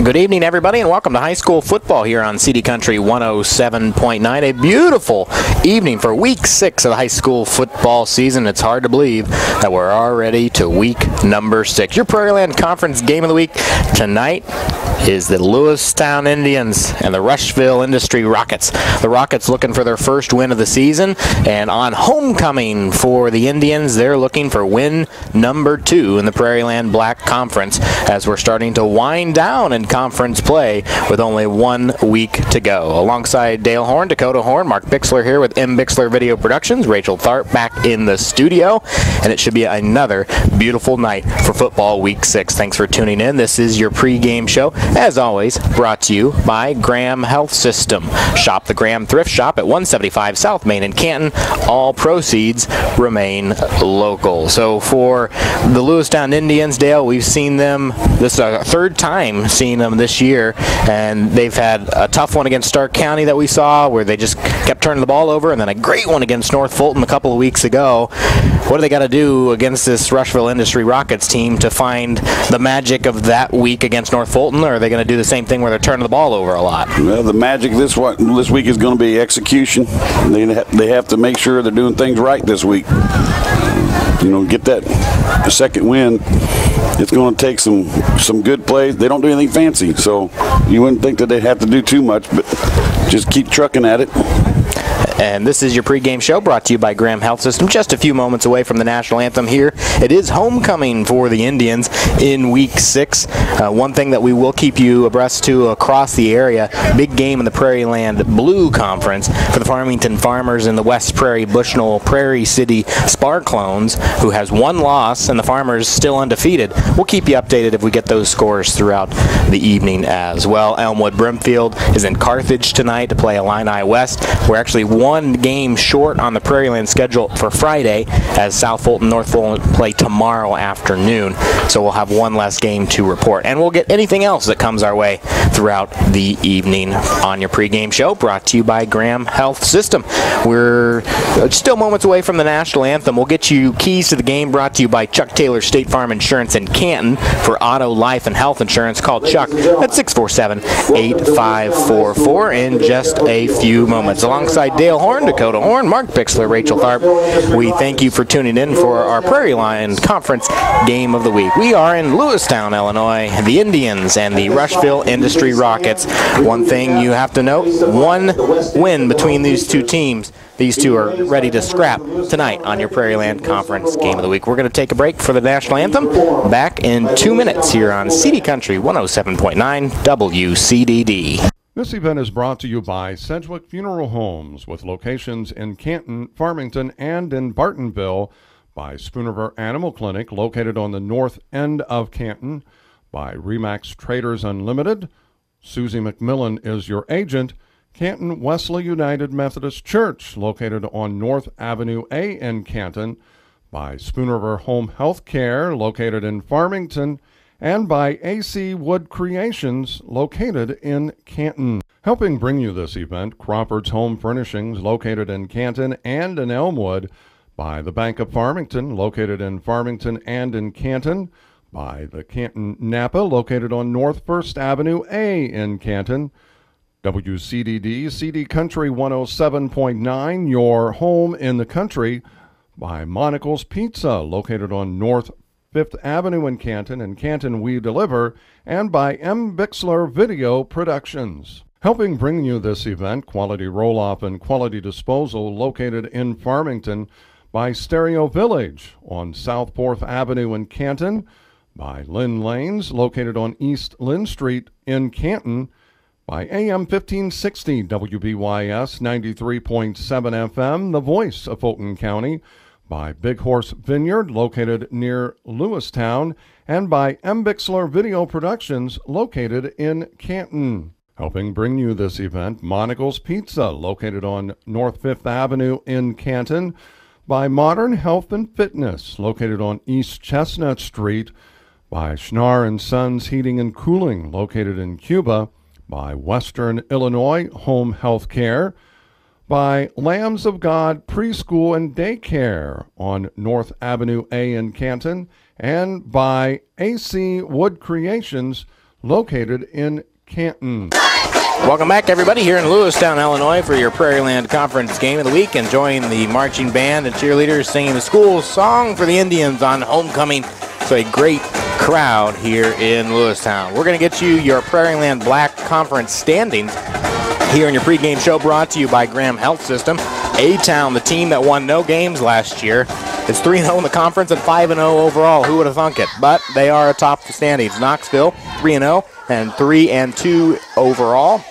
Good evening, everybody, and welcome to high school football here on CD Country 107.9. A beautiful evening for week 6 of the high school football season. It's hard to believe that we're already to week number 6. Your Prairieland Conference game of the week tonight is the Lewistown Indians and the Rushville Industry Rockets. The Rockets looking for their first win of the season, and on homecoming for the Indians, they're looking for win number 2 in the Prairieland Black Conference as we're starting to wind down in conference play with only 1 week to go. Alongside Dale Horn, Dakota Horn, Mark Bixler here with M. Bixler Video Productions, Rachel Tharp back in the studio, and it should be another beautiful night for football week 6. Thanks for tuning in. This is your pregame show, as always, brought to you by Graham Health System. Shop the Graham Thrift Shop at 175 South Main in Canton. All proceeds remain local. So for the Lewistown Indians, Dale, we've seen them, this is our third time seeing them this year, and they've had a tough one against Stark County that we saw where they just kept turning the ball over, and then a great one against North Fulton a couple of weeks ago. What do they got to do against this Rushville Industry Rockets team to find the magic of that week against North Fulton, or are they going to do the same thing where they're turning the ball over a lot? Well, the magic this week is going to be execution. They have to make sure they're doing things right this week. Get that second win. It's going to take some good plays. They don't do anything fancy, so you wouldn't think that they'd have to do too much, but just keep trucking at it. And this is your pregame show brought to you by Graham Health System. Just a few moments away from the national anthem here. It is homecoming for the Indians in week 6. One thing that we will keep you abreast to across the area, big game in the Prairieland Blue Conference for the Farmington Farmers and the West Prairie Bushnell Prairie City Spar Clones, who has 1 loss and the Farmers still undefeated. We'll keep you updated if we get those scores throughout the evening as well. Elmwood Brimfield is in Carthage tonight to play Illini West. We're actually 1 game short on the Prairieland schedule for Friday, as South Fulton, North Fulton play tomorrow afternoon. So we'll have 1 less game to report. And we'll get anything else that comes our way throughout the evening on your pregame show, brought to you by Graham Health System. We're still moments away from the national anthem. We'll get you keys to the game, brought to you by Chuck Taylor State Farm Insurance in Canton. For auto, life, and health insurance, call Chuck at 647-8544 in just a few moments. Alongside Dale Horn, Dakota Horn, Mark Bixler, Rachel Tharp, we thank you for tuning in for our Prairieland Conference game of the week. We are in Lewistown, Illinois, the Indians and the Rushville Industry Rockets. One thing you have to note, 1 win between these two teams. These two are ready to scrap tonight on your Prairieland Conference game of the week. We're going to take a break for the national anthem. Back in 2 minutes here on CD Country 107.9 WCDD. This event is brought to you by Sedgwick Funeral Homes, with locations in Canton, Farmington, and in Bartonville, by Spoonriver Animal Clinic, located on the north end of Canton, by Remax Traders Unlimited. Susie McMillan is your agent. Canton Wesley United Methodist Church, located on North Avenue A in Canton, by Spoonriver Home Health Care, located in Farmington, and by AC Wood Creations, located in Canton. Helping bring you this event, Crawford's Home Furnishings, located in Canton and in Elmwood, by the Bank of Farmington, located in Farmington and in Canton, by the Canton Napa, located on North First Avenue A in Canton. WCDD, CD Country 107.9, your home in the country, by Monocle's Pizza, located on North 5th Avenue in Canton we deliver, and by M. Bixler Video Productions. Helping bring you this event, Quality Roll-Off and Quality Disposal, located in Farmington, by Stereo Village on South 4th Avenue in Canton, by Lynn Lanes, located on East Lynn Street in Canton, by AM 1560 WBYS 93.7 FM, the voice of Fulton County, by Big Horse Vineyard, located near Lewistown, and by M. Bixler Video Productions, located in Canton. Helping bring you this event, Monocle's Pizza, located on North 5th Avenue in Canton, by Modern Health and Fitness, located on East Chestnut Street, by Schnar & Sons Heating and Cooling, located in Cuba, by Western Illinois Home Health Care, by Lambs of God Preschool and Daycare on North Avenue A in Canton, and by AC Wood Creations, located in Canton. Welcome back, everybody, here in Lewistown, Illinois, for your Prairieland Conference Game of the Week. Enjoying the marching band and cheerleaders singing the school song for the Indians on homecoming. So a great crowd here in Lewistown. We're going to get you your Prairieland Black Conference standings here in your pregame show, brought to you by Graham Health System. A-Town, the team that won no games last year, is 3-0 in the conference and 5-0 overall. Who would have thunk it? But they are atop the standings. Knoxville, 3-0 and 3-2 overall.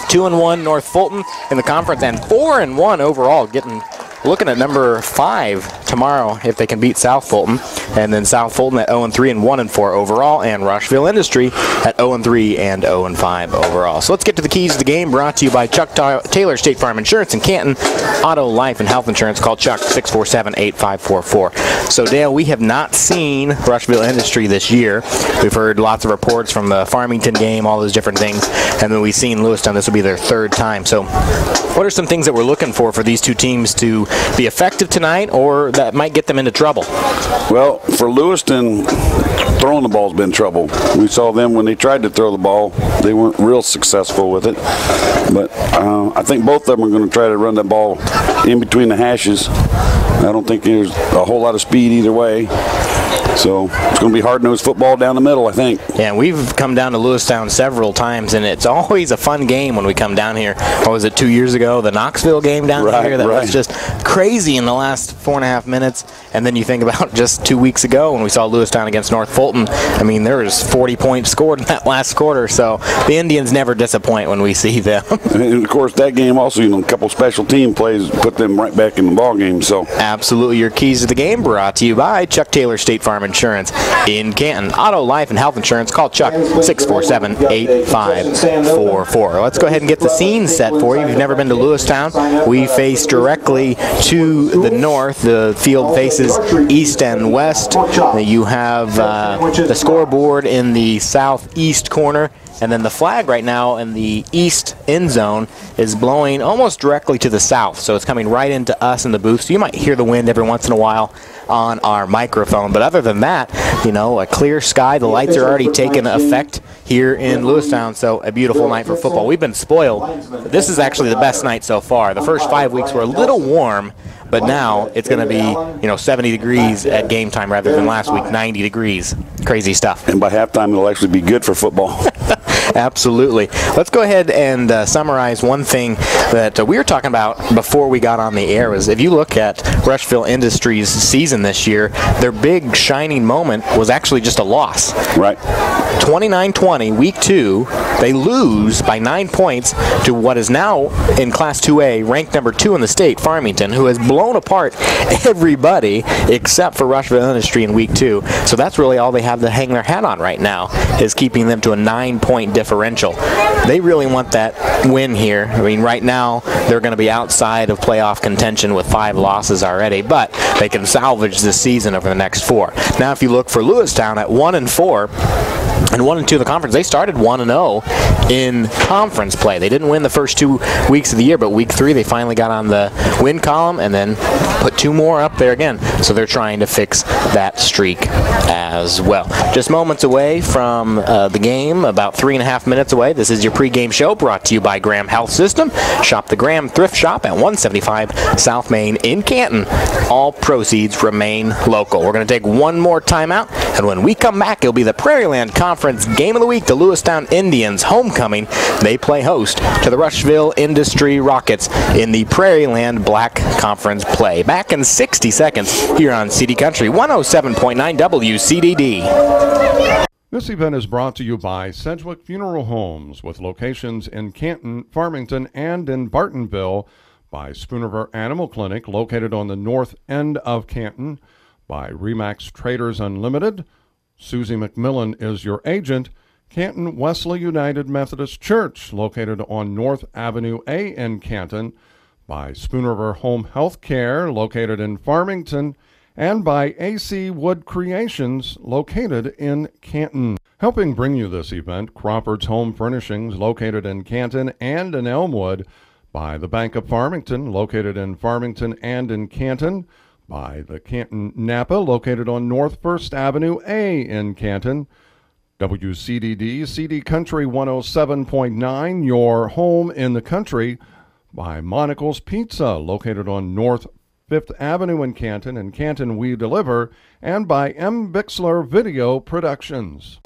2-1 North Fulton in the conference and 4-1 overall, looking at number 5 tomorrow if they can beat South Fulton. And then South Fulton at 0-3 and 1-4 overall, and Rushville Industry at 0-3 and 0-5 overall. So let's get to the keys of the game, brought to you by Chuck Taylor State Farm Insurance in Canton. Auto, life, and health insurance. Call Chuck 647-8544. So Dale, we have not seen Rushville Industry this year. We've heard lots of reports from the Farmington game, all those different things, and then we've seen Lewistown. This will be their third time. So what are some things that we're looking for these two teams to be effective tonight, or that might get them into trouble? Well, for Lewiston, throwing the ball's been trouble. We saw them when they tried to throw the ball. They weren't real successful with it. But I think both of them are going to try to run that ball in between the hashes. I don't think there's a whole lot of speed either way. So it's going to be hard-nosed football down the middle, I think. Yeah, we've come down to Lewistown several times, and it's always a fun game when we come down here. What was it, 2 years ago? The Knoxville game down here that was just crazy in the last 4.5 minutes. And then you think about just 2 weeks ago when we saw Lewistown against North Fulton. I mean, there was 40 points scored in that last quarter. So the Indians never disappoint when we see them. And, of course, that game also, a couple special team plays put them right back in the ball game. So absolutely. Your keys to the game brought to you by Chuck Taylor State Farm Insurance in Canton. Auto, life, and health insurance. Call Chuck 647-8544. Let's go ahead and get the scene set for you. If you've never been to Lewistown, we face directly to the north. The field faces east and west. You have the scoreboard in the southeast corner, and then the flag right now in the east end zone is blowing almost directly to the south, so it's coming right into us in the booth. So you might hear the wind every once in a while on our microphone, but other than that, a clear sky. The lights are already taking effect here in Lewistown, so a beautiful night for football. We've been spoiled. This is actually the best night so far. The first 5 weeks were a little warm, but now it's going to be 70 degrees at game time rather than last week 90 degrees. Crazy stuff. And by halftime, it'll actually be good for football. Absolutely. Let's go ahead and summarize one thing that we were talking about before we got on the air. Was if you look at Rushville Industries' season this year, their big shining moment was actually just a loss. Right. 29-20, week 2, they lose by 9 points to what is now in Class 2A, ranked number 2 in the state, Farmington, who has blown apart everybody except for Rushville Industry in week 2. So that's really all they have to hang their hat on right now, is keeping them to a 9-point differential. They really want that win here. I mean, right now they're going to be outside of playoff contention with 5 losses already, but they can salvage this season over the next 4. Now, if you look for Lewistown at 1-4, and 1-2 in the conference, they started 1-0 in conference play. They didn't win the first 2 weeks of the year, but week 3 they finally got on the win column and then put 2 more up there again. So they're trying to fix that streak as well. Just moments away from the game, about 3.5 minutes away. This is your pregame show brought to you by Graham Health System. Shop the Graham Thrift Shop at 175 South Main in Canton. All proceeds remain local. We're going to take one more timeout, and when we come back, it'll be the Prairieland Conference Game of the Week, the Lewistown Indians homecoming. They play host to the Rushville Industry Rockets in the Prairieland Black Conference play. Back in 60 seconds here on CD Country 107.9 WCDD. This event is brought to you by Sedgwick Funeral Homes, with locations in Canton, Farmington, and in Bartonville, by Spoonerver Animal Clinic, located on the north end of Canton, by Remax Traders Unlimited. Susie McMillan is your agent. Canton Wesley United Methodist Church, located on North Avenue A in Canton, by Spoonerver Home Health Care, located in Farmington, and by AC Wood Creations, located in Canton. Helping bring you this event, Crawford's Home Furnishings, located in Canton and in Elmwood, by the Bank of Farmington, located in Farmington and in Canton, by the Canton Napa, located on North 1st Avenue A in Canton, WCDD, CD Country 107.9, your home in the country, by Monocle's Pizza, located on North 5th Avenue in Canton. In Canton, we deliver, and by M. Bixler Video Productions.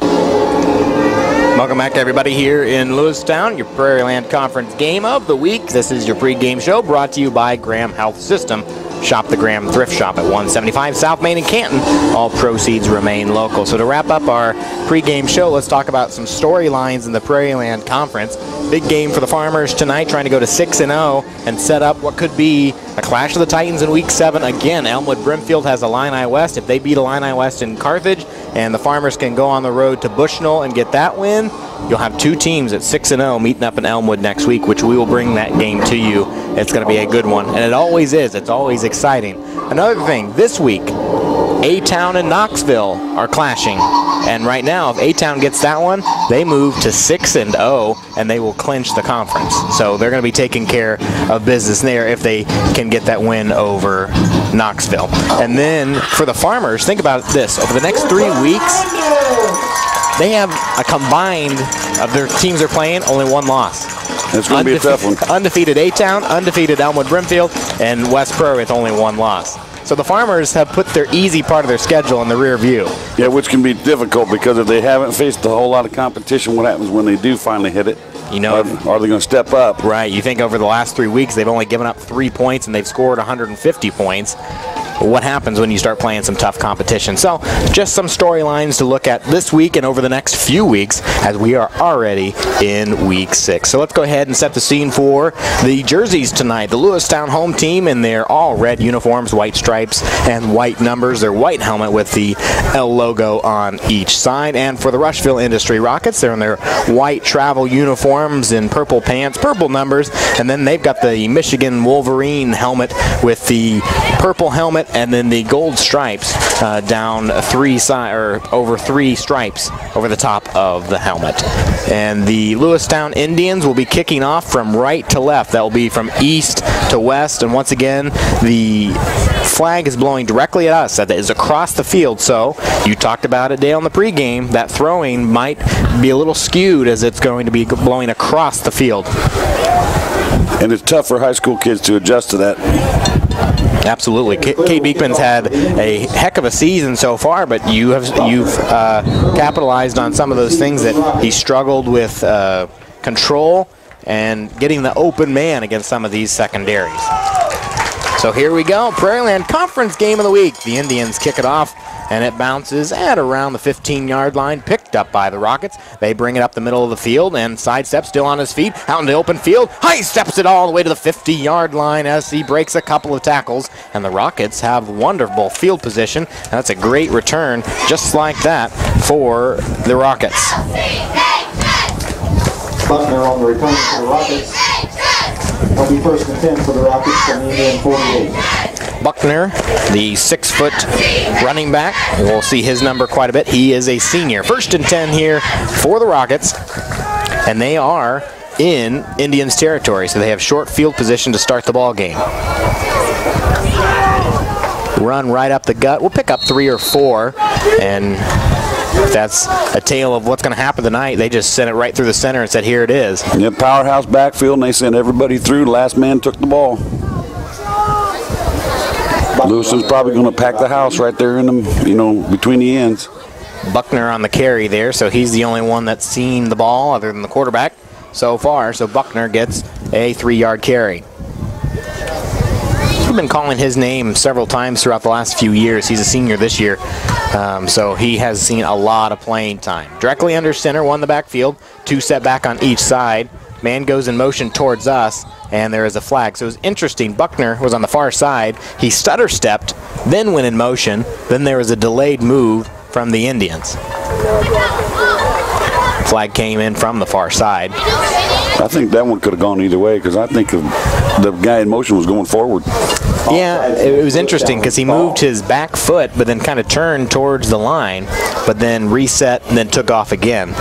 Welcome back to everybody here in Lewistown, your Prairieland Conference game of the week. This is your pregame show brought to you by Graham Health System. Shop the Graham Thrift Shop at 175 South Main in Canton. All proceeds remain local. So to wrap up our pregame show, let's talk about some storylines in the Prairieland Conference. Big game for the Farmers tonight, trying to go to 6-0 and set up what could be a clash of the Titans in Week 7. Again, Elmwood Brimfield has Illini West. If they beat Illini West in Carthage and the Farmers can go on the road to Bushnell and get that win, you'll have two teams at 6-0 meeting up in Elmwood next week, which we will bring that game to you. It's going to be a good one, and it always is. It's always exciting. Another thing, this week, A-Town and Knoxville are clashing, and right now, if A-Town gets that one, they move to 6-0, and they will clinch the conference. So they're going to be taking care of business there if they can get that win over Knoxville. And then for the Farmers, think about this. Over the next 3 weeks, they have a combined of their teams are playing, only one loss. It's going to be a tough one. Undefeated A-Town, undefeated Elmwood Brimfield, and West Prairie with only one loss. So the Farmers have put their easy part of their schedule in the rear view. Yeah, which can be difficult because if they haven't faced a whole lot of competition, what happens when they do finally hit it? You know, are they going to step up? Right. You think over the last 3 weeks they've only given up 3 points and they've scored 150 points. What happens when you start playing some tough competition? So just some storylines to look at this week and over the next few weeks as we are already in Week 6. So let's go ahead and set the scene for the jerseys tonight. The Lewistown home team in their all red uniforms, white stripes and white numbers. Their white helmet with the L logo on each side. And for the Rushville Industry Rockets, they're in their white travel uniforms and purple pants, purple numbers. And then they've got the Michigan Wolverine helmet with the purple helmet and then the gold stripes down over 3 stripes over the top of the helmet. And the Lewistown Indians will be kicking off from right to left. That will be from east to west. And once again, the flag is blowing directly at us. That is across the field. So you talked about it, Dale, in the pregame. That throwing might be a little skewed as it's going to be blowing across the field. And it's tough for high school kids to adjust to that. Absolutely. Kate Beekman's had a heck of a season so far, but you've capitalized on some of those things that he struggled with control and getting the open man against some of these secondaries. So here we go, Prairieland Conference game of the week. The Indians kick it off, and it bounces at around the 15-yard line, picked up by the Rockets. They bring it up the middle of the field, and sidestep still on his feet, out in the open field. High steps it all the way to the 50-yard line as he breaks a couple of tackles, and the Rockets have wonderful field position. And that's a great return, just like that, for the Rockets. Buckner on the return for the Rockets. It'll be 1st and 10 for the Rockets from the Indian 48. Buckner, the 6-foot running back. We'll see his number quite a bit. He is a senior. 1st and 10 here for the Rockets, and they are in Indians territory, so they have short field position to start the ball game. Run right up the gut. We'll pick up 3 or 4, and if that's a tale of what's going to happen tonight, they just sent it right through the center and said, here it is. Yeah, powerhouse backfield, and they sent everybody through. Last man took the ball. Lewiston's probably going to pack the house right there in them, between the ends. Buckner on the carry there, so he's the only one that's seen the ball other than the quarterback so far. So Buckner gets a 3-yard carry. We've been calling his name several times throughout the last few years. He's a senior this year, so he has seen a lot of playing time. Directly under center, one in the backfield, 2 set back on each side. Man goes in motion towards us, and there is a flag. So it was interesting. Buckner was on the far side. He stutter-stepped, then went in motion. Then there was a delayed move from the Indians. Flag came in from the far side. I think that one could have gone either way because I think the guy in motion was going forward. Yeah, it was interesting because he moved his back foot but then kind of turned towards the line, but then reset and then took off again.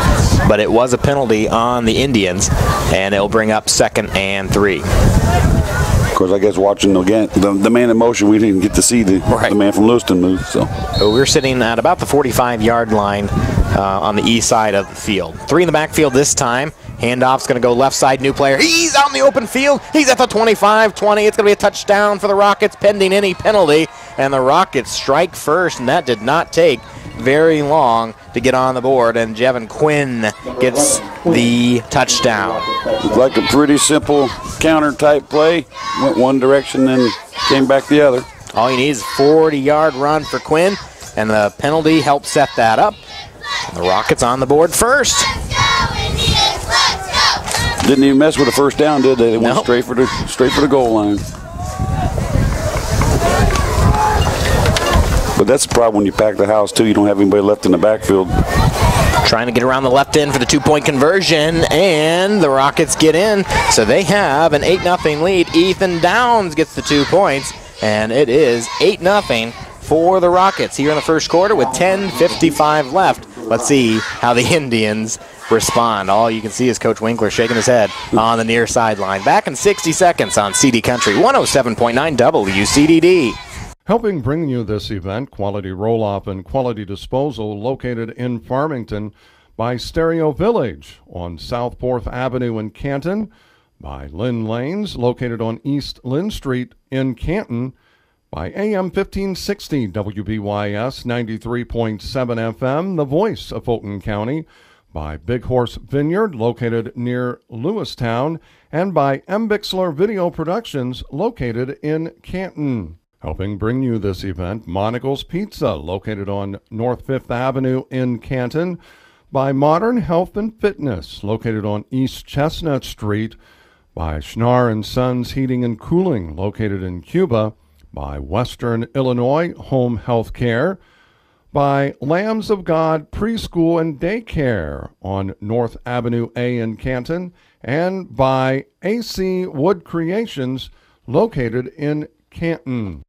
But it was a penalty on the Indians, and it'll bring up 2nd and 3. Of course, I guess watching again the man in motion, we didn't get to see the man from Lewiston move. So we're sitting at about the 45-yard line on the east side of the field. 3 in the backfield this time. Handoff's going to go left side, new player. He's out in the open field. He's at the 25, 20. It's going to be a touchdown for the Rockets pending any penalty. And the Rockets strike first, and that did not take very long to get on the board. And Jevin Quinn gets the touchdown. Looked like a pretty simple counter-type play. Went one direction, then came back the other. All you need is a 40-yard run for Quinn, and the penalty helped set that up. And the Rockets on the board first. Didn't even mess with the first down, did they? They went straight for the goal line. But that's the problem when you pack the house, too. You don't have anybody left in the backfield. Trying to get around the left end for the 2-point conversion, and the Rockets get in. So they have an 8-0 lead. Ethan Downs gets the 2 points, and it is 8-0 for the Rockets here in the first quarter with 10:55 left. Let's see how the Indians respond. All you can see is Coach Winkler shaking his head on the near sideline. Back in 60 seconds on CD Country 107.9 WCDD. Helping bring you this event, Quality Roll-Off and Quality Disposal, located in Farmington by Stereo Village on South 4th Avenue in Canton, by Lynn Lanes, located on East Lynn Street in Canton, by AM 1560 WBYS 93.7 FM, the voice of Fulton County, by Big Horse Vineyard, located near Lewistown, and by M. Bixler Video Productions, located in Canton. Helping bring you this event, Monocle's Pizza, located on North 5th Avenue in Canton, by Modern Health and Fitness, located on East Chestnut Street, by Schnar & Sons Heating and Cooling, located in Cuba, by Western Illinois Home Health Care, by Lambs of God Preschool and Daycare on North Avenue A in Canton, and by AC Wood Creations, located in Canton.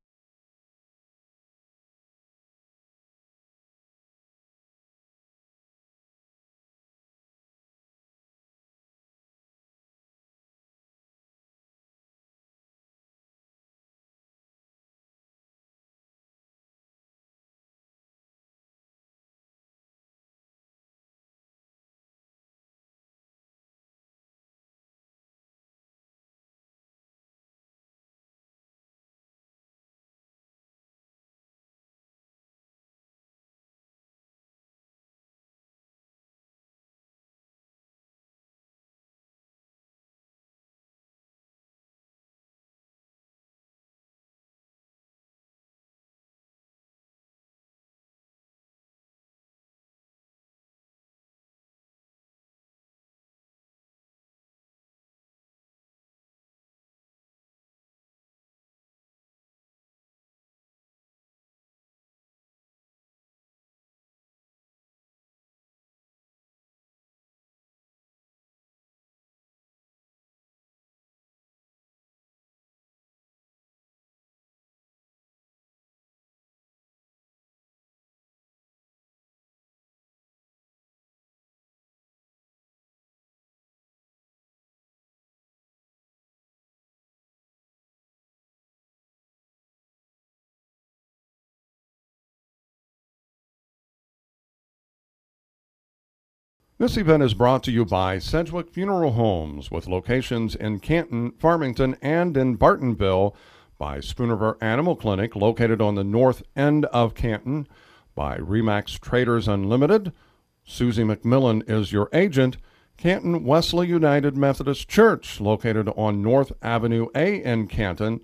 This event is brought to you by Sedgwick Funeral Homes, with locations in Canton, Farmington, and in Bartonville, by Spoonerville Animal Clinic, located on the north end of Canton, by Remax Traders Unlimited, Susie McMillan is your agent, Canton Wesley United Methodist Church, located on North Avenue A in Canton,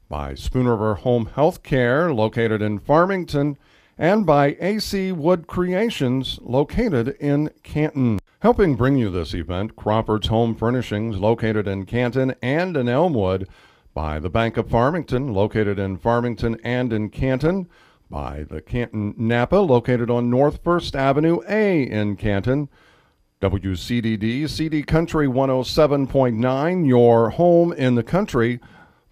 by Spoonerville Home Health Care, located in Farmington, and by AC Wood Creations, located in Canton. Helping bring you this event, Crawford's Home Furnishings, located in Canton and in Elmwood, by the Bank of Farmington, located in Farmington and in Canton, by the Canton Napa, located on North 1st Avenue A in Canton, WCDD, CD Country 107.9, your home in the country,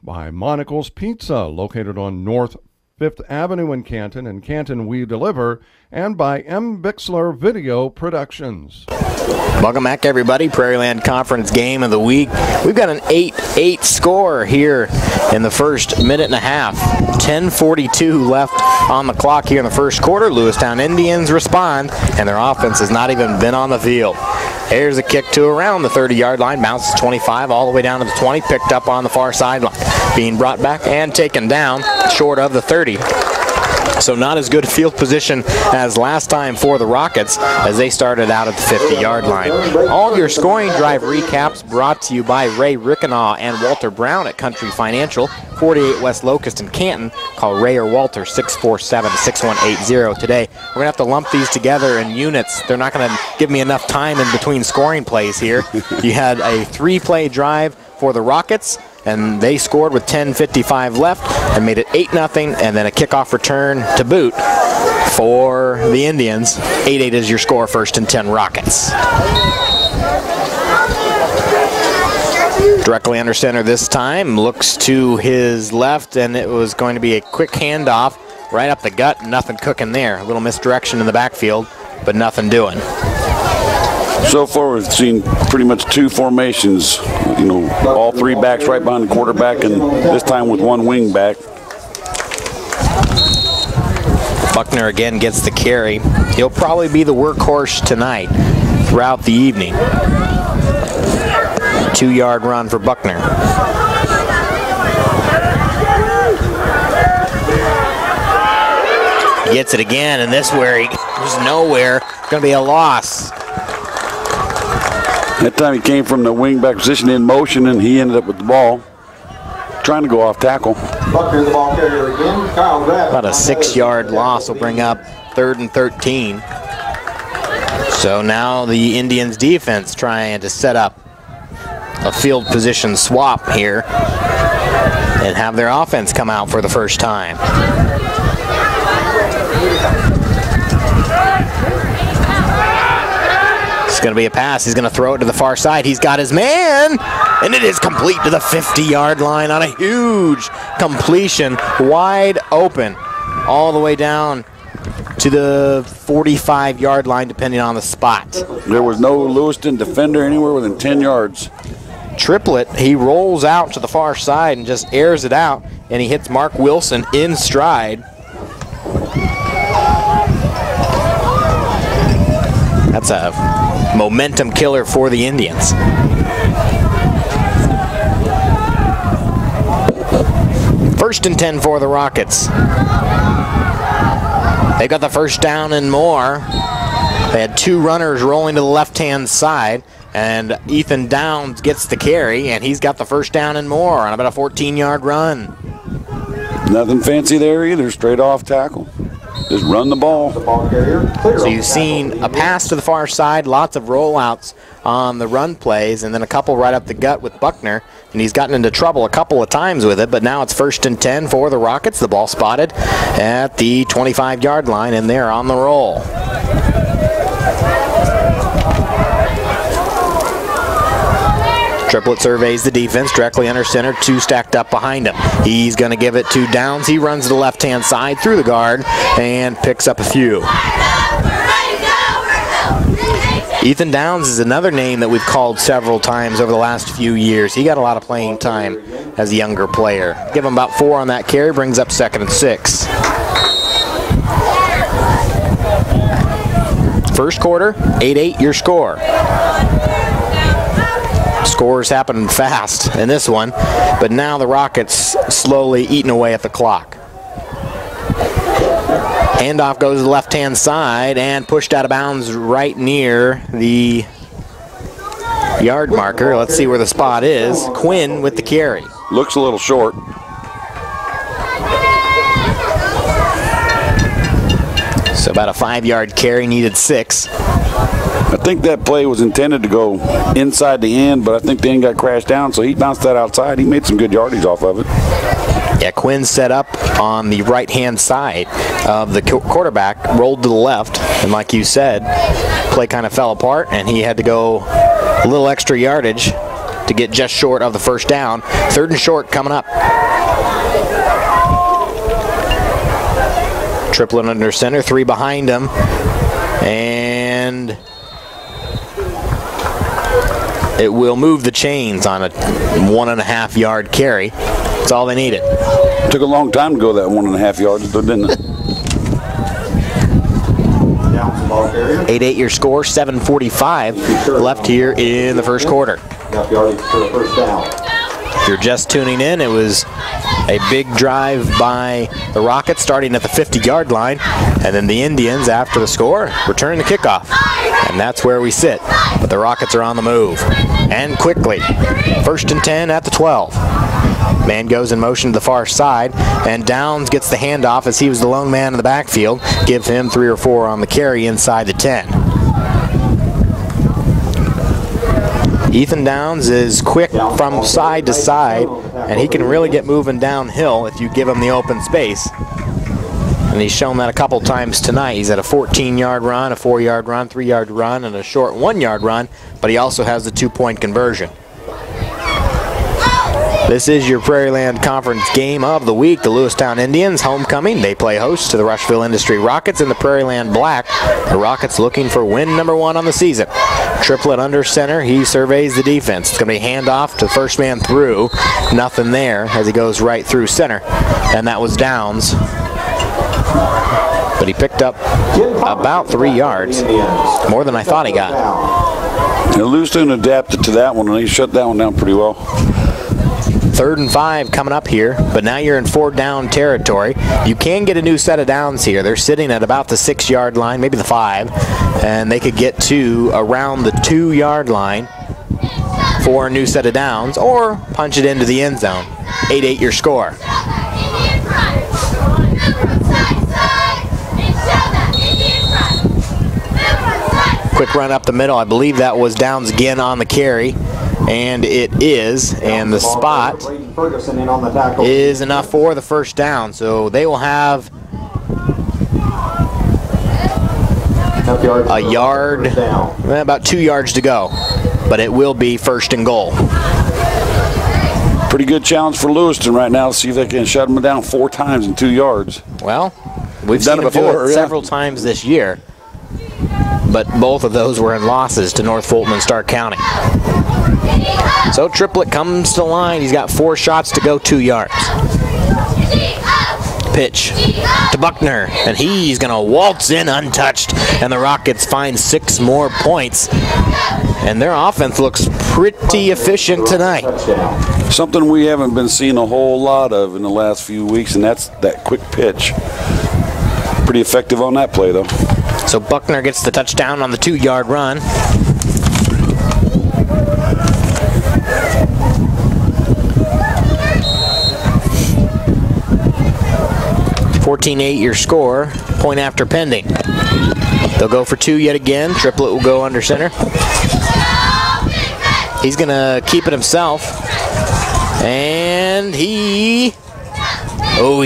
by Monocle's Pizza, located on North Fifth Avenue in Canton We Deliver, and by M. Bixler Video Productions. Welcome back, everybody. Prairieland Conference game of the week. We've got an 8-8 score here in the first minute and a half. 10:42 left on the clock here in the first quarter. Lewistown Indians respond, and their offense has not even been on the field. Here's a kick to around the 30-yard line. Bounces 25 all the way down to the 20. Picked up on the far sideline. Being brought back and taken down short of the 30. So not as good field position as last time for the Rockets as they started out at the 50-yard line. All of your scoring drive recaps brought to you by Ray Rickinaw and Walter Brown at Country Financial, 48 West Locust in Canton. Call Ray or Walter 647-6180 today. We're going to have to lump these together in units. They're not going to give me enough time in between scoring plays here. You had a 3-play drive for the Rockets, and they scored with 10:55 left and made it 8-0, and then a kickoff return to boot for the Indians. 8-8 is your score, 1st and 10 Rockets. Directly under center this time, looks to his left, and it was going to be a quick handoff right up the gut. Nothing cooking there. A little misdirection in the backfield, but nothing doing. So far, we've seen pretty much 2 formations. You know, all 3 backs right behind the quarterback, and this time with 1 wing back. Buckner again gets the carry. He'll probably be the workhorse tonight throughout the evening. 2-yard run for Buckner. He gets it again, and this where he goes nowhere. It's going to be a loss. That time he came from the wing back position in motion, and he ended up with the ball, trying to go off tackle. Buckner, the ball carrier again. Kyle Graff. About a 6-yard loss will bring up 3rd and 13. So now the Indians defense trying to set up a field position swap here and have their offense come out for the first time. It's going to be a pass. He's going to throw it to the far side. He's got his man, and it is complete to the 50-yard line on a huge completion, wide open, all the way down to the 45-yard line, depending on the spot. There was no Lewiston defender anywhere within 10 yards. Triplet, he rolls out to the far side and just airs it out, and he hits Mark Wilson in stride. That's a momentum killer for the Indians. First and 10 for the Rockets. They got the first down and more. They had 2 runners rolling to the left-hand side, and Ethan Downs gets the carry, and he's got the first down and more on about a 14-yard run. Nothing fancy there either, straight off tackle. Just run the ball. So you've seen a pass to the far side, lots of rollouts on the run plays, and then a couple right up the gut with Buckner, and he's gotten into trouble a couple of times with it, but now it's 1st and 10 for the Rockets. The ball spotted at the 25-yard line, and they're on the roll. Triplet surveys the defense directly under center, 2 stacked up behind him. He's going to give it to Downs. He runs to the left-hand side through the guard and picks up a few. Ethan Downs is another name that we've called several times over the last few years. He got a lot of playing time as a younger player. Give him about 4 on that carry, brings up 2nd and 6. First quarter, 8-8 your score. Scores happen fast in this one, but now the Rockets slowly eating away at the clock. Handoff goes to the left-hand side and pushed out of bounds right near the yard marker. Let's see where the spot is. Quinn with the carry. Looks a little short. So about a 5-yard carry, needed 6. I think that play was intended to go inside the end, but I think the end got crashed down, so he bounced that outside. He made some good yardage off of it. Yeah, Quinn set up on the right-hand side of the quarterback, rolled to the left, and like you said, play kind of fell apart, and he had to go a little extra yardage to get just short of the first down. 3rd and short coming up. Triplet under center, 3 behind him. And it will move the chains on a 1.5 yard carry. That's all they needed. Took a long time to go that 1.5 yards, though, didn't it? 8-8 your score, 7:45 left here in the first quarter. If you're just tuning in, it was a big drive by the Rockets starting at the 50-yard line, and then the Indians, after the score, return the kickoff. And that's where we sit. But the Rockets are on the move. And quickly. 1st and 10 at the 12. Man goes in motion to the far side, and Downs gets the handoff as he was the lone man in the backfield. Give him 3 or 4 on the carry inside the 10. Ethan Downs is quick from side to side, and he can really get moving downhill if you give him the open space. And he's shown that a couple times tonight. He's at a 14-yard run, a 4-yard run, 3-yard run, and a short 1-yard run, but he also has the 2-point conversion. This is your Prairieland Conference game of the week. The Lewistown Indians homecoming. They play host to the Rushville Industry Rockets in the Prairieland Black. The Rockets looking for win number 1 on the season. Triplet under center. He surveys the defense. It's going to be handoff to the first man through. Nothing there as he goes right through center. And that was Downs. But he picked up about 3 yards. More than I thought he got. Lewistown adapted to that one, and he shut that one down pretty well. 3rd and 5 coming up here, but now you're in 4-down territory. You can get a new set of downs here. They're sitting at about the 6-yard line, maybe the 5, and they could get to around the 2-yard line for a new set of downs, or punch it into the end zone. 8-8 your score. Quick run up the middle. I believe that was Downs again on the carry. And it is, and the spot is enough for the first down. So they will have a yard, about 2 yards to go. But it will be 1st and goal. Pretty good challenge for Lewiston right now. See if they can shut them down 4 times in 2 yards. Well, we've seen them do it several times this year. But both of those were in losses to North Fulton and Stark County. So Triplet comes to the line. He's got 4 shots to go, 2 yards. Pitch to Buckner, and he's going to waltz in untouched, and the Rockets find 6 more points. And their offense looks pretty efficient tonight. Something we haven't been seeing a whole lot of in the last few weeks, and that's that quick pitch. Pretty effective on that play, though. So Buckner gets the touchdown on the 2-yard run. 14-8 your score, point after pending. They'll go for 2 yet again. Triplet will go under center. He's going to keep it himself. And he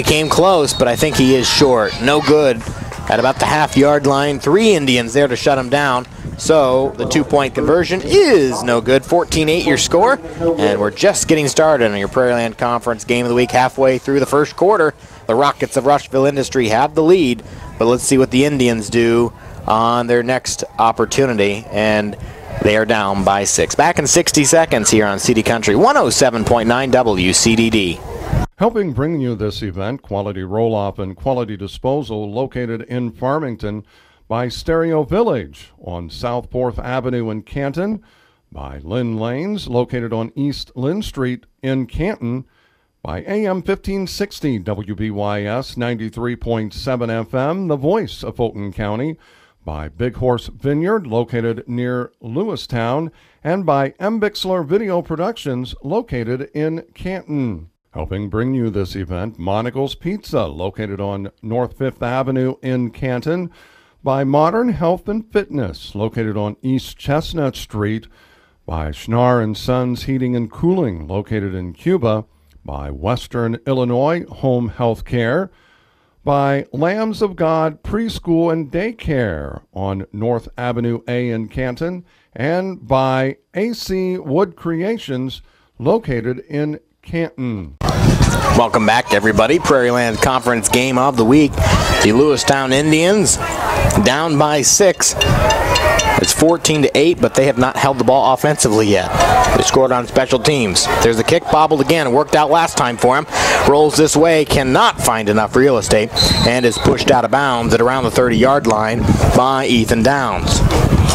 came close, but I think he is short. No good at about the half-yard line. 3 Indians there to shut him down. So the 2-point conversion is no good. 14-8 your score, and we're just getting started on your Prairieland Conference Game of the Week halfway through the first quarter. The Rockets of Rushville Industry have the lead, but let's see what the Indians do on their next opportunity, and they are down by 6. Back in 60 seconds here on CD Country 107.9 WCDD. Helping bring you this event, Quality Roll-Off and Quality Disposal, located in Farmington, by Stereo Village on South 4th Avenue in Canton, by Lynn Lanes, located on East Lynn Street in Canton, by AM 1560 WBYS 93.7 FM, the voice of Fulton County, by Big Horse Vineyard, located near Lewistown, and by M. Bixler Video Productions, located in Canton. Helping bring you this event, Monocle's Pizza, located on North 5th Avenue in Canton, by Modern Health and Fitness, located on East Chestnut Street, by Schnar & Sons Heating and Cooling, located in Cuba, by Western Illinois Home Health Care, by Lambs of God Preschool and Daycare on North Avenue A in Canton, and by AC Wood Creations, located in Canton. Welcome back, everybody. Prairieland Conference game of the week. The Lewistown Indians down by 6. It's 14-8, but they have not held the ball offensively yet. They scored on special teams. There's the kick, bobbled again. Worked out last time for him. Rolls this way, cannot find enough real estate, and is pushed out of bounds at around the 30-yard line by Ethan Downs.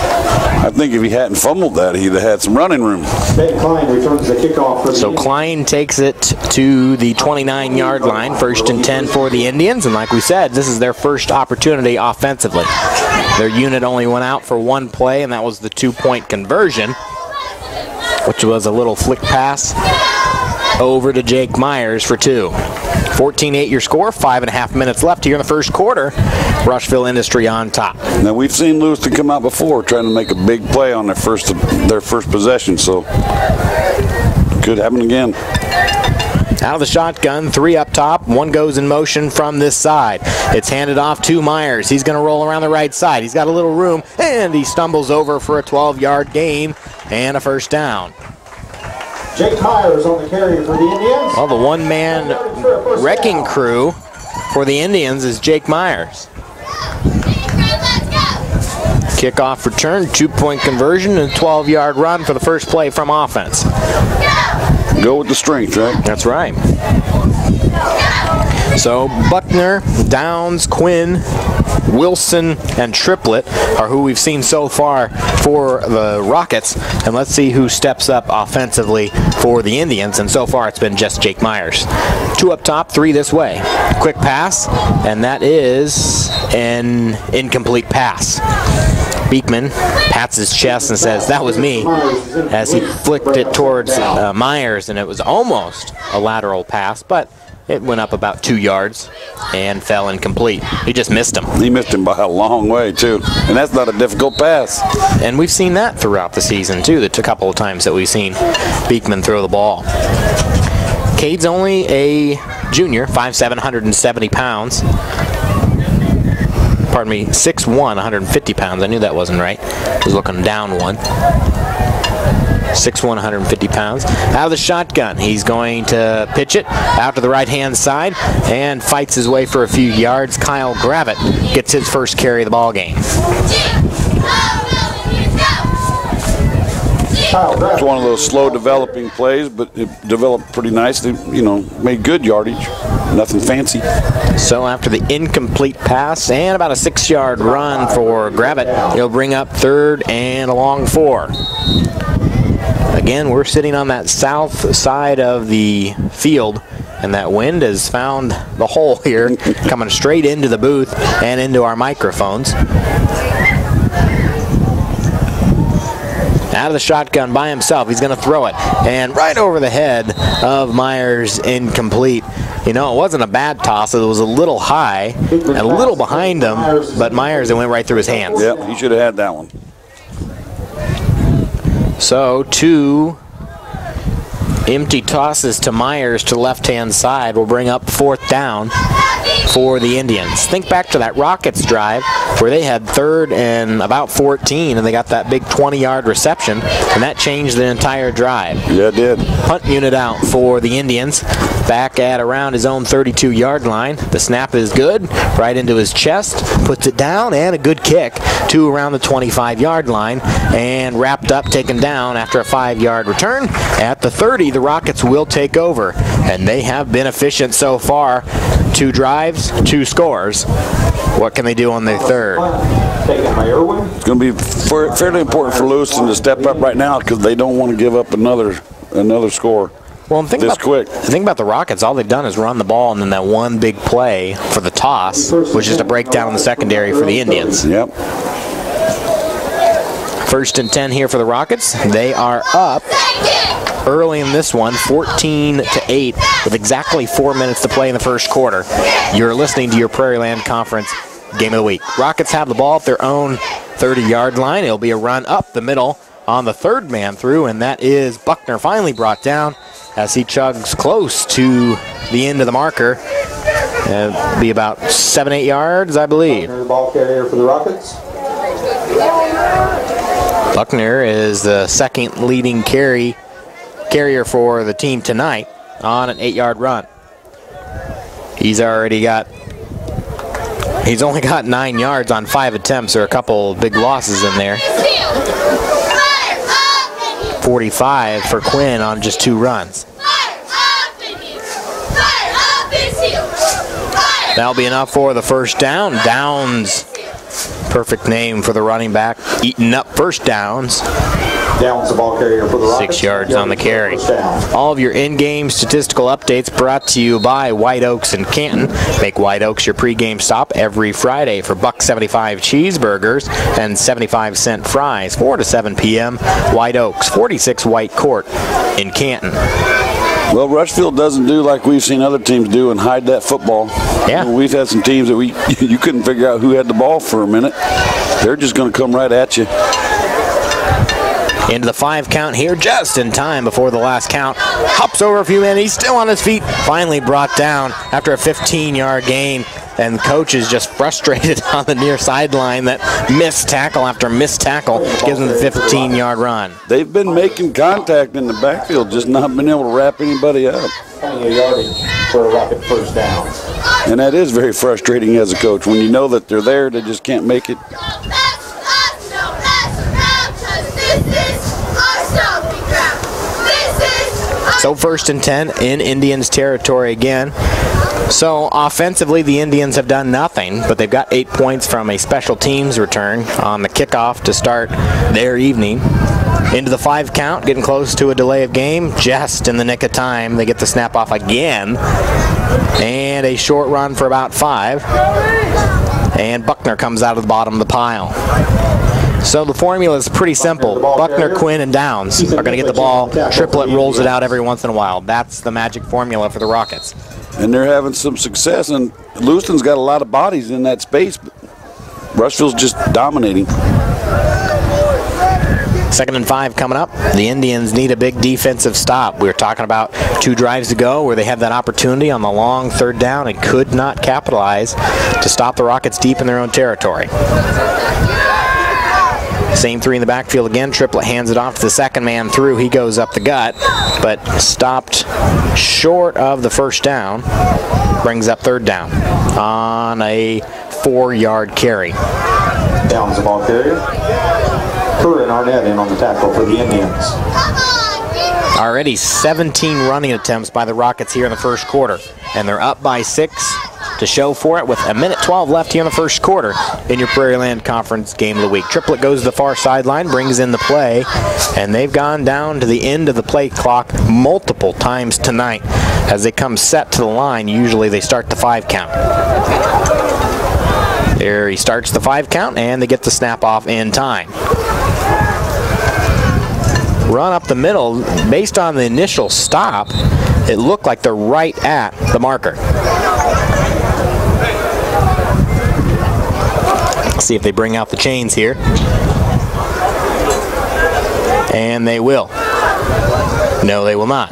I think if he hadn't fumbled that, he'd have had some running room. Ben Klein returns the kickoff for the So Indians. Klein takes it to the 29-yard line, 1st and 10 for the Indians. And like we said, this is their first opportunity offensively. Their unit only went out for one play, and that was the 2-point conversion, which was a little flick pass over to Jake Myers for 2. 14-8 your score, 5.5 minutes left here in the first quarter. Rushville Industry on top. Now, we've seen Lewiston come out before trying to make a big play on their first possession, so could happen again. Out of the shotgun, 3 up top, 1 goes in motion from this side. It's handed off to Myers. He's going to roll around the right side. He's got a little room, and he stumbles over for a 12-yard gain and a first down. Jake Myers on the carry for the Indians. Well, the one-man wrecking crew for the Indians is Jake Myers. Kickoff return, 2-point conversion, and a 12-yard run for the first play from offense. Go with the strength, right? That's right. So Buckner, Downs, Quinn, Wilson, and Triplett are who we've seen so far for the Rockets. And let's see who steps up offensively for the Indians. And so far it's been just Jake Myers. 2 up top, 3 this way. Quick pass, and that is an incomplete pass. Beekman pats his chest and says, "That was me," as he flicked it towards Myers, and it was almost a lateral pass, but it went up about 2 yards and fell incomplete. He just missed him. He missed him by a long way, too. And that's not a difficult pass. And we've seen that throughout the season, too. The couple of times that we've seen Beekman throw the ball. Cade's only a junior, 5'7", 170 pounds. Pardon me, 6'1", 150 pounds. I knew that wasn't right. I was looking down one. 6'1", 150 pounds. Out of the shotgun, he's going to pitch it out to the right-hand side and fights his way for a few yards. Kyle Gravitt gets his first carry of the ball game. It's one of those slow developing plays, but it developed pretty nicely, made good yardage. Nothing fancy. So after the incomplete pass and about a 6-yard run for Gravitt, he'll bring up 3rd and a long 4. Again, we're sitting on that south side of the field, and that wind has found the hole here, coming straight into the booth and into our microphones. Out of the shotgun by himself, he's going to throw it, and right over the head of Myers, incomplete. It wasn't a bad toss. It was a little high and a little behind him, but Myers, it went right through his hands. Yep, he should have had that one. So 2 empty tosses to Myers to the left-hand side will bring up 4th down for the Indians. Think back to that Rockets drive where they had 3rd and about 14, and they got that big 20-yard reception, and that changed the entire drive. Yeah, it did. Punt unit out for the Indians, back at around his own 32-yard line. The snap is good, right into his chest, puts it down, and a good kick to around the 25-yard line, and wrapped up, taken down after a 5-yard return. At the 30, the Rockets will take over, and they have been efficient so far. 2 drives, 2 scores. What can they do on their 3rd? It's going to be fairly important for Lewiston to step up right now because they don't want to give up another score. Well, and think about the Rockets. All they've done is run the ball, and then that one big play for the toss, which is to break down the secondary for the Indians. Yep. 1st and 10 here for the Rockets. They are up early in this one, 14-8, with exactly 4 minutes to play in the first quarter. You're listening to your Prairieland Conference Game of the Week. Rockets have the ball at their own 30-yard line. It'll be a run up the middle on the 3rd man through, and that is Buckner, finally brought down as he chugs close to the end of the marker. It'll be about 7-8 yards, I believe. The ball carrier for the Rockets. Buckner is the 2nd leading carrier for the team tonight on an 8-yard run. He's only got 9 yards on 5 attempts. There are a couple big losses in there. 45 for Quinn on just 2 runs. That'll be enough for the first down. Downs, perfect name for the running back, eating up first downs. Downs the ball carrier for the Rockets. 6 yards on the carry. All of your in-game statistical updates brought to you by White Oaks and Canton. Make White Oaks your pregame stop every Friday for $1.75 cheeseburgers and 75-cent fries, 4 to 7 p.m. White Oaks, 46 White Court in Canton. Well, Rushville doesn't do like we've seen other teams do and hide that football. Yeah. We've had some teams that you couldn't figure out who had the ball for a minute. They're just going to come right at you. Into the 5 count here, just in time before the last count. Hops over a few men. He's still on his feet. Finally brought down after a 15-yard gain. And the coach is just frustrated on the near sideline that missed tackle after missed tackle gives him the 15-yard run. They've been making contact in the backfield, just not been able to wrap anybody up. Plenty of yardage for a Rocket first down. And that is very frustrating as a coach. When you know that they're there, they just can't make it. So 1st and 10 in Indians territory again. So offensively, the Indians have done nothing, but they've got 8 points from a special teams return on the kickoff to start their evening. Into the 5 count, getting close to a delay of game, just in the nick of time. They get the snap off again, and a short run for about 5. And Buckner comes out of the bottom of the pile. So the formula is pretty simple. Buckner, Quinn, and Downs are going to get the ball. Triplet rolls it out every once in a while. That's the magic formula for the Rockets. And they're having some success, and Lewistown's got a lot of bodies in that space, but Rushville's just dominating. 2nd and 5 coming up. The Indians need a big defensive stop. We were talking about 2 drives ago where they had that opportunity on the long 3rd down and could not capitalize to stop the Rockets deep in their own territory. Same 3 in the backfield again. Triplet hands it off to the second man through. He goes up the gut, but stopped short of the first down. Brings up 3rd down on a 4-yard carry. Downs the ball carrier. Kerr and Arnett in on the tackle for the Indians. Already 17 running attempts by the Rockets here in the first quarter, and they're up by 6 to show for it with 1:12 left here in the first quarter in your Prairieland Conference game of the week. Triplet goes to the far sideline, brings in the play, and they've gone down to the end of the play clock multiple times tonight. As they come set to the line, usually they start the 5 count. There he starts the 5 count, and they get the snap off in time. Run up the middle. Based on the initial stop, it looked like they're right at the marker. See if they bring out the chains here. And they will. No, they will not.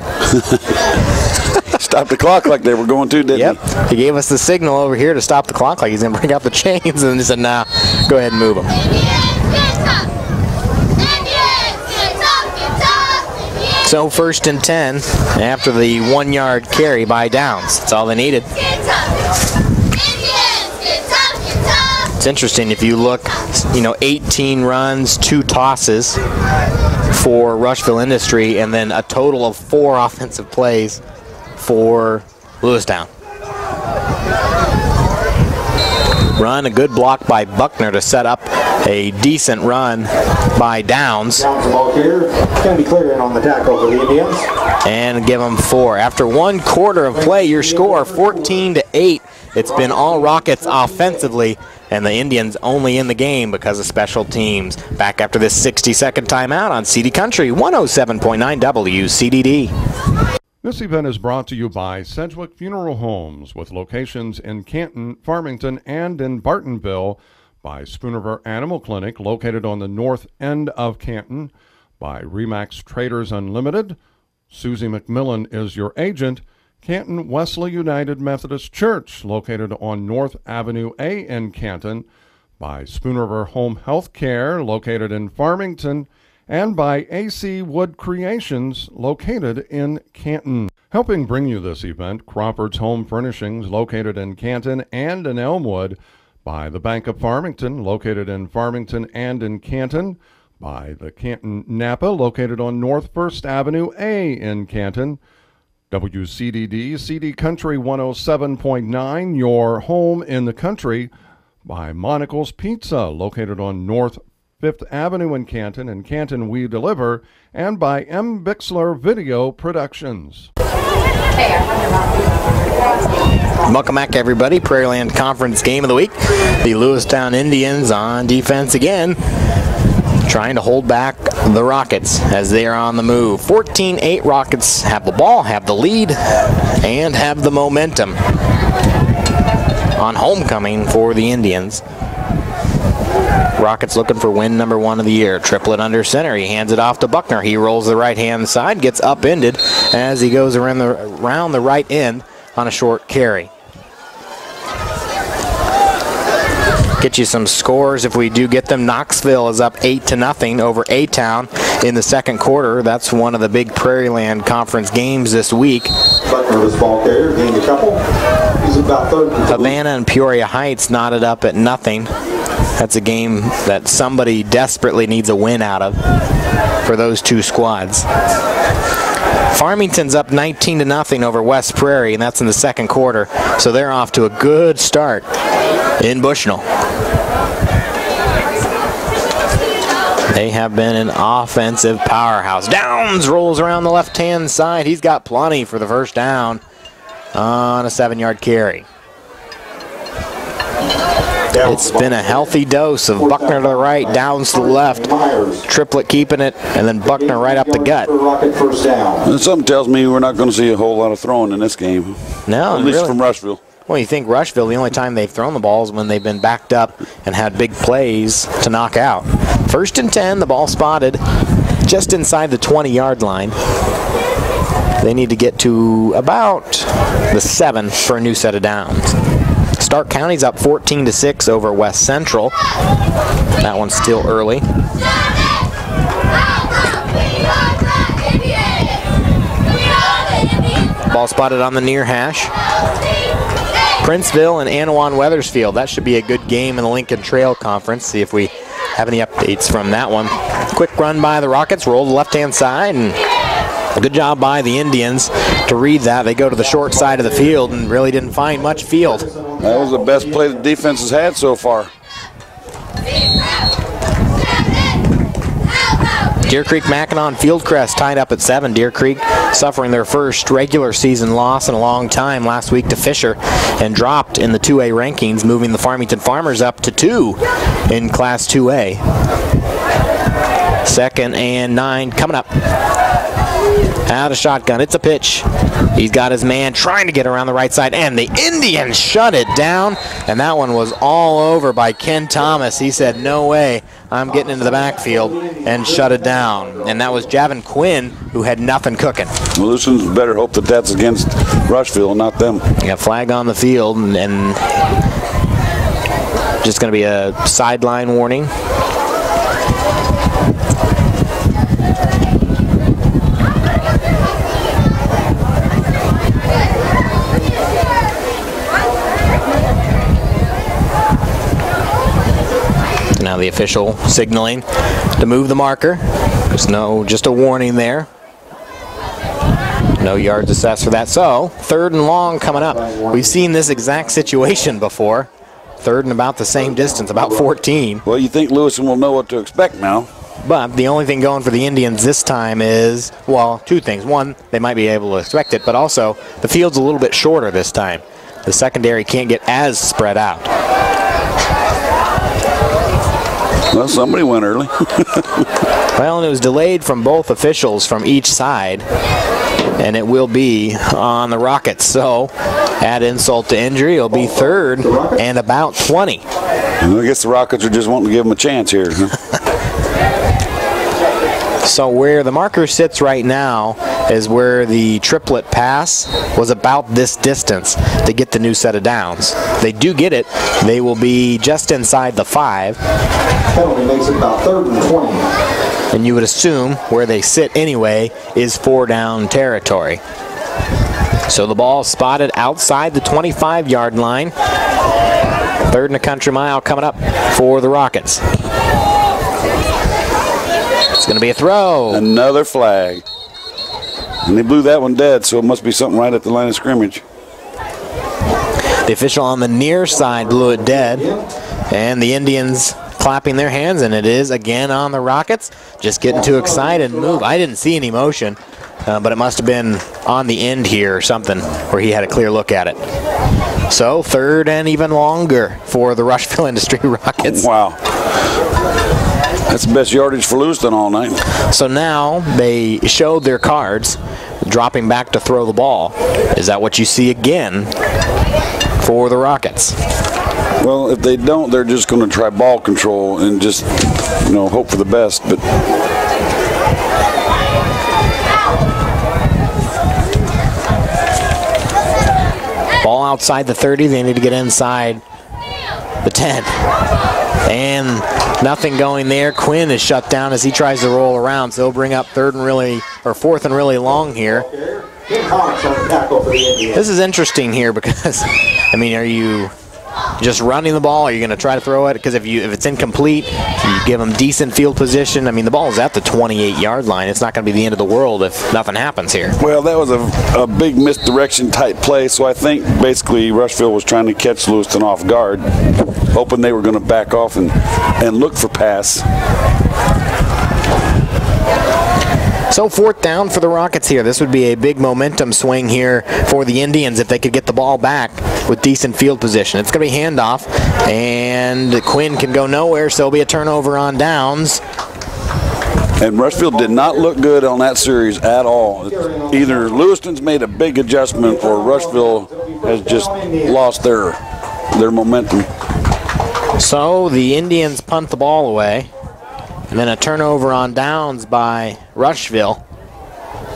Stop the clock like they were going to, didn't he? He gave us the signal over here to stop the clock like he's going to bring out the chains, and he said, nah, go ahead and move them. So 1st and 10 after the 1-yard carry by Downs. That's all they needed. It's interesting if you look, 18 runs, 2 tosses for Rushville Industry, and then a total of 4 offensive plays for Lewistown. Run, a good block by Buckner to set up a decent run by Downs. Downs the ball carrier. Going to be clearing on the tackle for the Indians. And give them 4. After 1 quarter of play, your score 14-8. It's been all Rockets offensively, and the Indians only in the game because of special teams. Back after this 60-second timeout on CD Country 107.9 WCDD. This event is brought to you by Sedgwick Funeral Homes, with locations in Canton, Farmington, and in Bartonville, by Spoonerver Animal Clinic, located on the north end of Canton, by Remax Traders Unlimited. Susie McMillan is your agent. Canton Wesley United Methodist Church, located on North Avenue A in Canton, by Spoonerver Home Health Care, located in Farmington, and by AC Wood Creations, located in Canton. Helping bring you this event, Crawford's Home Furnishings, located in Canton and in Elmwood, by the Bank of Farmington, located in Farmington and in Canton, by the Canton Napa, located on North 1st Avenue A in Canton, WCDD, CD Country 107.9, your home in the country, by Monocle's Pizza, located on North 5th Avenue in Canton We Deliver, and by M. Bixler Video Productions. Welcome back, everybody. Prairieland Conference Game of the Week. The Lewistown Indians on defense again, trying to hold back the Rockets as they are on the move. 14-8 Rockets have the ball, have the lead, and have the momentum on homecoming for the Indians. Rockets looking for win number 1 of the year. Triplet under center. He hands it off to Buckner. He rolls the right-hand side, gets upended as he goes around the right end on a short carry. Get you some scores if we do get them. Knoxville is up 8-0 over A-Town in the second quarter. That's one of the big Prairieland Conference games this week. Buckner was ball carrier, gained a couple. He's about third. Havana and Peoria Heights knotted up at nothing. That's a game that somebody desperately needs a win out of for those two squads. Farmington's up 19-0 over West Prairie, and that's in the second quarter, so they're off to a good start in Bushnell. They have been an offensive powerhouse. Downs rolls around the left-hand side. He's got plenty for the first down on a 7-yard carry. It's been a healthy dose of Buckner to the right, Downs to the left, Triplet keeping it, and then Buckner right up the gut. And something tells me we're not going to see a whole lot of throwing in this game. No, at least really. from Rushville. Well, you think Rushville, the only time they've thrown the ball is when they've been backed up and had big plays to knock out. 1st and 10, the ball spotted just inside the 20-yard line. They need to get to about the 7 for a new set of downs. Stark County's up 14-6 over West Central. That one's still early. Ball spotted on the near hash. Princeville and Anawan Weathersfield. That should be a good game in the Lincoln Trail Conference. See if we have any updates from that one. Quick run by the Rockets. Roll the left-hand side, and good job by the Indians to read that. They go to the short side of the field and really didn't find much field. That was the best play the defense has had so far. Deer Creek Mackinac Fieldcrest tied up at 7. Deer Creek suffering their first regular season loss in a long time last week to Fisher and dropped in the 2A rankings, moving the Farmington Farmers up to 2 in Class 2A. 2nd and 9 coming up. Out of shotgun. It's a pitch. He's got his man trying to get around the right side, and the Indians shut it down, and that one was all over by Ken Thomas. He said, no way, I'm getting into the backfield, and shut it down. And that was Javin Quinn, who had nothing cooking. Well, Lewiston's better hope that that's against Rushville, not them. Yeah, flag on the field, and just going to be a sideline warning. Now the official signaling to move the marker. Just a warning there. No yards assessed for that. So 3rd and long coming up. We've seen this exact situation before. 3rd and about the same distance, about 14. Well, you think Lewiston will know what to expect now. But the only thing going for the Indians this time is, well, 2 things. One, they might be able to expect it, but also the field's a little bit shorter this time. The secondary can't get as spread out. Well, somebody went early. Well, and it was delayed from both officials from each side, and it will be on the Rockets. So, add insult to injury, it'll be 3rd and about 20. I guess the Rockets are just wanting to give them a chance here. So where the marker sits right now is where the triplet pass was about this distance to get the new set of downs. They do get it. They will be just inside the 5. Penalty makes it about 3rd and 20. And you would assume where they sit anyway is 4-down territory. So the ball spotted outside the 25-yard line. 3rd and a country mile coming up for the Rockets. It's going to be a throw. Another flag. And they blew that one dead, so it must be something right at the line of scrimmage. The official on the near side blew it dead. And the Indians clapping their hands, and it is again on the Rockets. Just getting too excited and move. I didn't see any motion, but it must have been on the end here or something where he had a clear look at it. So 3rd and even longer for the Rushville Industry Rockets. Wow. That's the best yardage for Lewistown all night. So now they showed their cards, dropping back to throw the ball. Is that what you see again for the Rockets? Well, if they don't, they're just going to try ball control and just, you know, hope for the best. But ball outside the 30. They need to get inside the 10. And nothing going there. Quinn is shut down as he tries to roll around. So he'll bring up 4th and really long here. This is interesting here because, I mean, are you just running the ball? Are you going to try to throw it? Because if it's incomplete, you give them decent field position. I mean, the ball is at the 28-yard line. It's not going to be the end of the world if nothing happens here. Well, that was a big misdirection type play, so I think basically Rushville was trying to catch Lewistown off guard, hoping they were going to back off and look for pass. So 4th down for the Rockets here. This would be a big momentum swing here for the Indians if they could get the ball back with decent field position. It's going to be handoff, and Quinn can go nowhere, so it'll be a turnover on downs. And Rushville did not look good on that series at all. Either Lewistown's made a big adjustment or Rushville has just lost their momentum. So the Indians punt the ball away. And then a turnover on downs by Rushville.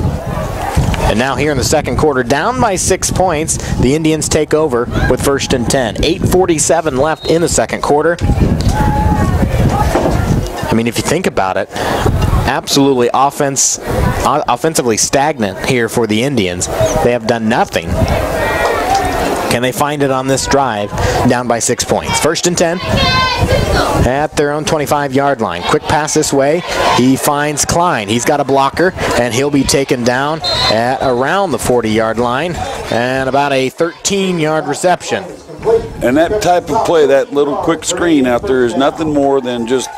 And now here in the second quarter, down by 6 points, the Indians take over with 1st and 10. 8:47 left in the second quarter. I mean, if you think about it, absolutely offensively stagnant here for the Indians. They have done nothing. Can they find it on this drive? Down by 6 points. 1st and 10 at their own 25-yard line. Quick pass this way. He finds Klein. He's got a blocker, and he'll be taken down at around the 40-yard line and about a 13-yard reception. And that type of play, that little quick screen out there, is nothing more than just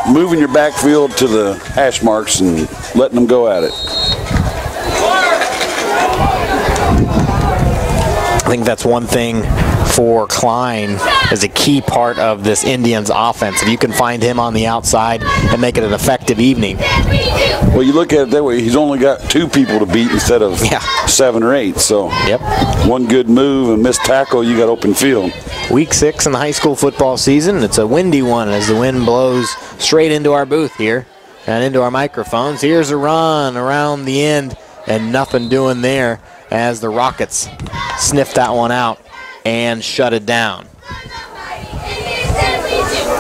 moving your backfield to the hash marks and letting them go at it. I think that's one thing for Klein as a key part of this Indians offense. If you can find him on the outside and make it an effective evening. Well, you look at it that way, he's only got 2 people to beat instead of 7 or 8. So one good move and missed tackle, you got open field. Week 6 in the high school football season. It's a windy one as the wind blows straight into our booth here and into our microphones. Here's a run around the end and nothing doing there as the Rockets sniff that one out and shut it down.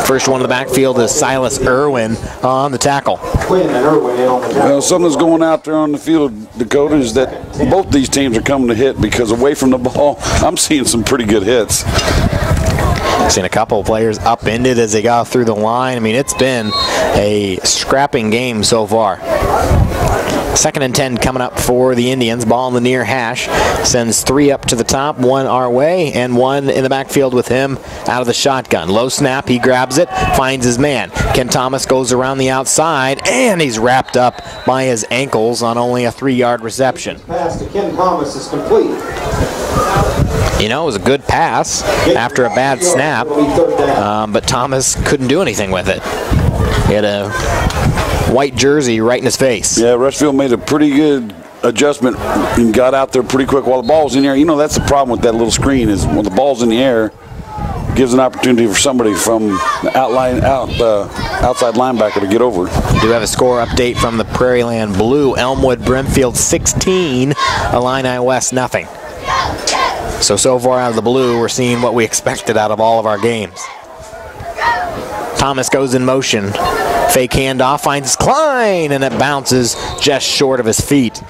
First one in the backfield is Silas Irwin on the tackle. Well, something's going out there on the field, Dakota, is that both these teams are coming to hit because away from the ball, I'm seeing some pretty good hits. Seen a couple of players upended as they got through the line. I mean, it's been a scrapping game so far. 2nd and 10 coming up for the Indians. Ball in the near hash. Sends 3 up to the top, 1 our way, and 1 in the backfield with him out of the shotgun. Low snap, he grabs it, finds his man. Ken Thomas goes around the outside, and he's wrapped up by his ankles on only a 3-yard reception. Pass to Ken Thomas is complete. You know, it was a good pass after a bad snap, but Thomas couldn't do anything with it. He had a white jersey right in his face. Yeah, Rushville made a pretty good adjustment and got out there pretty quick while the ball was in the air. You know, that's the problem with that little screen is when the ball's in the air, gives an opportunity for somebody from the outside linebacker to get over. We do have a score update from the Prairieland Blue. Elmwood Brimfield 16, Illini West nothing. So far out of the Blue, we're seeing what we expected out of all of our games. Thomas goes in motion. Fake handoff, finds Klein, and it bounces just short of his feet.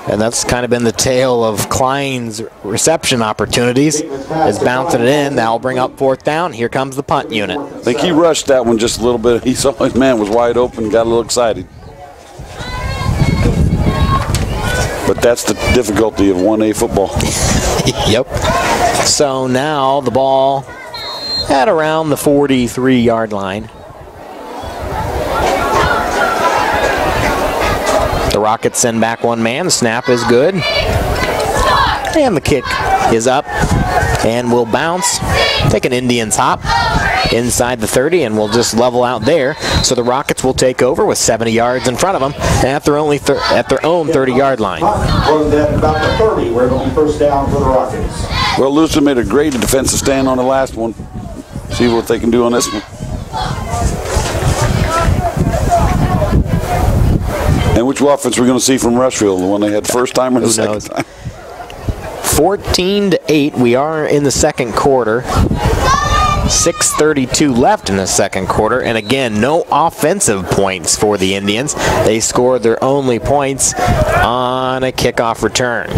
And that's kind of been the tale of Klein's reception opportunities. Is bouncing it in. That'll bring up 4th down. Here comes the punt unit. I think he rushed that one just a little bit. He saw his man was wide open, got a little excited. But that's the difficulty of 1A football. Yep. So now the ball at around the 43-yard line. The Rockets send back one man. The snap is good. And the kick is up and will bounce. Take an Indians hop inside the 30, and we'll just level out there. So the Rockets will take over with 70 yards in front of them at their own 30-yard line. About the 30, where it'll be first down for the Rockets. Well, Lewistown made a great defensive stand on the last one. See what they can do on this one. And which offense we're going to see from Rushville, the one they had first time or the second time? 14-8. We are in the second quarter. 6:32 left in the second quarter, and again, no offensive points for the Indians. They scored their only points on a kickoff return.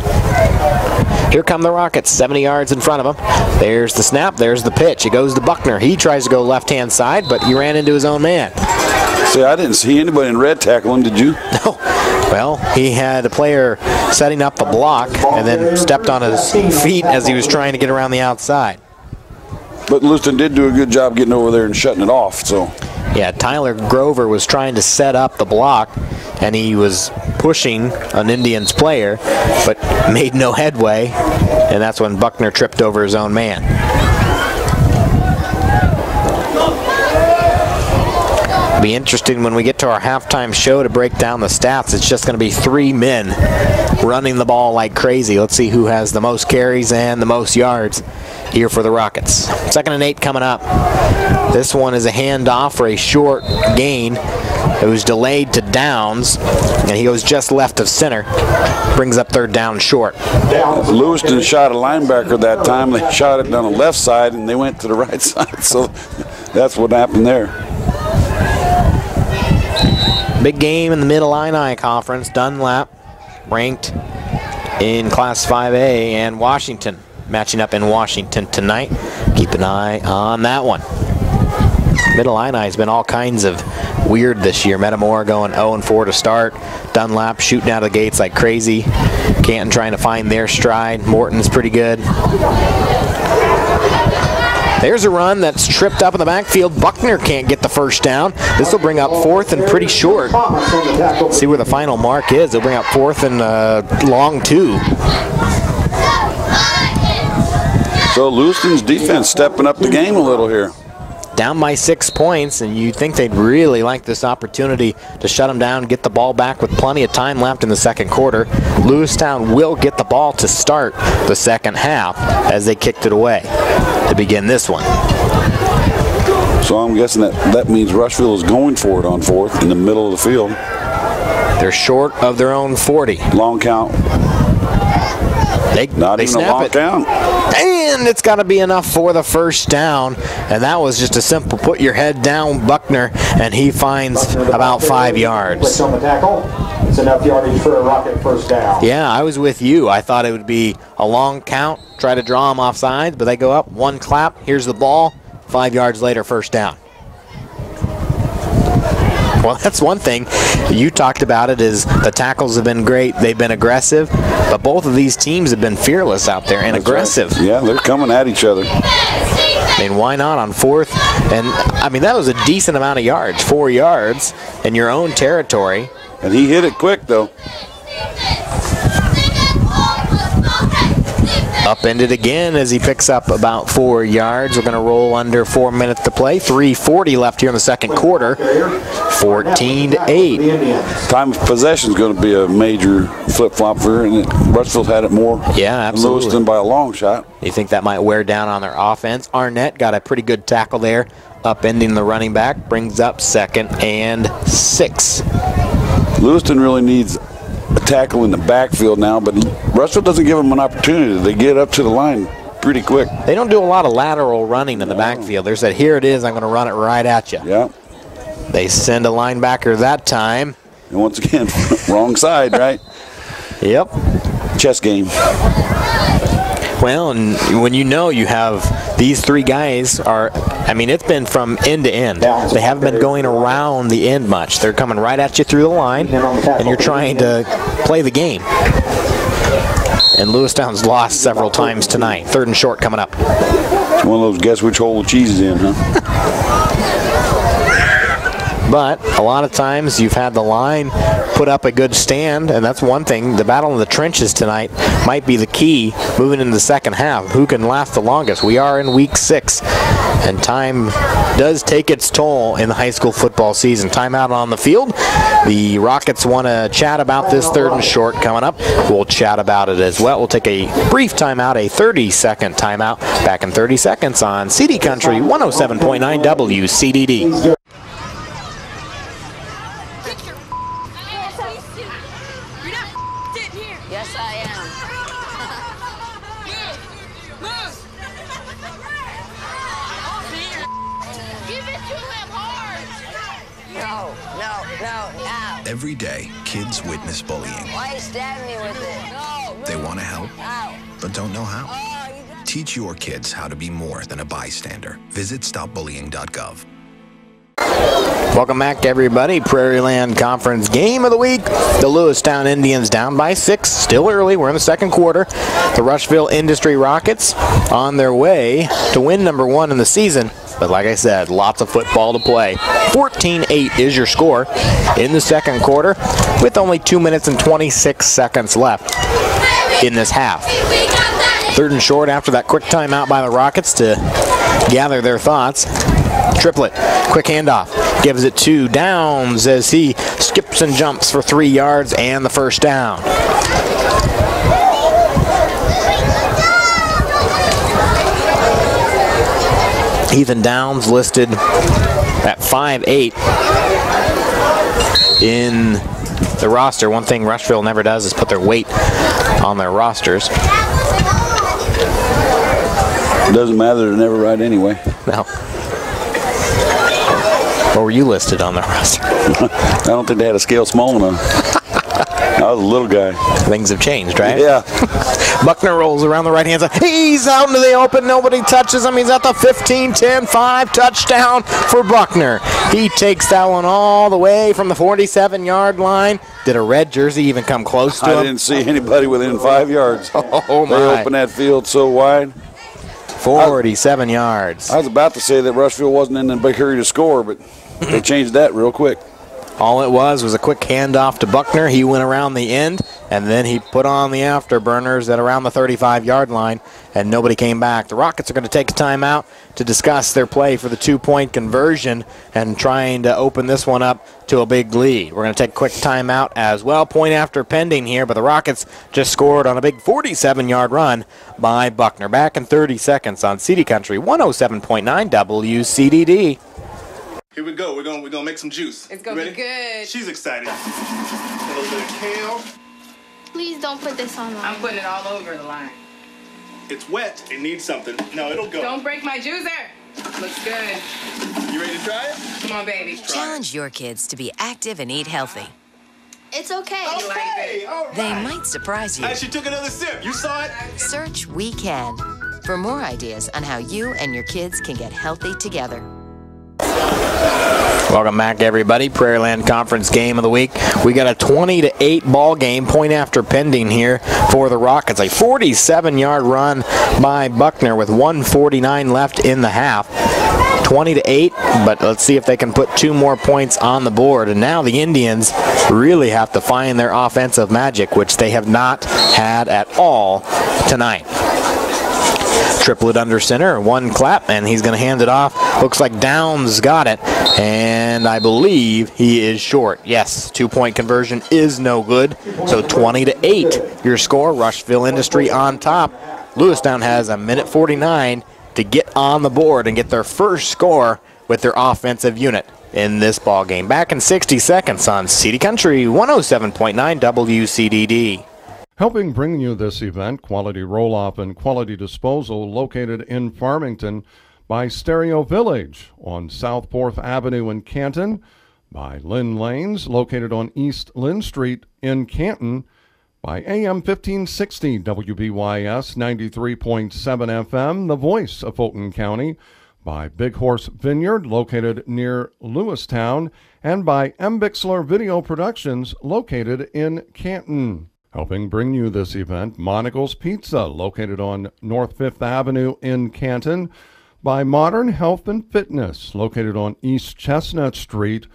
Here come the Rockets, 70 yards in front of them. There's the snap, there's the pitch. It goes to Buckner. He tries to go left-hand side, but he ran into his own man. See, I didn't see anybody in red tackle him, did you? No. Well, he had a player setting up the block and then stepped on his feet as he was trying to get around the outside. But Lewistown did do a good job getting over there and shutting it off. So, yeah, Tyler Grover was trying to set up the block, and he was pushing an Indians player, but made no headway, and that's when Buckner tripped over his own man. It'll be interesting when we get to our halftime show to break down the stats. It's just going to be 3 men running the ball like crazy. Let's see who has the most carries and the most yards here for the Rockets. 2nd and 8 coming up. This one is a handoff for a short gain. It was delayed to Downs, and he goes just left of center. Brings up 3rd down short. Lewistown shot a linebacker that time. They shot it down the left side, and they went to the right side. So that's what happened there. Big game in the Mid-Illini Conference. Dunlap ranked in Class 5A, and Washington matching up in Washington tonight. Keep an eye on that one. Mid-Illini has been all kinds of weird this year. Metamora going 0-4 to start. Dunlap shooting out of the gates like crazy. Canton trying to find their stride. Morton's pretty good. There's a run that's tripped up in the backfield. Buckner can't get the first down. This will bring up 4th and pretty short. See where the final mark is. They'll bring up 4th and long 2. So Lewistown's defense stepping up the game a little here. Down by 6 points, and you think they'd really like this opportunity to shut them down, get the ball back with plenty of time left in the second quarter. Lewistown will get the ball to start the second half as they kicked it away to begin this one. So I'm guessing that means Rushville is going for it on 4th in the middle of the field. They're short of their own 40. Long count. Not even a long count. And it's got to be enough for the first down. And that was just a simple put your head down, Buckner, and he finds about 5 yards. On the tackle. It's enough yardage for a Rocket first down. Yeah, I was with you. I thought it would be a long count, try to draw them off sides, but they go up, 1 clap, here's the ball, 5 yards later, first down. Well, that's one thing. You talked about it is the tackles have been great. They've been aggressive, but both of these teams have been fearless out there and aggressive. Right. Yeah, they're coming at each other. I mean, why not on 4th? And, I mean, that was a decent amount of yards, 4 yards in your own territory. And he hit it quick, though. Upended again as he picks up about 4 yards. We're going to roll under 4 minutes to play. 3:40 left here in the second quarter. 14-8. Time of possession is going to be a major flip-flop for her, and Rushville's had it more Yeah, absolutely. than Lewiston by a long shot. You think that might wear down on their offense? Arnett got a pretty good tackle there, upending the running back. Brings up 2nd and 6. Lewiston really needs a tackle in the backfield now, but Rushville doesn't give them an opportunity. They get up to the line pretty quick. They don't do a lot of lateral running in the backfield. They said, here it is, I'm going to run it right at you. Yeah. They send a linebacker that time. And once again, wrong side, right? Yep. Chess game. Well, and when you know you have these 3 guys are, I mean, it's been from end to end. They haven't been going around the end much. They're coming right at you through the line, and you're trying to play the game. And Lewistown's lost several times tonight. 3rd and short coming up. It's one of those guess which hole the cheese is in, huh? But a lot of times you've had the line put up a good stand, and that's one thing. The battle in the trenches tonight might be the key moving into the second half. Who can last the longest? We are in week 6, and time does take its toll in the high school football season. Timeout on the field. The Rockets want to chat about this 3rd and short coming up. We'll chat about it as well. We'll take a brief timeout, a 30-second timeout. Back in 30 seconds on CD Country 107.9 WCDD. Yes, I am. Give it to him hard. No. Every day, kids witness bullying. Why you stabbing me with it? No. They want to help, Ow. but don't know how. Oh, Teach your kids how to be more than a bystander. Visit stopbullying.gov. Welcome back to everybody. Prairieland Conference game of the week. The Lewistown Indians down by 6. Still early. We're in the second quarter. The Rushville Industry Rockets on their way to win number 1 in the season. But like I said, lots of football to play. 14-8 is your score in the second quarter with only 2 minutes and 26 seconds left in this half. 3rd and short after that quick timeout by the Rockets to gather their thoughts. Triplet, quick handoff, gives it to Downs as he skips and jumps for 3 yards and the first down. Ethan Downs listed at 5'8" in the roster. One thing Rushville never does is put their weight on their rosters. It doesn't matter, they're never right anyway. No. Or were you listed on the roster? I don't think they had a scale small enough. I was a little guy. Things have changed, right? Yeah. Buckner rolls around the right-hand side. He's out into the open. Nobody touches him. He's at the 15, 10, 5. Touchdown for Buckner. He takes that one all the way from the 47-yard line. Did a red jersey even come close to him? I didn't see anybody within 5 yards. Oh, my. They opened that field so wide. 47 yards. I was about to say that Rushville wasn't in a big hurry to score, but they changed that real quick. All it was a quick handoff to Buckner. He went around the end, and then he put on the afterburners at around the 35-yard line, and nobody came back. The Rockets are going to take a timeout to discuss their play for the 2-point conversion and trying to open this one up to a big lead. We're going to take a quick timeout as well. Point after pending here, but the Rockets just scored on a big 47-yard run by Buckner. Back in 30 seconds on CD Country 107.9 WCDD. Here we go. We're gonna make some juice. It's gonna be good. She's excited. A little bit of kale. Please don't put this on I'm putting it all over the line. It's wet. It needs something. No, it'll go. Don't break my juicer. Looks good. You ready to try it? Come on, baby. Challenge your kids to be active and eat healthy. It's okay. Okay. All right. They might surprise you. Hey, she took another sip. You saw it? Search We Can for more ideas on how you and your kids can get healthy together. Welcome back, everybody. Prairieland Conference game of the week. We got a 20-8 ball game, point after pending here for the Rockets. A 47-yard run by Buckner with 1:49 left in the half. 20-8, but let's see if they can put 2 more points on the board. And now the Indians really have to find their offensive magic, which they have not had at all tonight. Triplet under center, one clap, and he's going to hand it off. Looks like Downs got it, and I believe he is short. Yes, 2-point conversion is no good, so 20-8 your score. Rushville Industry on top. Lewistown has 1:49 to get on the board and get their first score with their offensive unit in this ball game. Back in 60 seconds on CD Country 107.9 WCDD. Helping bring you this event, Quality Roll-Off and Quality Disposal, located in Farmington, by Stereo Village on South 4th Avenue in Canton, by Lynn Lanes, located on East Lynn Street in Canton, by AM 1560 WBYS 93.7 FM, the voice of Fulton County, by Big Horse Vineyard, located near Lewistown, and by M. Bixler Video Productions, located in Canton. Helping bring you this event, Monocle's Pizza, located on North 5th Avenue in Canton, by Modern Health and Fitness, located on East Chestnut Street,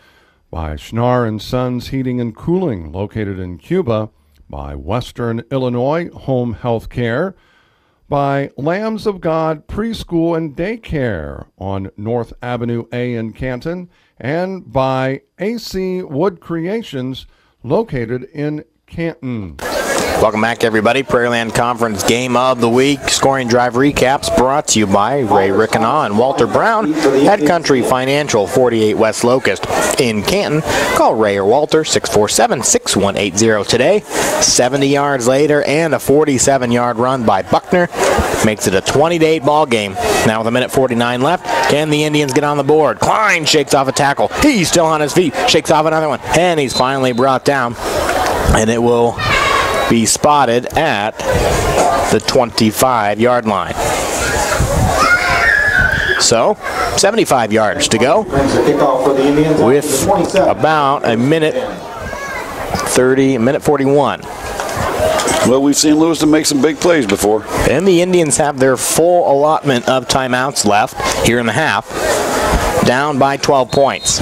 by Schnar & Sons Heating and Cooling, located in Cuba, by Western Illinois Home Health Care, by Lambs of God Preschool and Daycare on North Avenue A in Canton, and by AC Wood Creations, located in Canton. Welcome back, everybody. Prairieland Conference Game of the Week. Scoring drive recaps brought to you by Ray Rickinaw and Walter Brown at Country Financial, 48 West Locust in Canton. Call Ray or Walter, 647-6180 today. 70 yards later and a 47-yard run by Buckner makes it a 20-8 ball game. Now with 1:49 left, can the Indians get on the board? Klein shakes off a tackle. He's still on his feet. Shakes off another one. And he's finally brought down. And it will be spotted at the 25-yard line. So, 75 yards to go with about a minute 41. Well, we've seen Lewiston make some big plays before. And the Indians have their full allotment of timeouts left here in the half, down by 12 points.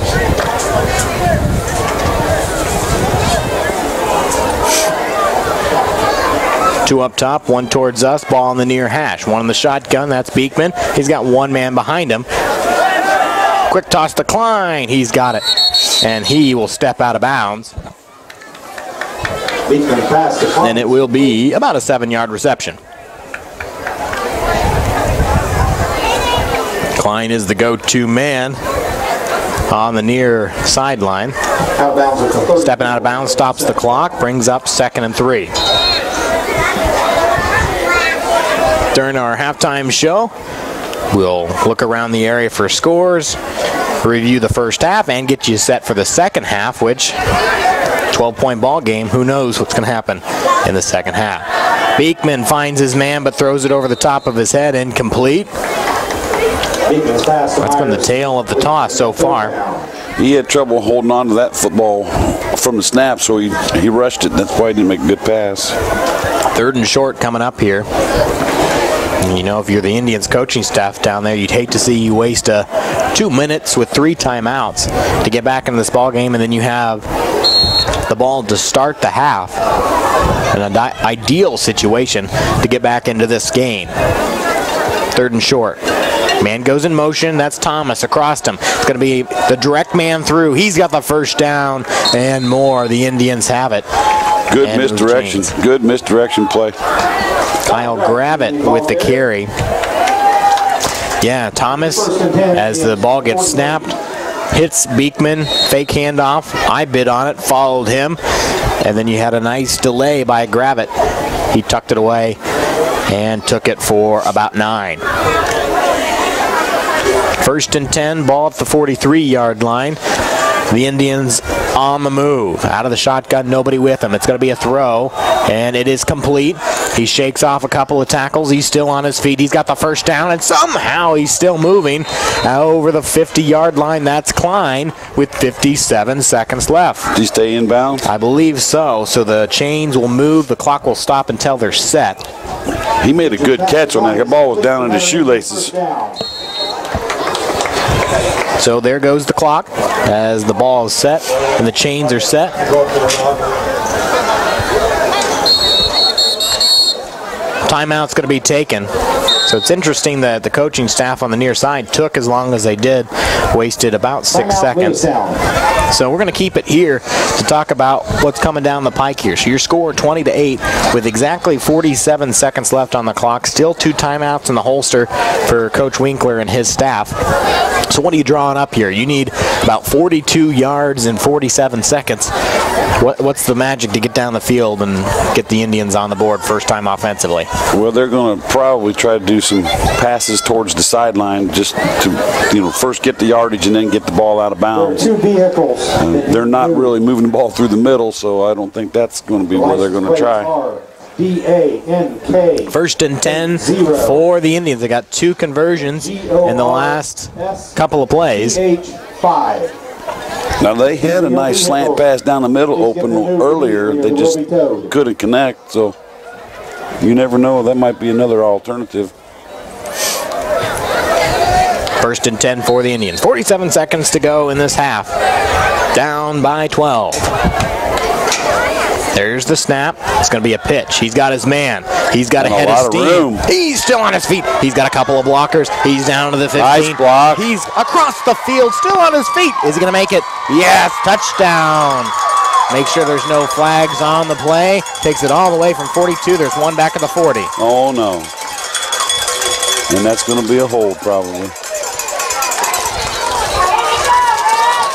Two up top, one towards us, ball on the near hash. One in the shotgun, that's Beekman. He's got one man behind him. Quick toss to Klein, he's got it. And he will step out of bounds. And it will be about a 7-yard reception. Klein is the go-to man on the near sideline. Stepping out of bounds, stops the clock, brings up 2nd and 3. During our halftime show, we'll look around the area for scores, review the first half, and get you set for the second half, which 12-point ball game. Who knows what's going to happen in the second half. Beekman finds his man but throws it over the top of his head, incomplete. That's been the tail of the toss so far. He had trouble holding on to that football from the snap, so he rushed it. That's why he didn't make a good pass. 3rd and short coming up here. And you know, if you're the Indians coaching staff down there, you'd hate to see you waste 2 minutes with 3 timeouts to get back into this ball game, and then you have the ball to start the half. An ideal situation to get back into this game. 3rd and short. Man goes in motion. That's Thomas across him. It's going to be the direct man through. He's got the first down and more. The Indians have it. Good misdirection. Good misdirection play. Kyle Gravett with the carry. Yeah, Thomas, as the ball gets snapped, hits Beekman, fake handoff. I bid on it, followed him, and then you had a nice delay by Gravett. He tucked it away and took it for about 9. 1st and 10, ball at the 43-yard line. The Indians on the move. Out of the shotgun, nobody with him. It's going to be a throw, and it is complete. He shakes off a couple of tackles. He's still on his feet. He's got the first down, and somehow he's still moving over the 50-yard line. That's Klein with 57 seconds left. Did he stay inbound? I believe so. So the chains will move. The clock will stop until they're set. He made a good catch on that. The ball was down in his shoelaces. So there goes the clock as the ball is set and the chains are set. Timeout's going to be taken. So it's interesting that the coaching staff on the near side took as long as they did, wasted about 6 seconds. So we're going to keep it here to talk about what's coming down the pike here. So your score 20-8 with exactly 47 seconds left on the clock. Still 2 timeouts in the holster for Coach Winkler and his staff. So what are you drawing up here? You need about 42 yards in 47 seconds. What's the magic to get down the field and get the Indians on the board first time offensively? Well, they're going to probably try to do some passes towards the sideline just to, first get the yardage and then get the ball out of bounds. There are 2 vehicles. They're not really moving the ball through the middle, so I don't think that's going to be where they're going to try. D-A-N-K. First and 10 for the Indians. They got 2 conversions in the last couple of plays. H5. Now, they had a nice slant pass down the middle open earlier. They just couldn't connect, so you never know. That might be another alternative. First and 10 for the Indians. 47 seconds to go in this half. Down by 12. There's the snap. It's going to be a pitch. He's got his man. He's got a head of steam. He's still on his feet. He's got a couple of blockers. He's down to the 15. Nice block. He's across the field, still on his feet. Is he going to make it? Yes, touchdown. Make sure there's no flags on the play. Takes it all the way from 42. There's one back at the 40. Oh, no. And that's going to be a hold, probably.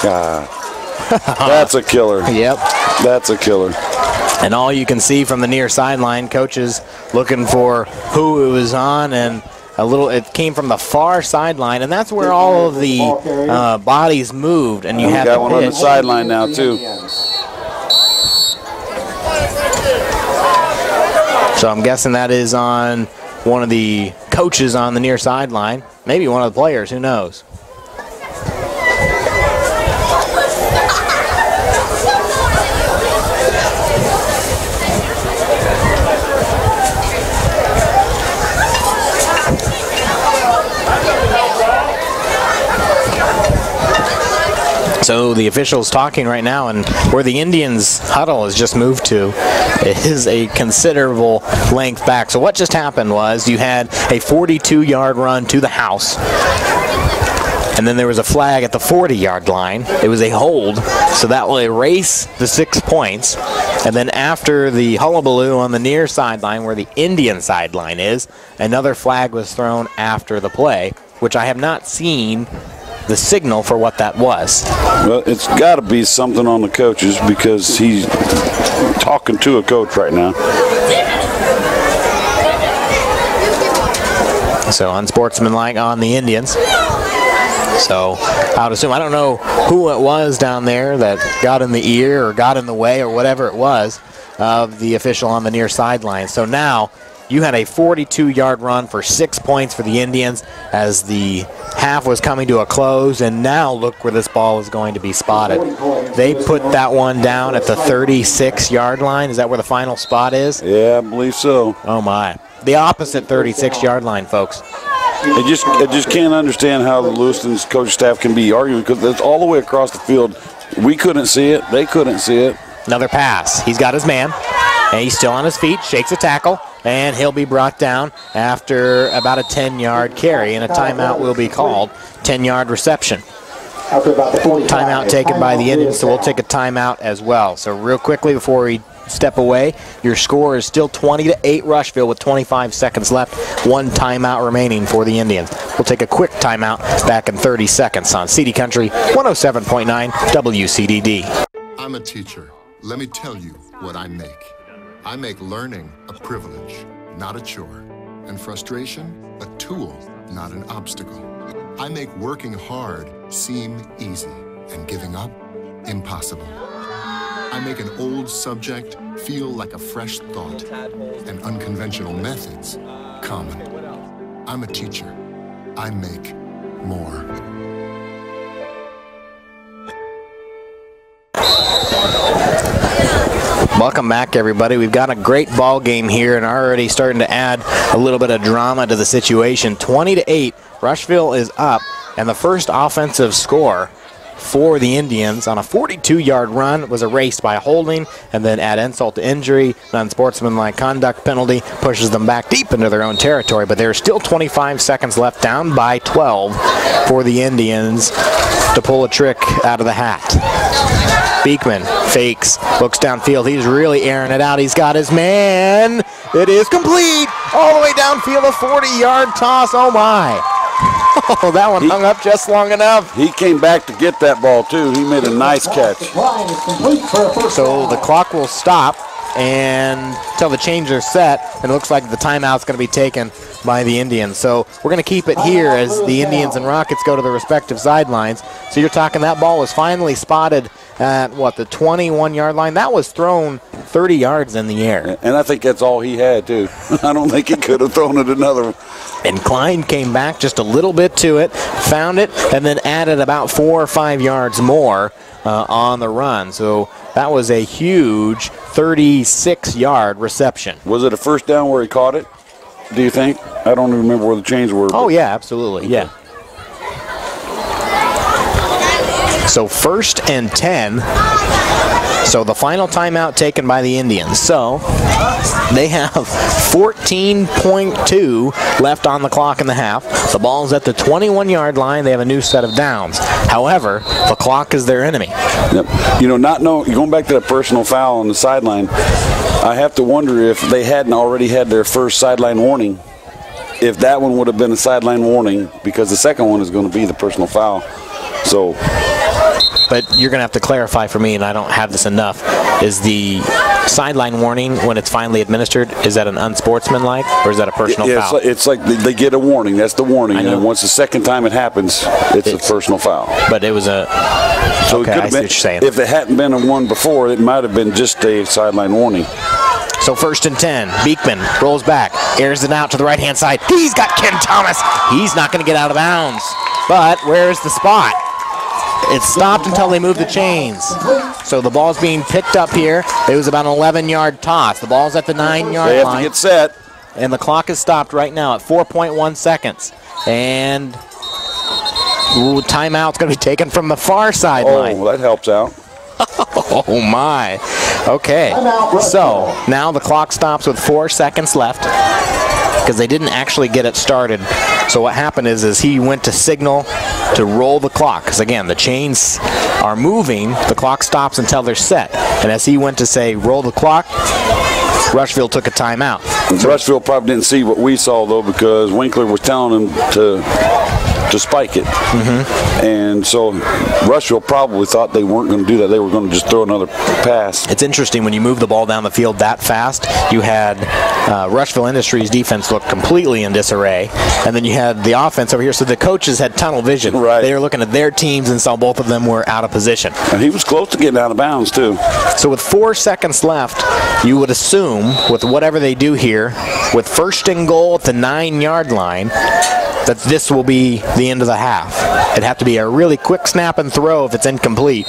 God. That's a killer. Yep. That's a killer. And all you can see from the near sideline, coaches looking for who it was on, and it came from the far sideline, and that's where all of the bodies moved. And you have got one on the sideline now too. So I'm guessing that is on one of the coaches on the near sideline, maybe one of the players. Who knows? So the officials talking right now, and where the Indians huddle has just moved to is a considerable length back. So what just happened was you had a 42-yard run to the house, and then there was a flag at the 40-yard line. It was a hold, so that will erase the 6 points. And then after the hullabaloo on the near sideline, where the Indian sideline is, another flag was thrown after the play, which I have not seen the signal for what that was. Well, it's got to be something on the coaches, because he's talking to a coach right now. So unsportsmanlike on the Indians. So I would assume, I don't know who it was down there that got in the ear or got in the way or whatever it was of the official on the near sideline. So now you had a 42-yard run for 6 points for the Indians as the half was coming to a close, and now look where this ball is going to be spotted. They put that one down at the 36-yard line. Is that where the final spot is? Yeah, I believe so. Oh, my. The opposite 36-yard line, folks. I just can't understand how the Lewiston's coach staff can be arguing, because it's all the way across the field. We couldn't see it. They couldn't see it. Another pass. He's got his man, and he's still on his feet, shakes a tackle, and he'll be brought down after about a 10-yard carry, and a timeout will be called. 10-yard reception. Timeout taken by the Indians, so we'll take a timeout as well. So real quickly before we step away, your score is still 20-8 Rushville with 25 seconds left. 1 timeout remaining for the Indians. We'll take a quick timeout back in 30 seconds on CD Country 107.9 WCDD. I'm a teacher. Let me tell you what I make. I make learning a privilege, not a chore, and frustration a tool, not an obstacle. I make working hard seem easy and giving up impossible. I make an old subject feel like a fresh thought and unconventional methods common. I'm a teacher. I make more. Welcome back, everybody. We've got a great ball game here and already starting to add a little bit of drama to the situation. 20-8, Rushville is up, and the first offensive score for the Indians on a 42-yard run, was erased by a holding, and then add insult to injury, an unsportsmanlike conduct penalty pushes them back deep into their own territory, but there's still 25 seconds left, down by 12 for the Indians to pull a trick out of the hat. Beekman fakes, looks downfield. He's really airing it out. He's got his man. It is complete. All the way downfield, a 40-yard toss. Oh, my. Oh, that one hung up just long enough. He came back to get that ball, too. He made a nice catch. So the clock will stop until the changes are set, and it looks like the timeout's going to be taken by the Indians. So we're going to keep it here as the Indians and Rockets go to their respective sidelines. So you're talking that ball was finally spotted at, the 21-yard line? That was thrown 30 yards in the air. And I think that's all he had, too. I don't think he could have thrown it another. And Klein came back just a little bit to it, found it, and then added about 4 or 5 yards more on the run. So that was a huge 36-yard reception. Was it a first down where he caught it, do you think? I don't even remember where the chains were. Oh, yeah, absolutely, yeah. So 1st and 10. So the final timeout taken by the Indians. So they have 14.2 left on the clock in the half. The ball's at the 21-yard line. They have a new set of downs. However, the clock is their enemy. Yep. Going back to that personal foul on the sideline, I have to wonder if they hadn't already had their first sideline warning, if that one would have been a sideline warning, because the second one is going to be the personal foul. So, but you're going to have to clarify for me, and I don't have this enough. Is the sideline warning, when it's finally administered, is that an unsportsmanlike, or is that a personal foul? It's like they get a warning. That's the warning. And once the second time it happens, it's a personal foul. But it was a... So okay, it could have I see been, what you're saying. if it hadn't been a one before, it might have been just a sideline warning. So 1st and 10. Beekman rolls back, airs it out to the right-hand side. He's got Ken Thomas. He's not going to get out of bounds. But where's the spot? It stopped until they moved the chains. So the ball's being picked up here. It was about an 11-yard toss. The ball's at the 9-yard line. They have to get set. And the clock is stopped right now at 4.1 seconds. And timeout's going to be taken from the far sideline. Oh, that helps out. Oh, my. Okay. So now the clock stops with 4 seconds left because they didn't actually get it started. So what happened is he went to signal to roll the clock, because again, the chains are moving. The clock stops until they're set. And as he went to say roll the clock, Rushville took a timeout. Rushville probably didn't see what we saw, though, because Winkler was telling him to spike it. And so Rushville probably thought they weren't going to do that. They were going to just throw another pass. It's interesting when you move the ball down the field that fast. You had Rushville Industries defense look completely in disarray, and then you had the offense over here. So the coaches had tunnel vision. Right. They were looking at their teams and saw both of them were out of position. And he was close to getting out of bounds, too. So with 4 seconds left, you would assume, with whatever they do here, with 1st and goal at the 9-yard line, that this will be the end of the half. It'd have to be a really quick snap and throw if it's incomplete.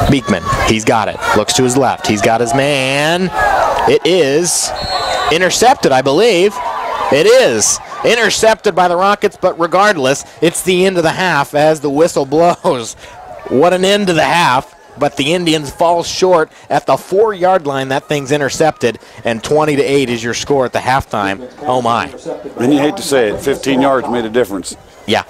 Beekman, he's got it. Looks to his left. He's got his man. It is intercepted, I believe. It is intercepted by the Rockets, but regardless, it's the end of the half as the whistle blows. What an end to the half. But the Indians fall short at the 4-yard line. That thing's intercepted, and 20-8 is your score at the halftime. Oh, my. And you hate to say it, 15 yards made a difference. Yeah.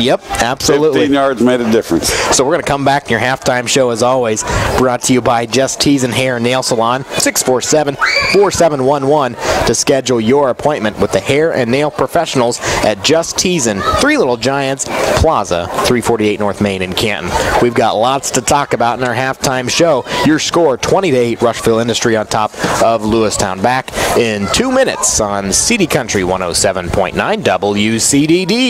Yep, absolutely. 15 yards made a difference. So we're going to come back in your halftime show, as always, brought to you by Just Teasin Hair and Nail Salon, 647-4711, to schedule your appointment with the hair and nail professionals at Just Teasin, 3 Little Giants Plaza, 348 North Main in Canton. We've got lots to talk about in our halftime show. Your score, 20-8, Rushville Industry on top of Lewistown. Back in 2 minutes on CD Country 107.9 WCDD.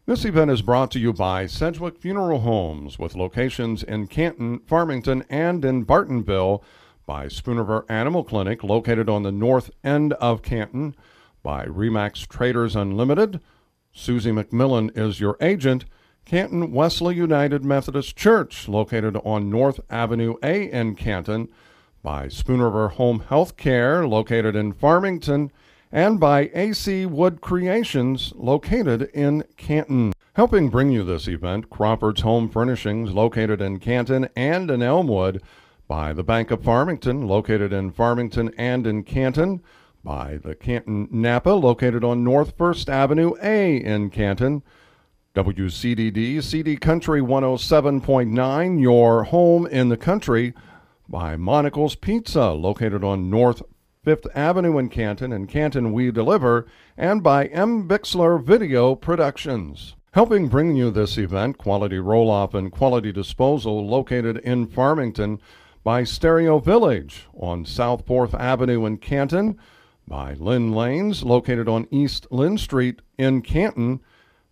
This event is brought to you by Sedgwick Funeral Homes, with locations in Canton, Farmington, and in Bartonville, by Spoonerville Animal Clinic, located on the north end of Canton, by Remax Traders Unlimited. Susie McMillan is your agent. Canton Wesley United Methodist Church, located on North Avenue A in Canton, by Spoonerville Home Health Care, located in Farmington, and by AC Wood Creations, located in Canton. Helping bring you this event, Crawford's Home Furnishings, located in Canton and in Elmwood, by the Bank of Farmington, located in Farmington and in Canton, by the Canton Napa, located on North First Avenue A in Canton, WCDD, CD Country 107.9, your home in the country, by Monocle's Pizza, located on North 5th Avenue in Canton, and Canton We Deliver, and by M. Bixler Video Productions. Helping bring you this event, Quality Roll-Off and Quality Disposal, located in Farmington, by Stereo Village on South 4th Avenue in Canton, by Lynn Lanes, located on East Lynn Street in Canton,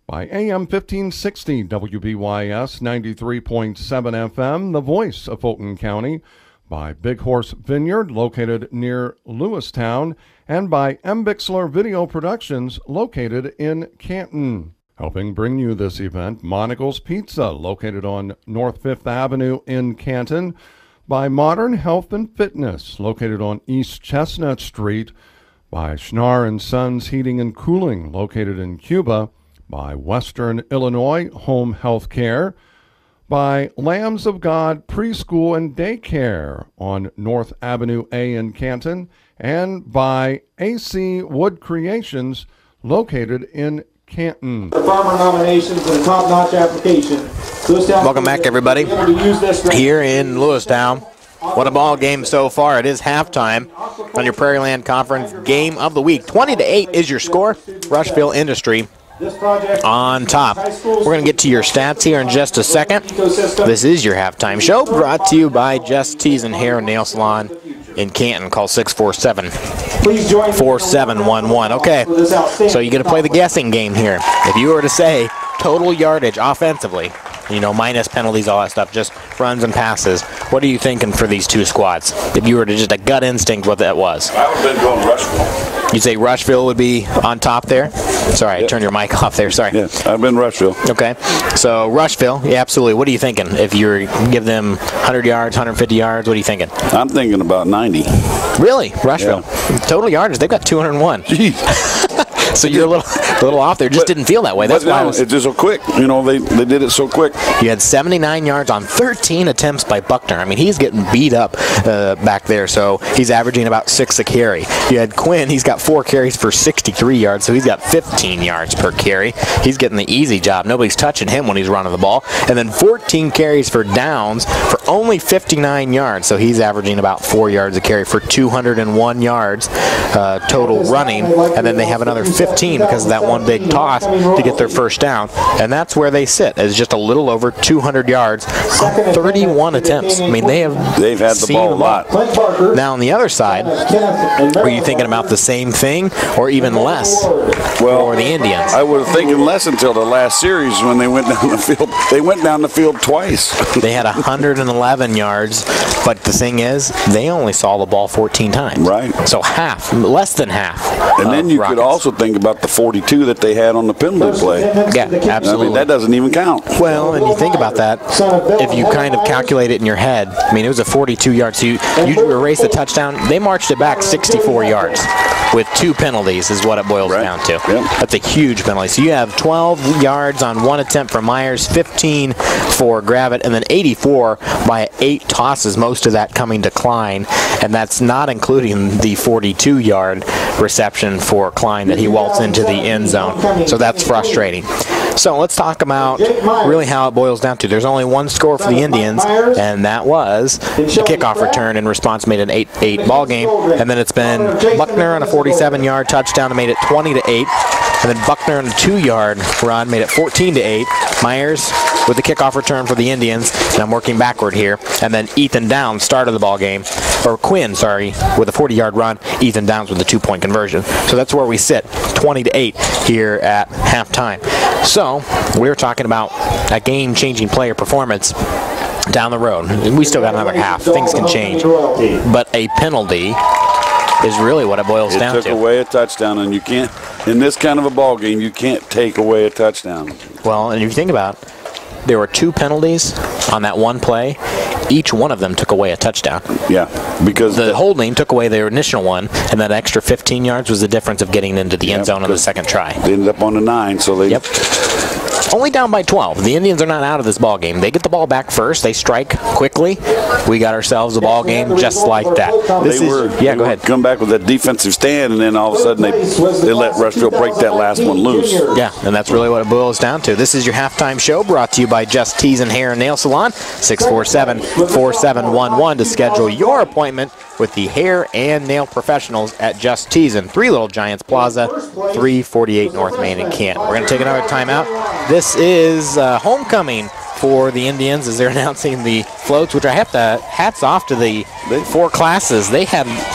by AM 1560 WBYS 93.7 FM, the voice of Fulton County, by Big Horse Vineyard, located near Lewistown, and by M. Bixler Video Productions, located in Canton. Helping bring you this event, Monocle's Pizza, located on North 5th Avenue in Canton, by Modern Health and Fitness, located on East Chestnut Street, by Schnar & Sons Heating and Cooling, located in Cuba, by Western Illinois Home Health Care, by Lambs of God Preschool and Daycare on North Avenue A in Canton, and by AC Wood Creations, located in Canton. The farmer nominations and top-notch application. Welcome back, everybody, here in Lewistown. What a ball game so far. It is halftime on your Prairieland Conference Game of the Week. 20-8 is your score. Rushville Industry on top. We're going to get to your stats here in just a second. This is your halftime show, brought to you by Just Tees and Hair and Nail Salon in Canton. Call 647-4711. Okay, so you get to play the guessing game here. If you were to say total yardage offensively, you know, minus penalties, all that stuff, just runs and passes, what are you thinking for these two squads? If you were to just a gut instinct what that was. I would have been going Rushville. You'd say Rushville would be on top there? Sorry, I turned your mic off there, sorry. Yeah, I've been Rushville. Okay, so Rushville, yeah, absolutely. What are you thinking? If you were to give them 100 yards, 150 yards, what are you thinking? I'm thinking about 90. Really? Rushville? Yeah. Total yardage, they've got 201. Jeez. So you're a little off there. Just didn't feel that way. That's why it's just so quick. You know, they did it so quick. You had 79 yards on 13 attempts by Buckner. I mean, he's getting beat up back there, so he's averaging about 6 a carry. You had Quinn. He's got 4 carries for 63 yards, so he's got 15 yards per carry. He's getting the easy job. Nobody's touching him when he's running the ball. And then 14 carries for Downs for only 59 yards, so he's averaging about 4 yards a carry for 201 yards total running. And then they have another 15 because of that one big toss to get their first down. And that's where they sit, as just a little over 200 yards on 31 attempts. I mean, they've had the ball a lot. Now on the other side, were you thinking about the same thing or even less for the Indians? I was thinking less until the last series when they went down the field. They went down the field twice. They had 111 yards, but the thing is, they only saw the ball 14 times. Right. So half, less than half. And then you could also think about the 42 that they had on the penalty play. Yeah, absolutely. I mean, that doesn't even count. Well, and you think about that, if you kind of calculate it in your head, I mean, it was a 42 yards. So you erase the touchdown. They marched it back 64 yards with 2 penalties is what it boils down to. Yep. That's a huge penalty. So you have 12 yards on 1 attempt for Myers, 15 for Gravitt, and then 84 by 8 tosses, most of that coming to Klein. And that's not including the 42-yard reception for Klein that he waltzed into the end zone. So that's frustrating. So let's talk about really how it boils down to. There's only one score for the Indians, and that was the kickoff return in response made an 8-8 ball game. And then it's been Buckner on a 47-yard touchdown and made it 20-8. And then Buckner on a 2-yard run made it 14-8. Myers with the kickoff return for the Indians, and I'm working backward here. And then Ethan Downs started the ball game, or Quinn, sorry, with a 40-yard run. Ethan Downs with the 2-point conversion. So that's where we sit, 20-8 here at halftime. So we're talking about a game-changing player performance down the road. We still got another half. Things can change. But a penalty is really what it boils down to. It took away a touchdown, and you can't, in this kind of a ball game, you can't take away a touchdown. Well, and if you think about it, there were 2 penalties on that one play, each one of them took away a touchdown. Yeah, because the holding took away their initial one, and that extra 15 yards was the difference of getting into the end zone on the second try. They ended up on the 9, so they... Yep. Only down by 12. The Indians are not out of this ball game. They get the ball back first. They strike quickly. We got ourselves a ball game just like that. Go ahead. Come back with that defensive stand, and then all of a sudden they let Rushville break that last one loose. Yeah, and that's really what it boils down to. This is your halftime show brought to you by Just Tees and Hair and Nail Salon, 647-4711 to schedule your appointment with the hair and nail professionals at Just Tees in 3 Little Giants Plaza, 348 North Main in Canton. We're going to take another timeout. This is homecoming for the Indians as they're announcing the floats, which I have to hats off to the 4 classes. They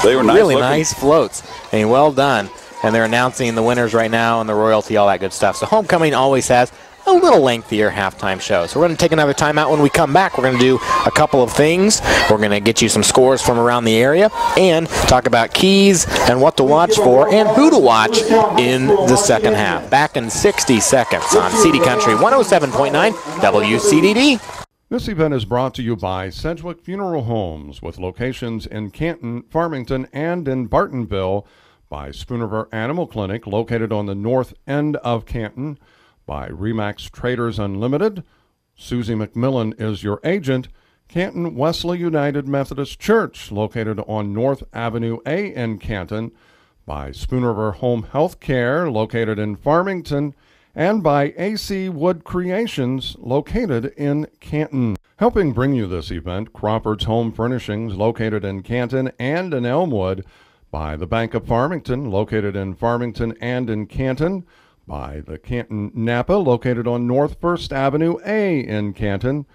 were really nice floats. I mean, well done. And they're announcing the winners right now and the royalty, all that good stuff. So homecoming always has a little lengthier halftime show. So we're going to take another timeout. When we come back, we're going to do a couple of things. We're going to get you some scores from around the area and talk about keys and what to watch for and who to watch in the second half. Back in 60 seconds on CD Country 107.9 WCDD. This event is brought to you by Sedgwick Funeral Homes with locations in Canton, Farmington, and in Bartonville, by Spoonerville Animal Clinic located on the north end of Canton, by Remax Traders Unlimited. Susie McMillan is your agent. Canton Wesley United Methodist Church, located on North Avenue A in Canton. By Spoonerville Home Health Care, located in Farmington. And by AC Wood Creations, located in Canton. Helping bring you this event, Crawford's Home Furnishings, located in Canton and in Elmwood. By the Bank of Farmington, located in Farmington and in Canton. By the Canton Napa, located on North 1st Avenue A in Canton.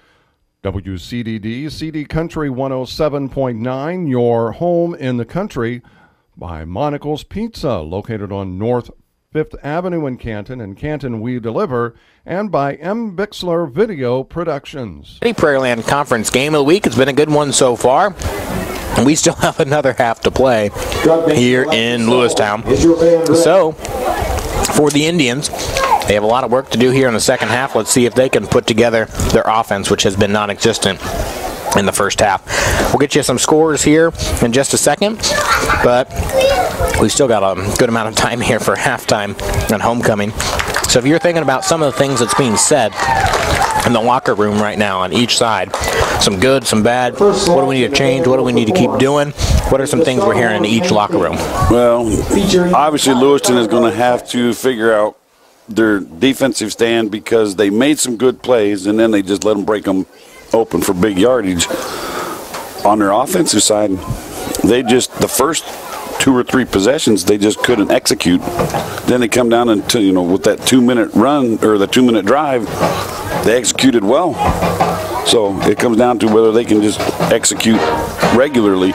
WCDD, CD Country 107.9, your home in the country. By Monocle's Pizza, located on North 5th Avenue in Canton. In Canton, we deliver. And by M. Bixler Video Productions. Prairieland Conference Game of the Week. It's been a good one so far. And we still have another half to play here in Lewistown. So, for the Indians, they have a lot of work to do here in the second half. Let's see if they can put together their offense, which has been non-existent in the first half. We'll get you some scores here in just a second, but we've still got a good amount of time here for halftime and homecoming. So if you're thinking about some of the things that's being said in the locker room right now on each side, some good, some bad, what do we need to change, what do we need to keep doing, what are some things we're hearing in each locker room? Well, obviously Lewiston is going to have to figure out their defensive stand because they made some good plays and then they just let them break them open for big yardage. On their offensive side, they just, the first 2 or 3 possessions, they just couldn't execute. Then they come down and, with that 2-minute run or the 2-minute drive, they executed well. So it comes down to whether they can just execute regularly.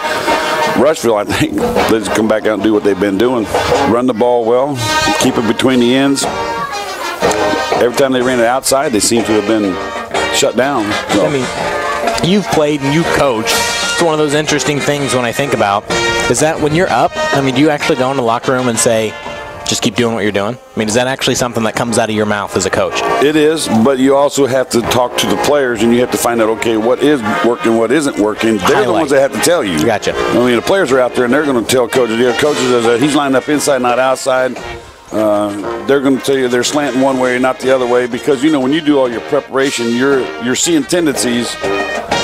Rushville, I think, they just come back out and do what they've been doing. Run the ball well, keep it between the ends. Every time they ran it outside, they seem to have been shut down. So. I mean, you've played and you've coached. It's one of those interesting things when I think about is that when you're up, I mean, do you actually go in the locker room and say, just keep doing what you're doing? I mean, is that actually something that comes out of your mouth as a coach? It is, but you also have to talk to the players and you have to find out, okay, what is working, what isn't working. They're the ones that have to tell you. Gotcha. I mean, the players are out there and they're going to tell coaches, he's lined up inside, not outside. They're going to tell you they're slanting one way, not the other way, because, when you do all your preparation, you're seeing tendencies.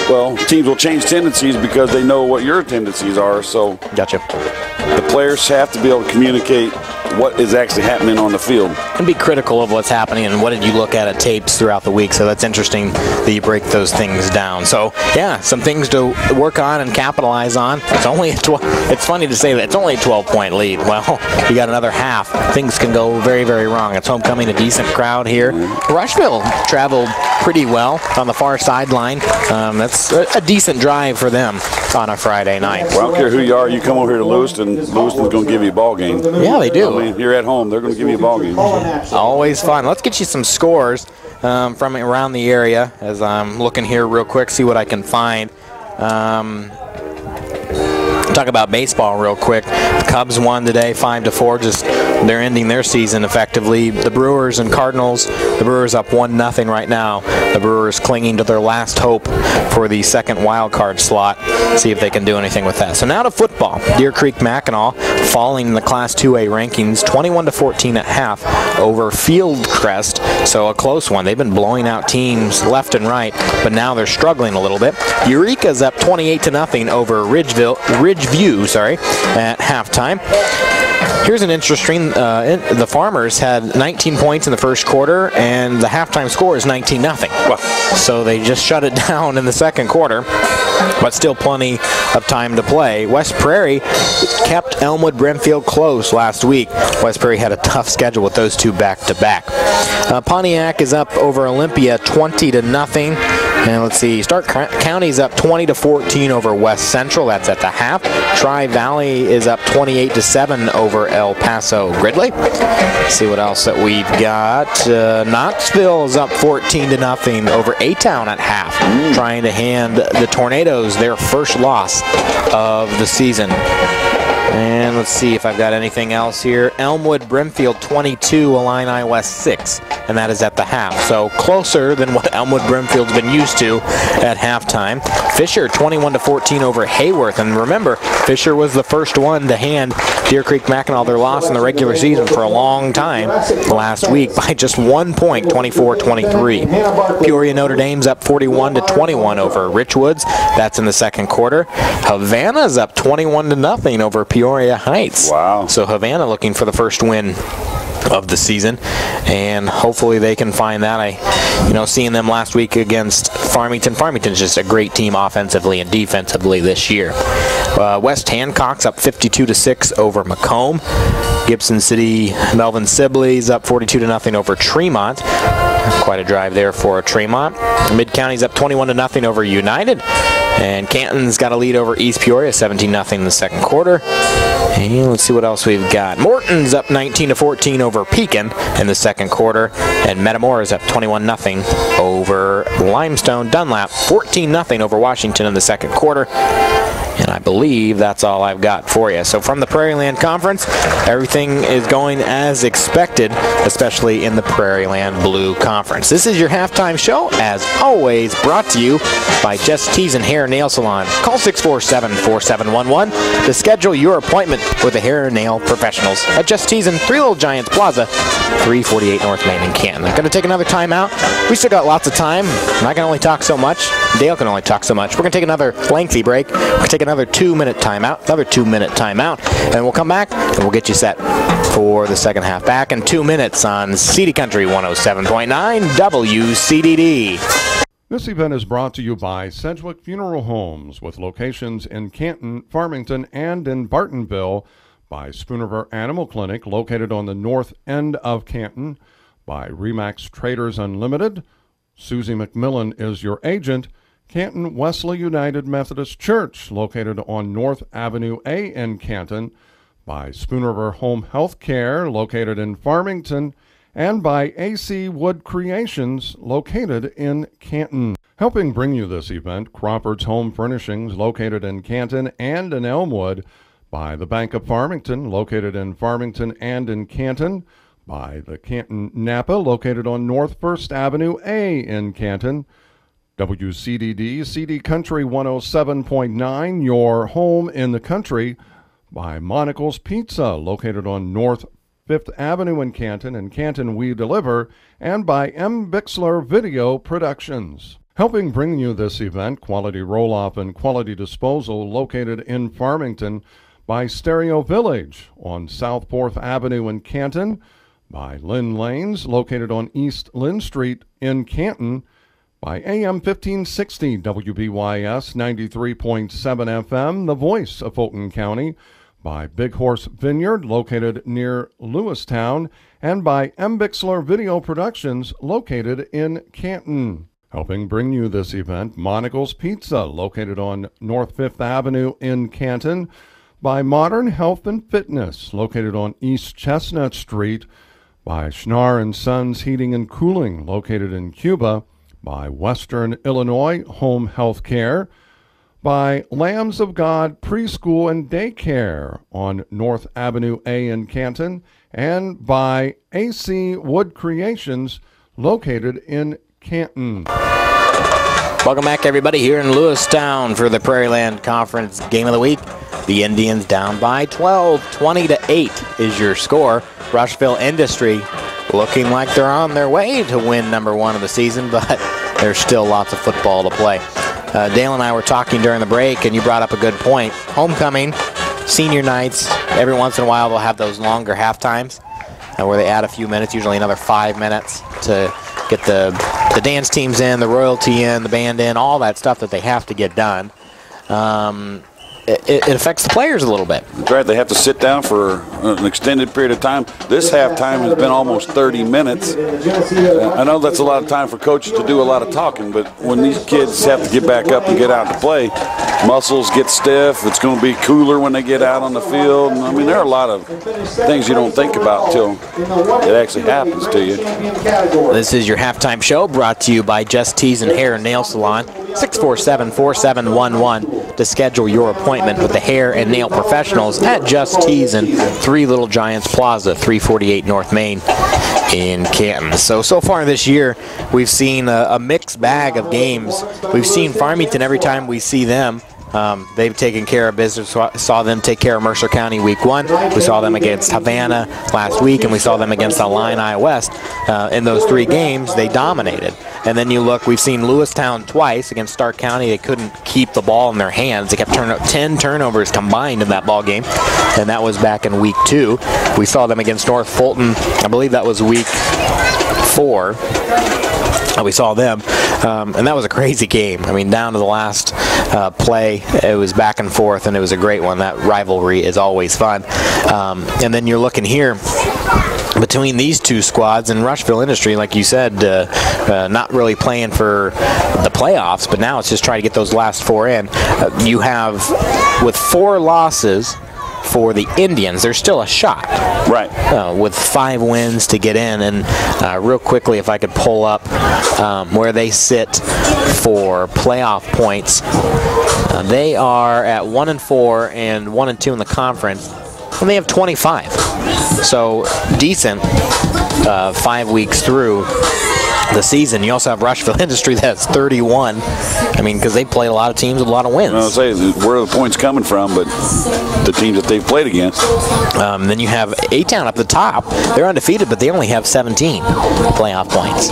Well, teams will change tendencies because they know what your tendencies are. So, gotcha. The players have to be able to communicate what is actually happening on the field. And be critical of what's happening and what did you look at tapes throughout the week. So that's interesting that you break those things down. So, yeah, some things to work on and capitalize on. It's only it's funny to say that it's only a 12-point lead. Well, you got another half. Things can go very, very wrong. It's homecoming, a decent crowd here. Rushville traveled pretty well on the far sideline. That's a decent drive for them on a Friday night. Well, I don't care who you are. You come over here to Lewiston, Lewiston's going to give you a ball game. Yeah, they do. I mean, you're at home. They're going to give you a ball game. Always fun. Let's get you some scores from around the area as I'm looking here real quick, see what I can find. Talk Talk about baseball real quick. The Cubs won today 5-4. Just they're ending their season effectively. The Brewers and Cardinals. The Brewers up 1-0 right now. The Brewers clinging to their last hope for the second wild card slot. See if they can do anything with that. So now to football. Deer Creek Mackinac falling in the Class 2A rankings 21-14 at half over Fieldcrest. So a close one. They've been blowing out teams left and right, but now they're struggling a little bit. Eureka's up 28-0 over Ridgeview at halftime. Here's an interesting, the Farmers had 19 points in the first quarter, and the halftime score is 19-0. Wow. So they just shut it down in the second quarter, but still plenty of time to play. West Prairie kept Elmwood Brimfield close last week. West Prairie had a tough schedule with those two back-to-back. Pontiac is up over Olympia 20-0. And let's see, Stark County's up 20-14 over West Central. That's at the half. Tri-Valley is up 28-7 over El Paso Gridley. Let's see what else that we've got. Knoxville is up 14-0 over A-Town at half, trying to hand the Tornadoes their first loss of the season. And let's see if I've got anything else here. Elmwood Brimfield 22, Illini West 6, and that is at the half. So closer than what Elmwood Brimfield's been used to at halftime. Fisher 21-14 over Hayworth, and remember, Fisher was the first one to hand Deer Creek Mackinac their loss in the regular season for a long time last week by just 1 point, 24-23. Peoria Notre Dame's up 41-21 over Richwoods. That's in the second quarter. Havana's up 21-0 over Peoria Heights. Wow. So Havana looking for the first win of the season, and hopefully they can find that. Seeing them last week against Farmington. Farmington's just a great team offensively and defensively this year. West Hancock's up 52-6 over Macomb. Gibson City, Melvin Sibley's up 42-0 over Tremont. Quite a drive there for Tremont. Mid-County's up 21-0 over United. And Canton's got a lead over East Peoria, 17-0 in the second quarter. And let's see what else we've got. Morton's up 19-14 over Pekin in the second quarter. And Metamora is up 21-0 over Limestone. Dunlap 14-0 over Washington in the second quarter. And I believe that's all I've got for you. So from the Prairieland Conference, everything is going as expected, especially in the Prairieland Blue Conference. This is your halftime show, as always, brought to you by Just Teasin' Hair and Nail Salon. Call 647-4711 to schedule your appointment with the hair and nail professionals at Just Teasin', 3 Little Giants Plaza, 348 North Main in Canton. I'm going to take another time out. We still got lots of time, and I can only talk so much. Dale can only talk so much. We're going to take another lengthy break. We're going to take another 2-minute timeout, and we'll come back and we'll get you set for the second half. Back in 2 minutes on CD Country 107.9 WCDD. This event is brought to you by Sedgwick Funeral Homes, with locations in Canton, Farmington, and in Bartonville, by Spoon Animal Clinic, located on the north end of Canton, by Remax Traders Unlimited. Susie McMillan is your agent. Canton Wesley United Methodist Church, located on North Avenue A in Canton, by Spoon River Home Health Care, located in Farmington, and by AC Wood Creations, located in Canton. Helping bring you this event, Crawford's Home Furnishings, located in Canton and in Elmwood, by the Bank of Farmington, located in Farmington and in Canton, by the Canton Napa, located on North First Avenue A in Canton, WCDD, CD Country 107.9, your home in the country, by Monocle's Pizza, located on North 5th Avenue in Canton We Deliver, and by M. Bixler Video Productions. Helping bring you this event, Quality Roll-Off and Quality Disposal, located in Farmington, by Stereo Village on South 4th Avenue in Canton, by Lynn Lanes, located on East Lynn Street in Canton, by AM 1560 WBYS 93.7 FM, the voice of Fulton County, by Big Horse Vineyard, located near Lewistown, and by M. Bixler Video Productions, located in Canton. Helping bring you this event, Monocle's Pizza, located on North 5th Avenue in Canton, by Modern Health and Fitness, located on East Chestnut Street, by Schnar & Sons Heating and Cooling, located in Cuba, by Western Illinois Home Health Care, by Lambs of God Preschool and Daycare on North Avenue A in Canton, and by AC Wood Creations located in Canton. Welcome back, everybody, here in Lewistown for the Prairieland Conference Game of the Week. The Indians down by 12, 20-8 is your score. Rushville Industry looking like they're on their way to win number 1 of the season, but there's still lots of football to play. Dale and I were talking during the break, and you brought up a good point. Homecoming, senior nights, every once in a while they'll have those longer halftimes where they add a few minutes, usually another 5 minutes, to get the dance teams in, the royalty in, the band in, all that stuff that they have to get done. It affects the players a little bit. That's right. They have to sit down for an extended period of time. This halftime has been almost 30 minutes. I know that's a lot of time for coaches to do a lot of talking, but when these kids have to get back up and get out to play, muscles get stiff. It's going to be cooler when they get out on the field. I mean, there are a lot of things you don't think about until it actually happens to you. This is your halftime show brought to you by Just Tees and Hair and Nail Salon. 647-4711 to schedule your appointment with the hair and nail professionals at Just Tees and 3 Little Giants Plaza, 348 North Main in Canton. So far this year, we've seen a mixed bag of games. We've seen Farmington every time we see them. They've taken care of business. Saw them take care of Mercer County week 1. We saw them against Havana last week, and we saw them against Illini West. In those 3 games, they dominated. And then you look, we've seen Lewistown twice against Stark County. They couldn't keep the ball in their hands. They kept 10 turnovers combined in that ball game, and that was back in week 2. We saw them against North Fulton. I believe that was week 4. We saw them, and that was a crazy game. I mean, down to the last play, it was back and forth, and it was a great one. That rivalry is always fun. And then you're looking here between these 2 squads, and Rushville Industry, like you said, not really playing for the playoffs, but now it's just trying to get those last 4 in. You have, with 4 losses for the Indians, there's still a shot. Right. With 5 wins to get in. And real quickly, if I could pull up where they sit for playoff points, they are at 1-4 and 1-2 in the conference, and they have 25. So decent 5 weeks through the season. You also have Rushville Industry that's 31. I mean, because they played a lot of teams with a lot of wins. I'll say where are the points coming from, but the teams that they've played against. Then you have A-Town up the top. They're undefeated, but they only have 17 playoff points.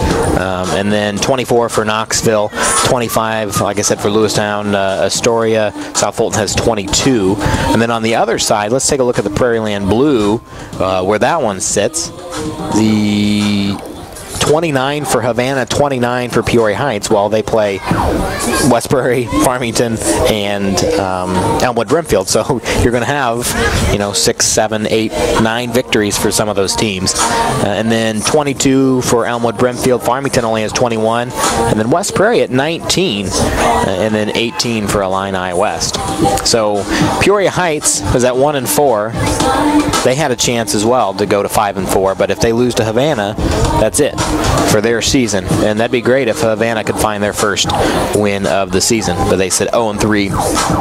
And then 24 for Knoxville, 25, like I said, for Lewistown. Astoria, South Fulton has 22. And then on the other side, let's take a look at the Prairieland Blue, where that one sits. The 29 for Havana, 29 for Peoria Heights, while they play West Prairie, Farmington, and Elmwood Brimfield. So you're going to have, 6, 7, 8, 9 victories for some of those teams. And then 22 for Elmwood Brimfield. Farmington only has 21. And then West Prairie at 19. And then 18 for Illini West. So Peoria Heights is at 1-4. They had a chance as well to go to 5-4. But if they lose to Havana, that's it for their season. And that'd be great if Havana could find their first win of the season. But they said 0-3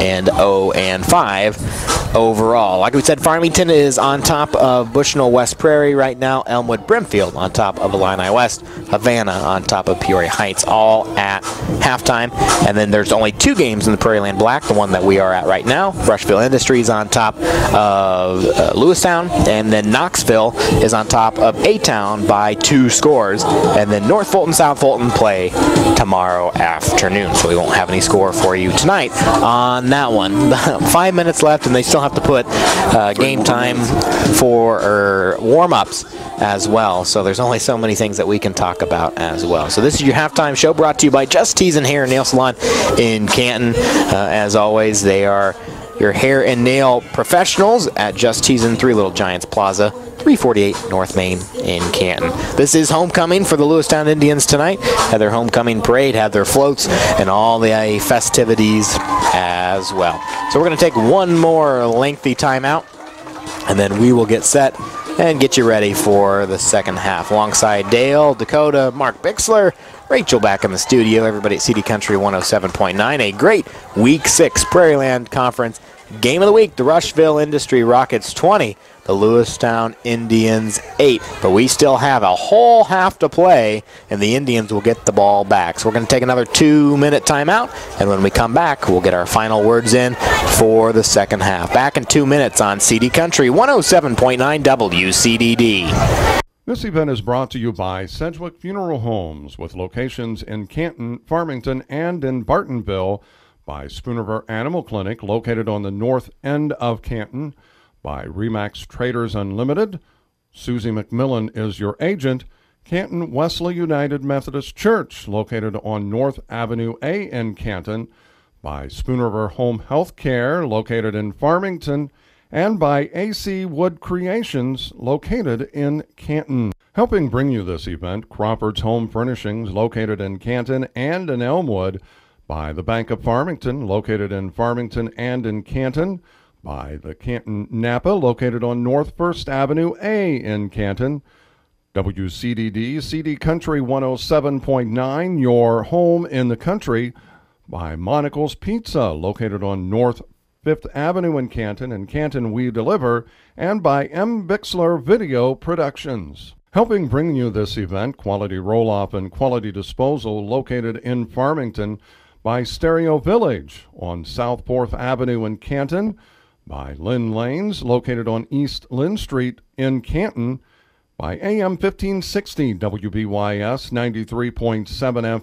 and 0-5 overall. Like we said, Farmington is on top of Bushnell West Prairie right now. Elmwood Brimfield on top of Illini West. Havana on top of Peoria Heights, all at halftime. And then there's only 2 games in the Prairieland Black, the one that we are at right now. Rushville Industries on top of Lewistown, and then Knoxville is on top of A-Town by 2 scores. And then North Fulton, South Fulton play tomorrow afternoon. So we won't have any score for you tonight on that one. 5 minutes left, and they still have to put game time for warm-ups as well. So there's only so many things that we can talk about as well. So this is your halftime show brought to you by Just Tees and Hair and Nail Salon in Canton. As always, they are your hair and nail professionals at Just Tees and 3 Little Giants Plaza, 348 North Main in Canton. This is homecoming for the Lewistown Indians tonight. Had their homecoming parade, had their floats, and all the festivities as well. So we're going to take one more lengthy timeout, and then we will get set and get you ready for the second half. Alongside Dale, Dakota, Mark Bixler, Rachel back in the studio, everybody at CD Country 107.9. A great Week 6 Prairieland Conference Game of the Week. The Rushville Industry Rockets 20, the Lewistown Indians 8. But we still have a whole half to play, and the Indians will get the ball back. So we're going to take another 2-minute timeout, and when we come back, we'll get our final words in for the second half. Back in 2 minutes on CD Country 107.9 WCDD. This event is brought to you by Sedgwick Funeral Homes, with locations in Canton, Farmington, and in Bartonville, by Spoonerver Animal Clinic, located on the north end of Canton, by Remax Traders Unlimited. Susie McMillan is your agent. Canton Wesley United Methodist Church, located on North Avenue A in Canton, by Spoonerver Home Health Care, located in Farmington, and by AC Wood Creations, located in Canton. Helping bring you this event, Crawford's Home Furnishings, located in Canton and in Elmwood, by the Bank of Farmington, located in Farmington and in Canton, by the Canton Napa, located on North First Avenue A in Canton, WCDD, CD Country 107.9, your home in the country, by Monocle's Pizza, located on North 5th Avenue in Canton We Deliver, and by M. Bixler Video Productions. Helping bring you this event, Quality Roll-Off and Quality Disposal, located in Farmington, by Stereo Village on South 4th Avenue in Canton, by Lynn Lanes, located on East Lynn Street in Canton, by AM 1560 WBYS 93.7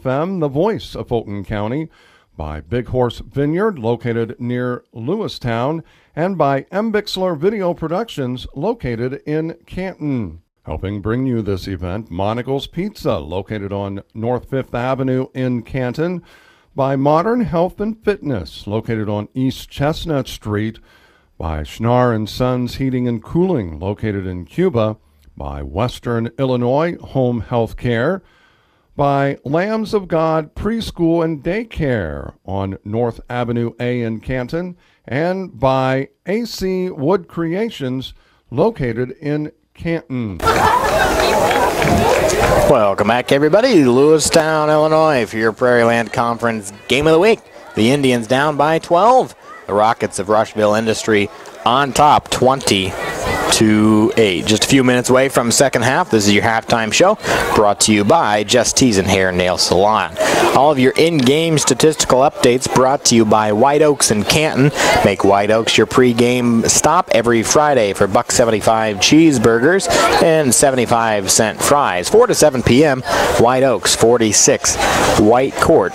FM, the voice of Fulton County, by Big Horse Vineyard, located near Lewistown, and by M. Bixler Video Productions, located in Canton. Helping bring you this event, Monocle's Pizza, located on North 5th Avenue in Canton, by Modern Health and Fitness, located on East Chestnut Street, by Schnar & Sons Heating and Cooling, located in Cuba, by Western Illinois Home Health Care, by Lambs of God Preschool and Daycare on North Avenue A in Canton, and by AC Wood Creations, located in Canton. Welcome back, everybody, to Lewistown, Illinois, for your Prairieland Conference Game of the Week. The Indians down by 12. The Rockets of Rushville Industry on top, 20-8. Just a few minutes away from second half. This is your halftime show, brought to you by Just Teasin' Hair and Nail Salon. All of your in-game statistical updates brought to you by White Oaks in Canton. Make White Oaks your pre-game stop every Friday for $1.75 cheeseburgers and 75-cent fries. 4 to 7 p.m., White Oaks, 46 White Court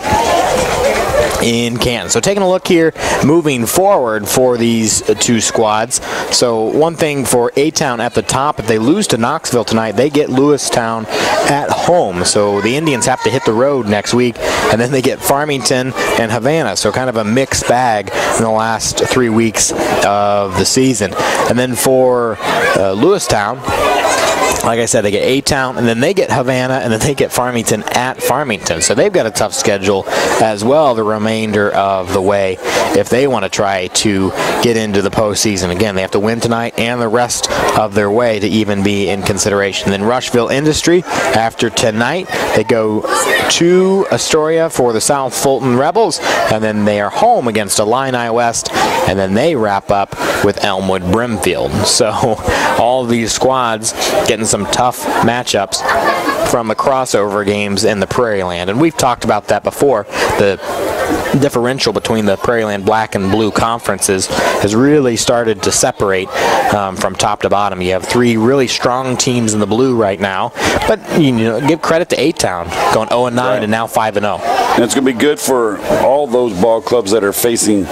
in Canton. So taking a look here, moving forward for these two squads. So one thing for A-Town at the top, if they lose to Knoxville tonight, they get Lewistown at home. So the Indians have to hit the road next week, and then they get Farmington and Havana. So kind of a mixed bag in the last 3 weeks of the season. And then for Lewistown, like I said, they get A-Town, and then they get Havana, and then they get Farmington at Farmington. So they've got a tough schedule as well the remainder of the way if they want to try to get into the postseason. Again, they have to win tonight and the rest of their way to even be in consideration. Then Rushville Industry, after tonight, they go to Astoria for the South Fulton Rebels, and then they are home against Illini West, and then they wrap up with Elmwood Brimfield. So all of these squads getting some tough matchups from the crossover games in the Prairieland. And we've talked about that before. The differential between the Prairieland Black and Blue conferences has really started to separate from top to bottom. You have 3 really strong teams in the Blue right now, but you know, give credit to A-Town going 0-9 right, and now 5-0. And it's going to be good for all those ball clubs that are facing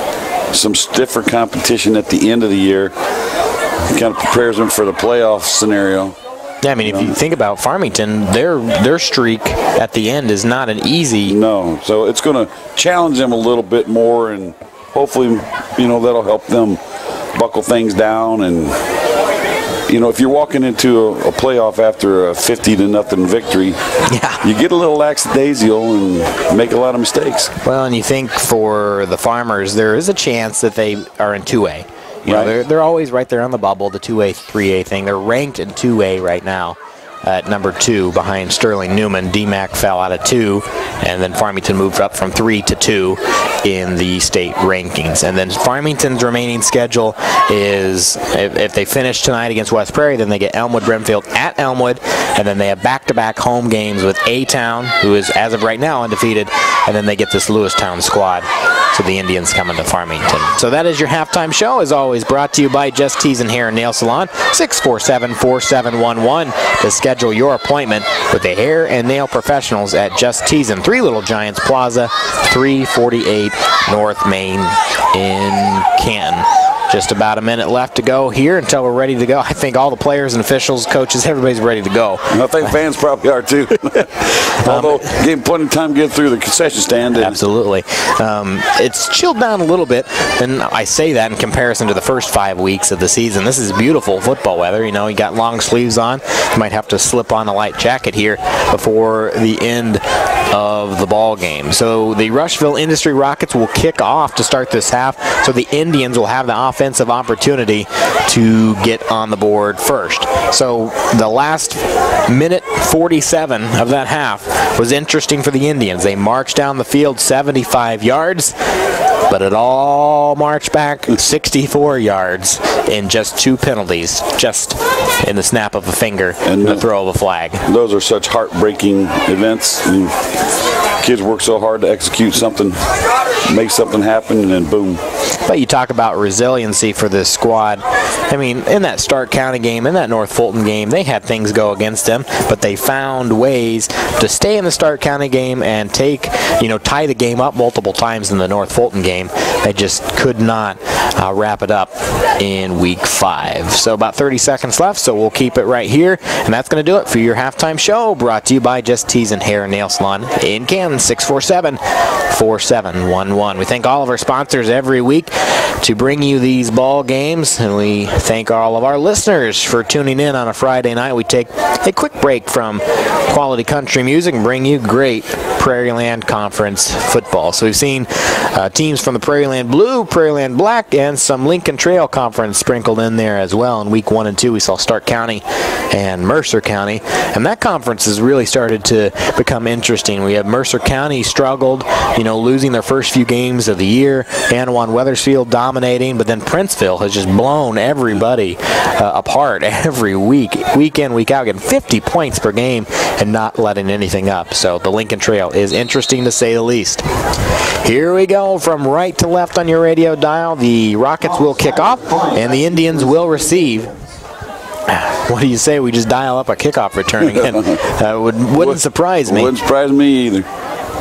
some stiffer competition at the end of the year. It kind of prepares them for the playoff scenario. Yeah, I mean, if you think about Farmington, their streak at the end is not an easy. No, so it's going to challenge them a little bit more, and hopefully, you know, that'll help them buckle things down. And you know, if you're walking into a playoff after a 50-0 victory, yeah, you get a little lackadaisical and make a lot of mistakes. Well, and you think for the Farmers, there is a chance that they are in 2A. You know, they're always right there on the bubble, the 2A, 3A thing. They're ranked in 2A right now. at number 2 behind Sterling Newman. DMAC fell out of 2, and then Farmington moved up from 3 to 2 in the state rankings. And then Farmington's remaining schedule is, if they finish tonight against West Prairie, then they get Elmwood Brimfield at Elmwood, and then they have back-to-back home games with A-Town, who is, as of right now, undefeated, and then they get this Lewistown squad. So the Indians coming to Farmington. So that is your halftime show, as always, brought to you by Just Teasin' Hair and Nail Salon, 647-4711 to schedule your appointment with the hair and nail professionals at Just Teasin', 3 Little Giants Plaza, 348 North Main in Canton. Just about a minute left to go here until we're ready to go. I think all the players and officials, coaches, everybody's ready to go. I think fans probably are too. Although, gave plenty of time to get through the concession stand. Absolutely. It's chilled down a little bit, and I say that in comparison to the first 5 weeks of the season. This is beautiful football weather. You know, you got long sleeves on. You might have to slip on a light jacket here before the end of the ball game. So the Rushville Industry Rockets will kick off to start this half, so the Indians will have the offensive opportunity to get on the board first. So the last minute 47 of that half was interesting for the Indians. They marched down the field 75 yards, but it all marched back 64 yards in just 2 penalties, just in the snap of a finger and the throw of a flag. Those are such heartbreaking events. Kids work so hard to execute something, make something happen, and then boom. But you talk about resiliency for this squad. I mean, in that Stark County game, in that North Fulton game, they had things go against them, but they found ways to stay in the Stark County game and tie the game up multiple times in the North Fulton game. They just could not wrap it up in week 5. So about 30 seconds left, so we'll keep it right here. And that's going to do it for your halftime show, brought to you by Just Teasin' Hair and Nail Salon in Canton, 647-4711. We thank all of our sponsors every week to bring you these ball games, and we thank all of our listeners for tuning in on a Friday night. We take a quick break from quality country music and bring you great Prairieland Conference football. So we've seen teams from the Prairieland Blue, Prairieland Black, and some Lincoln Trail Conference sprinkled in there as well. In week 1 and 2, we saw Stark County and Mercer County, and that conference has really started to become interesting. We have Mercer County struggled, losing their first few games of the year. Anawan Wethersfield dominating, but then Princeville has just blown everybody apart every week in, week out, getting 50 points per game and not letting anything up. So the Lincoln Trail is interesting to say the least. Here we go from right to left on your radio dial. The Rockets will kick off, and the Indians will receive. What do you say we just dial up a kickoff return again? Wouldn't surprise me. Wouldn't surprise me either.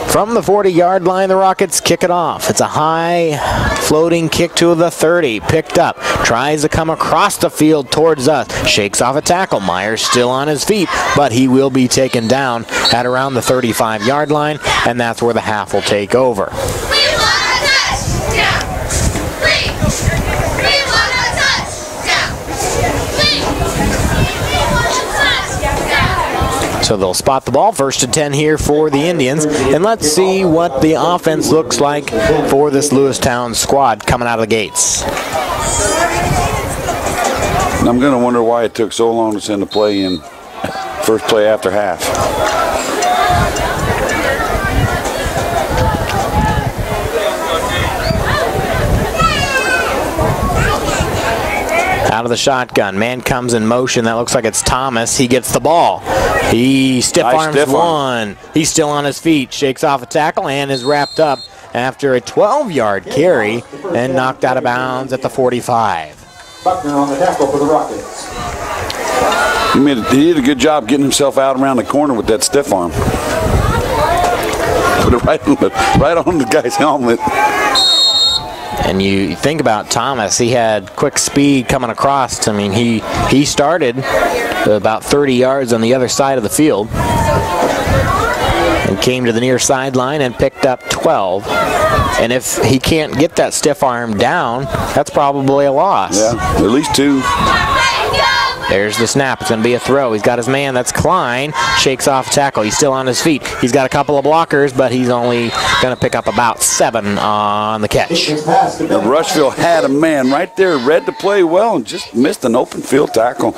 From the 40-yard line, the Rockets kick it off. It's a high floating kick to the 30. Picked up. Tries to come across the field towards us. Shakes off a tackle. Myers still on his feet, but he will be taken down at around the 35-yard line, and that's where the half will take over. So they'll spot the ball, 1st and 10 here for the Indians. And let's see what the offense looks like for this Lewistown squad coming out of the gates. I'm going to wonder why it took so long to send a play in, first play after half. Out of the shotgun. Man comes in motion. That looks like it's Thomas. He gets the ball. He stiff arms one. He's still on his feet. Shakes off a tackle and is wrapped up after a 12-yard carry and knocked out of bounds at the 45. Buckner on the tackle for the Rockets. He did a good job getting himself out around the corner with that stiff arm. Put it right on the guy's helmet. And you think about Thomas, he had quick speed coming across. I mean, he started about 30 yards on the other side of the field and came to the near sideline and picked up 12. And if he can't get that stiff arm down, that's probably a loss. Yeah, at least 2. There's the snap. It's going to be a throw. He's got his man. That's Klein. Shakes off tackle. He's still on his feet. He's got a couple of blockers, but he's only going to pick up about 7 on the catch. And Rushville had a man right there, read the play well, and just missed an open field tackle.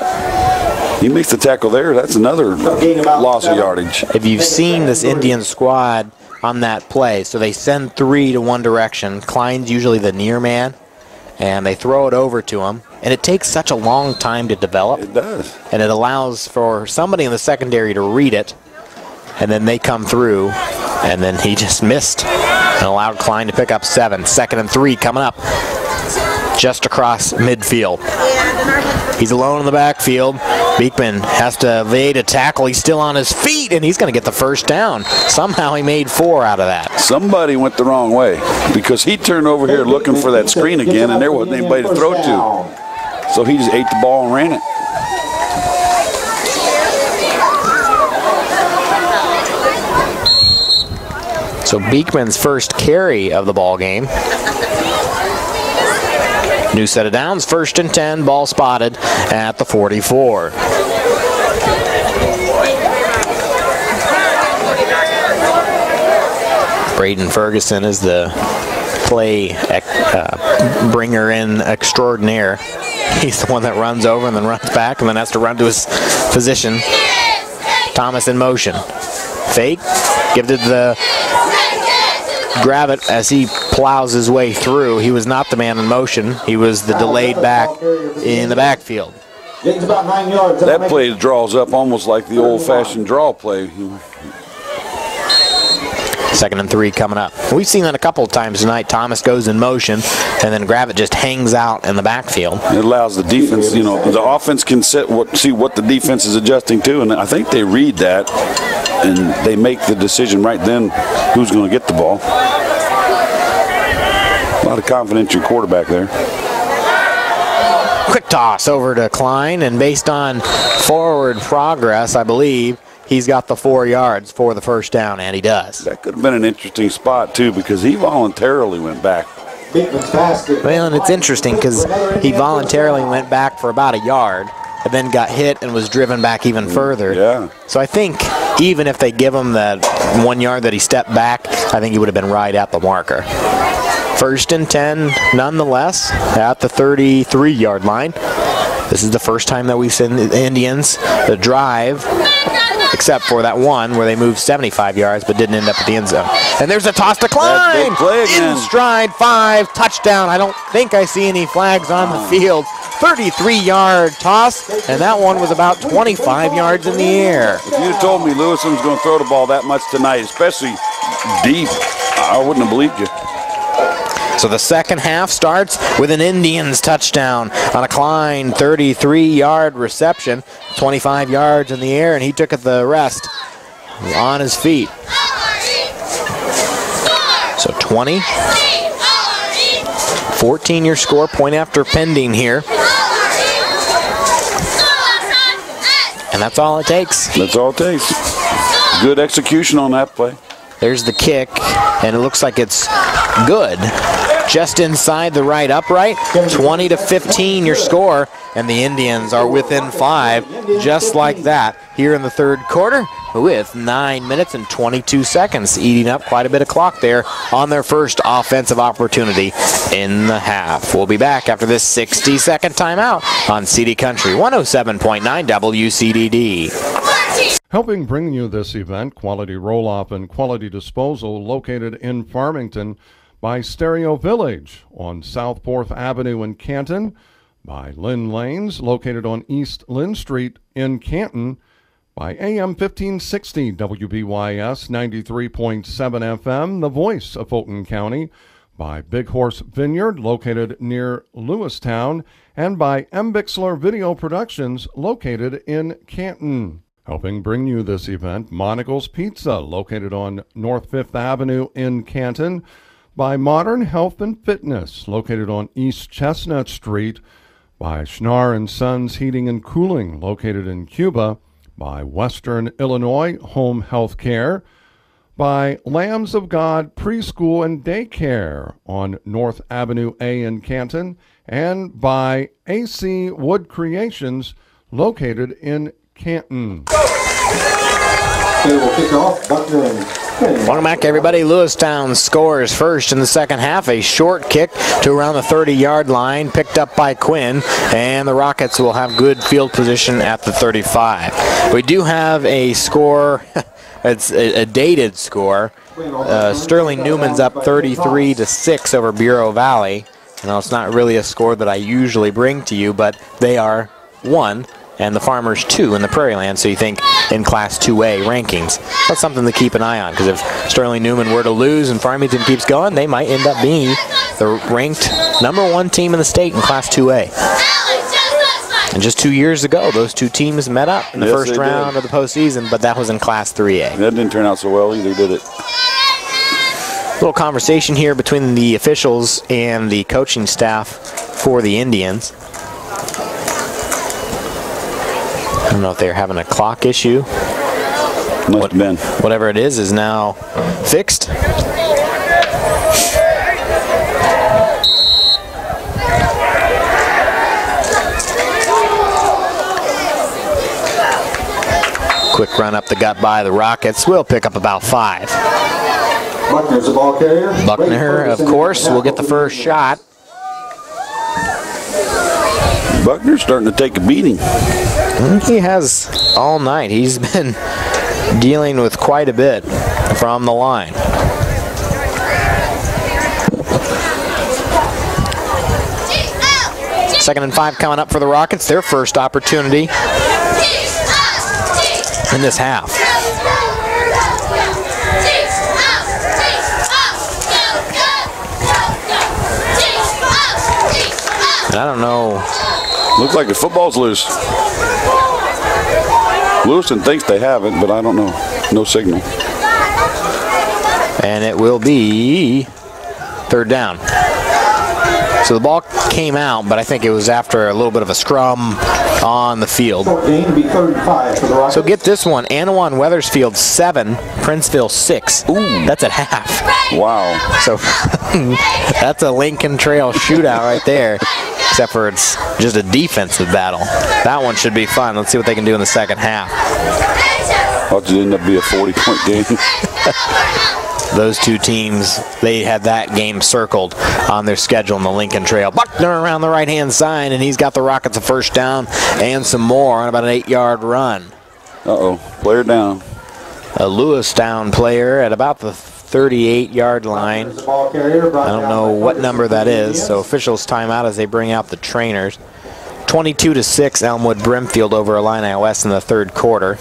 He makes the tackle there. That's another loss of yardage. If you've seen this Indian squad on that play, so they send 3 to one direction. Klein's usually the near man, and they throw it over to him. And it takes such a long time to develop. It does. And it allows for somebody in the secondary to read it, and then they come through, and then he just missed and allowed Klein to pick up 7. 2nd and 3 coming up just across midfield. He's alone in the backfield. Beekman has to evade a tackle. He's still on his feet, and he's going to get the first down. Somehow he made 4 out of that. Somebody went the wrong way because he turned over here looking for that screen again, and there wasn't anybody to throw to. So he just ate the ball and ran it. So Beekman's first carry of the ball game. New set of downs, 1st and 10, ball spotted at the 44. Braden Ferguson is the play bringer in extraordinaire. He's the one that runs over and then runs back and then has to run to his position. Thomas in motion. Fake, give it to the grab it as he plows his way through. He was not the man in motion. He was the delayed back in the backfield. That play draws up almost like the old-fashioned draw play. 2nd and 3 coming up. We've seen that a couple of times tonight. Thomas goes in motion, and then Gravett just hangs out in the backfield. It allows the defense, you know, the offense can see what the defense is adjusting to, and I think they read that, and they make the decision right then who's going to get the ball. A lot of confidence in your quarterback there. Quick toss over to Klein, and based on forward progress, I believe, he's got the 4 yards for the first down, and he does. That could have been an interesting spot, too, because he voluntarily went back. Well, and it's interesting because he voluntarily went back for about a yard and then got hit and was driven back even further. Yeah. So I think even if they give him that 1 yard that he stepped back, I think he would have been right at the marker. 1st and 10, nonetheless, at the 33-yard line. This is the first time that we've seen the Indians drive, except for that one where they moved 75 yards but didn't end up at the end zone. And there's a toss to Klein. In stride, 5, touchdown. I don't think I see any flags on the field. 33-yard toss, and that one was about 25 yards in the air. If you'd have told me Lewiston's going to throw the ball that much tonight, especially deep, I wouldn't have believed you. So the second half starts with an Indians touchdown on a Klein 33-yard reception, 25 yards in the air, and he took the rest on his feet. So 20, 14 your score, point after pending here. And that's all it takes. That's all it takes. Good execution on that play. There's the kick, and it looks like it's good. Just inside the right upright, 20-15 your score, and the Indians are within 5, just like that, here in the 3rd quarter, with 9 minutes and 22 seconds, eating up quite a bit of clock there on their first offensive opportunity in the half. We'll be back after this 60-second timeout on CD Country 107.9 WCDD. Helping bring you this event, Quality Roll-Off and Quality Disposal, located in Farmington, by Stereo Village on South 4th Avenue in Canton, by Lynn Lanes, located on East Lynn Street in Canton, by AM 1560 WBYS 93.7 FM, the voice of Fulton County, by Big Horse Vineyard, located near Lewistown, and by M. Bixler Video Productions, located in Canton. Helping bring you this event, Monocle's Pizza, located on North 5th Avenue in Canton, by Modern Health and Fitness, located on East Chestnut Street, by Schnar & Sons Heating and Cooling, located in Cuba, by Western Illinois Home Health Care, by Lambs of God Preschool and Daycare on North Avenue A in Canton, and by AC Wood Creations, located in Canton. Okay, we'll kick off. Buckner and Welcome back, everybody. Lewistown scores first in the second half. A short kick to around the 30-yard line, picked up by Quinn, and the Rockets will have good field position at the 35. We do have a score. It's a dated score. Sterling Newman's up 33-6 over Bureau Valley. You know, it's not really a score that I usually bring to you, but they are 1 and the Farmers 2 in the Prairieland, so you think in Class 2A rankings. That's something to keep an eye on, because if Sterling Newman were to lose and Farmington keeps going, they might end up being the ranked #1 team in the state in Class 2A. And just 2 years ago, those two teams met up in the first round of the postseason, but that was in Class 3A. That didn't turn out so well either, did it? A little conversation here between the officials and the coaching staff for the Indians. I don't know if they're having a clock issue. Must have been. Whatever it is now fixed. Quick run up the gut by the Rockets. We'll pick up about 5. Buckner's the ball carrier. Buckner, of course, will get the first shot. Buckner's starting to take a beating. He has all night. He's been dealing with quite a bit from the line. Second and 5 coming up for the Rockets. Their first opportunity in this half. And I don't know. Looks like the football's loose. Lewiston thinks they have it, but I don't know. No signal. And it will be third down. So the ball came out, but I think it was after a little bit of a scrum on the field. So get this one. Anawan Weathersfield 7, Princeville 6. Ooh, that's at half. Wow. So that's a Lincoln Trail shootout right there. Except for it's just a defensive battle. That one should be fun. Let's see what they can do in the second half. Thought it ended up being a 40-point game. Those two teams, they had that game circled on their schedule in the Lincoln Trail. Buckner around the right-hand side, and he's got the Rockets a first down and some more on about an 8-yard run. Uh-oh, player down. A Lewistown player at about the 38-yard line. I don't know what number that is, so officials timeout as they bring out the trainers. 22-6, Elmwood Brimfield over Illini West in the third quarter.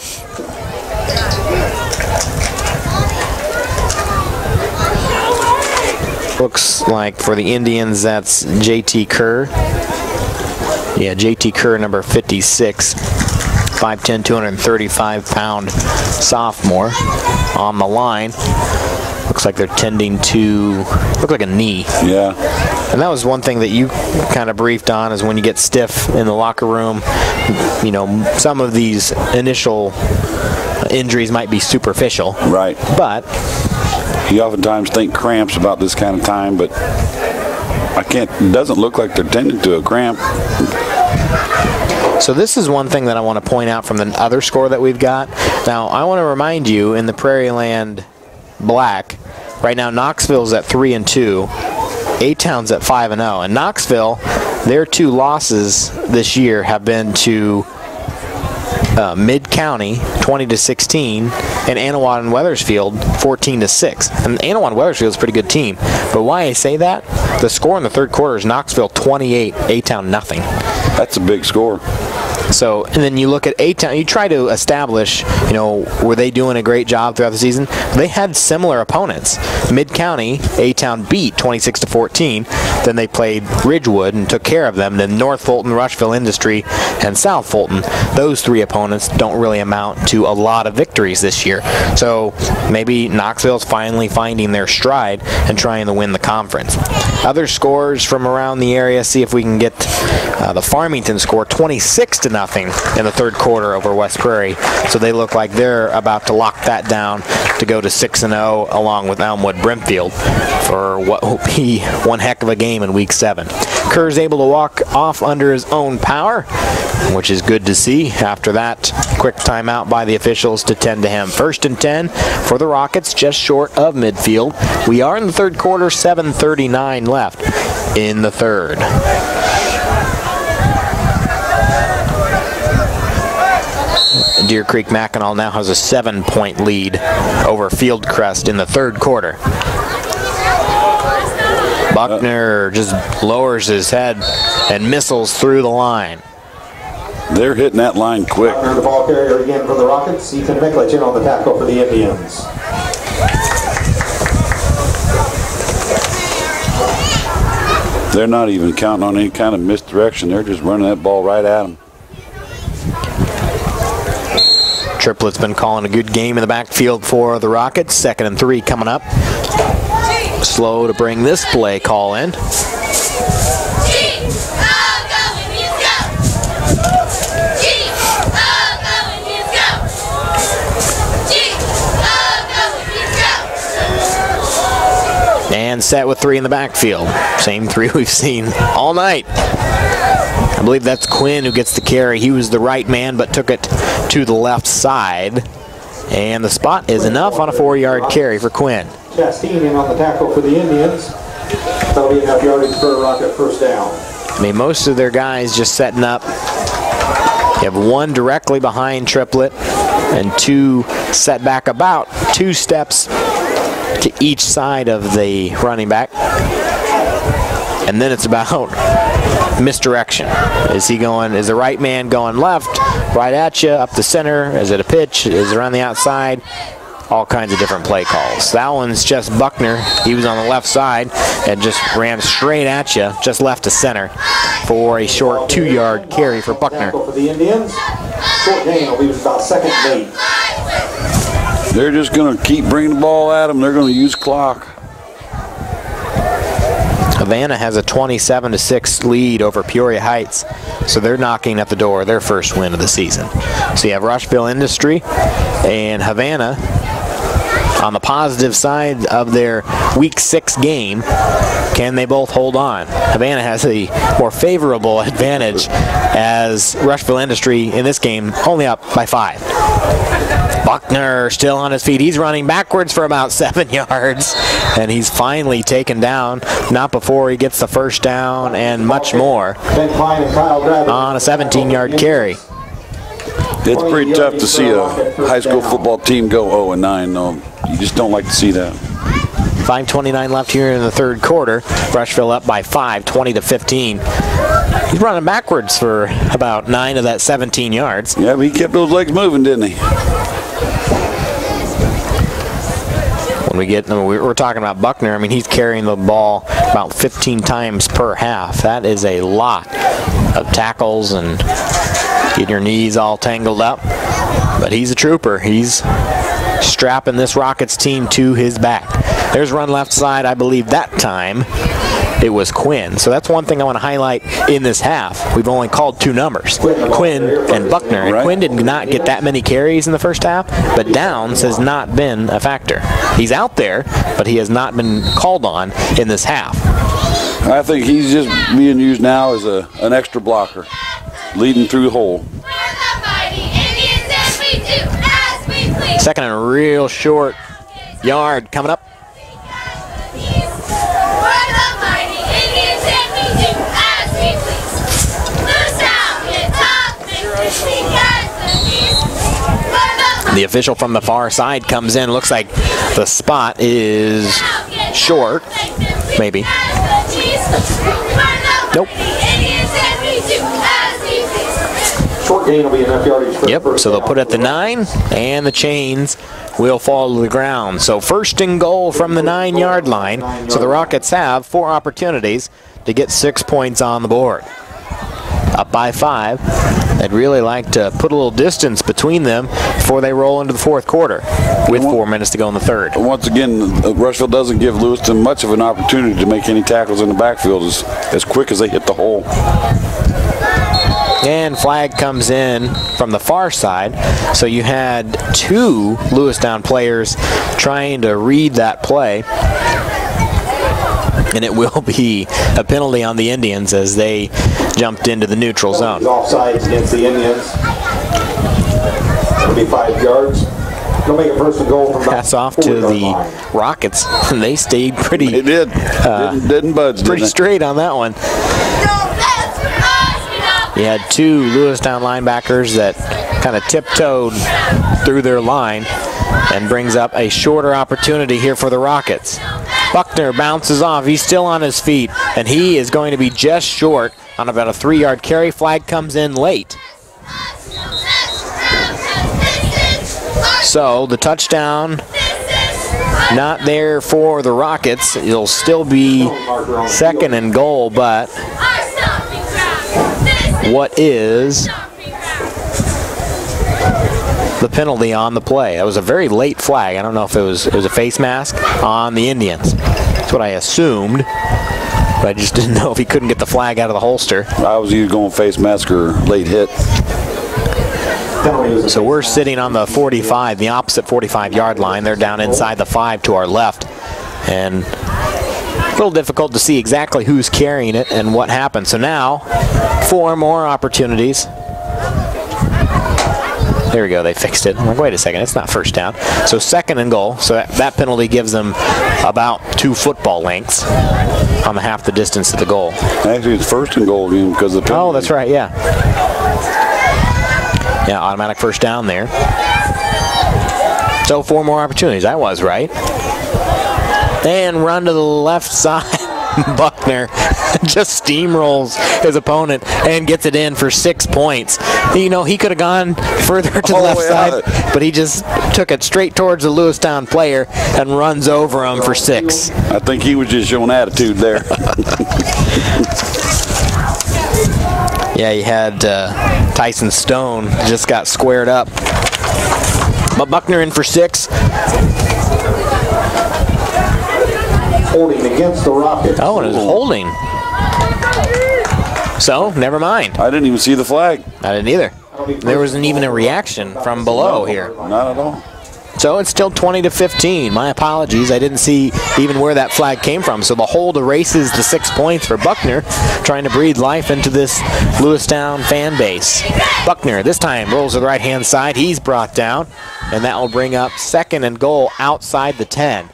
Looks like for the Indians, that's JT Kerr. Yeah, JT Kerr, number 56. 5'10", 235-pound sophomore on the line. Looks like they're tending to look like a knee. Yeah. And that was one thing that you kind of briefed on, is when you get stiff in the locker room, you know, some of these initial injuries might be superficial. Right. But you oftentimes think cramps about this kind of time, but it doesn't look like they're tending to a cramp. So this is one thing that I want to point out from the other score that we've got. Now, I want to remind you, in the Prairieland Black, right now Knoxville's at 3-2, A-Town's at 5-0, and Knoxville, their 2 losses this year have been to Mid-County 20-16 and Anawan and Weathersfield 14-6. And Anawan and Weathersfield's a pretty good team. But why I say that? The score in the third quarter is Knoxville 28, A-Town nothing. That's a big score. So, and then you look at A-Town, you try to establish, you know, were they doing a great job throughout the season? They had similar opponents. Mid-County, A-Town beat 26-14. Then they played Ridgewood and took care of them. Then North Fulton, Rushville Industry, and South Fulton. Those 3 opponents don't really amount to a lot of victories this year. So maybe Knoxville's finally finding their stride and trying to win the conference. Other scores from around the area, see if we can get the Farmington score 26-0 in the third quarter over West Prairie. So they look like they're about to lock that down to go to 6-0 along with Elmwood Brimfield for what will be one heck of a game in Week 7. Kerr's able to walk off under his own power, which is good to see after that quick timeout by the officials to tend to him. 1st and 10 for the Rockets, just short of midfield. We are in the third quarter, 7:39 left in the third. Deer Creek Mackinac now has a 7-point lead over Fieldcrest in the third quarter. Buckner just lowers his head and missiles through the line. They're hitting that line quick. Buckner, the ball carrier again for the Rockets. Ethan Miklich in on the tackle for the Indians. They're not even counting on any kind of misdirection. They're just running that ball right at them. Triplett's been calling a good game in the backfield for the Rockets. 2nd and 3 coming up. Slow to bring this play call in. And set with 3 in the backfield. Same 3 we've seen all night. I believe that's Quinn who gets the carry. He was the right man, but took it to the left side. And the spot is enough on a 4-yard carry for Quinn. Chastain in on the tackle for the Indians. That'll be enough yardage for a Rocket first down. I mean, most of their guys just setting up. You have 1 directly behind Triplett and 2 set back about 2 steps to each side of the running back. And then it's about misdirection. Is the right man going left, right at you, up the center? Is it a pitch? Is it around the outside? All kinds of different play calls. That one's just Buckner. He was on the left side and just ran straight at you, just left to center for a short 2-yard carry for Buckner. For the Indians, short gain will be about 2nd and 8. They're just going to keep bringing the ball at them. They're going to use clock. Havana has a 27-6 lead over Peoria Heights, so they're knocking at the door their first win of the season. So you have Rushville Industry and Havana on the positive side of their Week 6 game. Can they both hold on? Havana has a more favorable advantage as Rushville Industry in this game only up by 5. Buckner still on his feet. He's running backwards for about 7 yards, and he's finally taken down, not before he gets the first down and much more on a 17-yard carry. It's pretty tough to see a high school football team go 0-9, though. You just don't like to see that. 5:29 left here in the third quarter. Rushville up by 5, 20-15. He's running backwards for about 9 of that 17 yards. Yeah, but he kept those legs moving, didn't he? When we're talking about Buckner, I mean, he's carrying the ball about 15 times per half. That is a lot of tackles and getting your knees all tangled up. But he's a trooper. He's strapping this Rockets team to his back. There's run left side, I believe that time it was Quinn. So that's one thing I want to highlight in this half. We've only called 2 numbers, Quinn and Buckner. And Quinn did not get that many carries in the first half, but downs has not been a factor. He's out there, but he has not been called on in this half. I think he's just being used now as an extra blocker, leading through the hole. 2nd and real short yard coming up. The official from the far side comes in. Looks like the spot is short. Maybe. Nope. Short gain will be enough yardage for Yep, so they'll put it at the 9, and the chains will fall to the ground. So 1st and goal from the 9-yard line. So the Rockets have 4 opportunities to get 6 points on the board. Up by 5. I'd really like to put a little distance between them before they roll into the fourth quarter with 4 minutes to go in the third. Once again, Rushville doesn't give Lewiston much of an opportunity to make any tackles in the backfield as quick as they hit the hole. And flag comes in from the far side. So you had 2 Lewistown players trying to read that play. And it will be a penalty on the Indians as they jumped into the neutral zone. Offsides against the Indians. It'll be 5 yards. They'll make a first and goal from pass off to the Rockets, and they stayed pretty. They did. Didn't budge. Pretty straight on that one. You had 2 Lewistown linebackers that kind of tiptoed through their line and brings up a shorter opportunity here for the Rockets. Buckner bounces off. He's still on his feet, and he is going to be just short on about a 3-yard carry. Flag comes in late. So the touchdown not there for the Rockets. It'll still be 2nd and goal, but what is the penalty on the play? It was a very late flag. I don't know if it was a face mask on the Indians. That's what I assumed, but I just didn't know if he couldn't get the flag out of the holster. I was either going face mask or late hit. So we're sitting on the 45, the opposite 45-yard line. They're down inside the 5 to our left. And a little difficult to see exactly who's carrying it and what happened. So now, 4 more opportunities. There we go, they fixed it. I'm like, wait a second, it's not first down. So 2nd and goal. So that penalty gives them about 2 football lengths on the half the distance to the goal. Actually, it's 1st and goal again because of the penalty. Oh, that's right, yeah. Yeah, automatic first down there. So 4 more opportunities. I was right. And run to the left side. Buckner just steamrolls his opponent and gets it in for 6 points. You know, he could have gone further to the left side, but he just took it straight towards the Lewistown player and runs over him for 6. I think he was just showing attitude there. Yeah, you had Tyson Stone just got squared up. But Buckner in for 6. Holding against the Rockets. Oh, and it was holding. So, never mind. I didn't even see the flag. I didn't either. There wasn't even a reaction from below here. Not at all. So it's still 20-15. My apologies. I didn't see even where that flag came from. So the hold erases the 6 points for Buckner, trying to breathe life into this Lewistown fan base. Buckner this time rolls to the right-hand side. He's brought down, and that will bring up 2nd and goal outside the 10.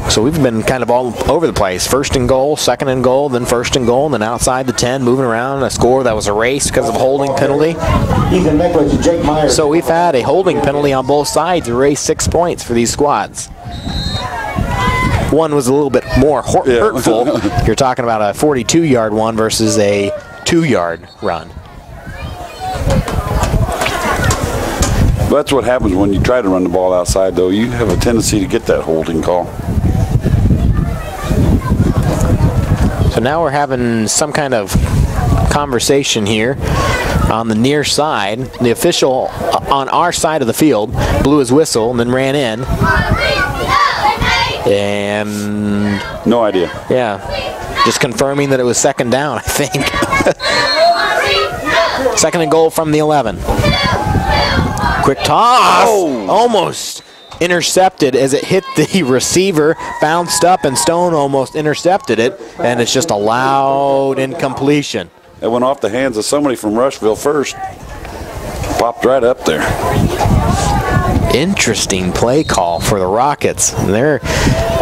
So we've been kind of all over the place. 1st and goal, 2nd and goal, then 1st and goal, and then outside the 10, moving around. A score that was erased because of a holding penalty. So we've had a holding penalty on both sides, erase 6 points for these squads. One was a little bit more hurtful. You're talking about a 42-yard one versus a 2-yard run. That's what happens when you try to run the ball outside, though. You have a tendency to get that holding call. So now we're having some kind of conversation here on the near side. The official on our side of the field blew his whistle and then ran in. And no idea. Yeah, just confirming that it was 2nd down, I think. 2nd and goal from the 11. Quick toss, almost intercepted as it hit the receiver, bounced up, and Stone almost intercepted it, and it's just a loud incompletion. It went off the hands of somebody from Rushville first. Popped right up there. Interesting play call for the Rockets. They're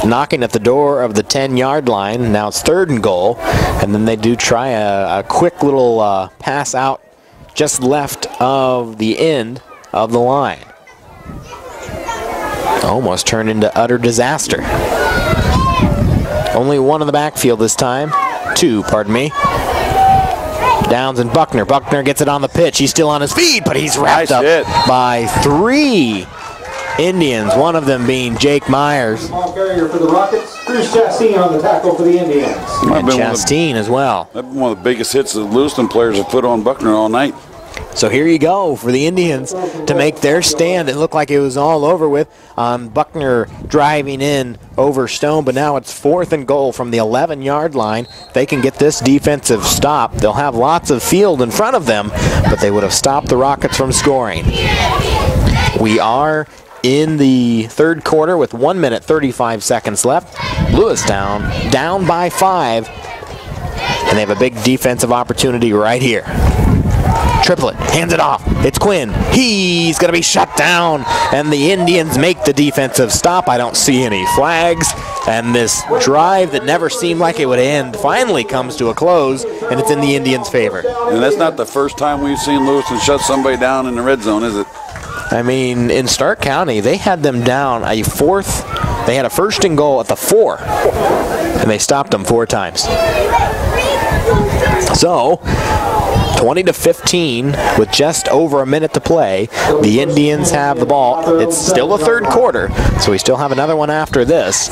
knocking at the door of the 10-yard line. Now it's 3rd and goal, and then they do try a quick little pass out just left of the end of the line. Almost turned into utter disaster. Only 1 in the backfield this time. 2, pardon me. Downs and Buckner. Buckner gets it on the pitch. He's still on his feet, but he's wrapped up by 3 Indians, one of them being Jake Myers. Ball carrier for the Rockets. Bruce Chastain on the tackle for the Indians. And Chastain as well. That's one of the biggest hits that Lewiston players have put on Buckner all night. So here you go for the Indians to make their stand. It looked like it was all over with. Buckner driving in over Stone, but now it's 4th and goal from the 11-yard line. They can get this defensive stop. They'll have lots of field in front of them, but they would have stopped the Rockets from scoring. We are in the third quarter with 1 minute 35 seconds left. Lewistown down by 5, and they have a big defensive opportunity right here. Triplet hands it off. It's Quinn. He's going to be shut down, and the Indians make the defensive stop. I don't see any flags, and this drive that never seemed like it would end finally comes to a close, and it's in the Indians' favor. And that's not the first time we've seen Lewiston shut somebody down in the red zone, is it? I mean, in Stark County, they had them down a fourth. They had a first and goal at the 4, and they stopped them 4 times. So, 20-15 with just over a minute to play. The Indians have the ball. It's still the third quarter, so we still have another one after this.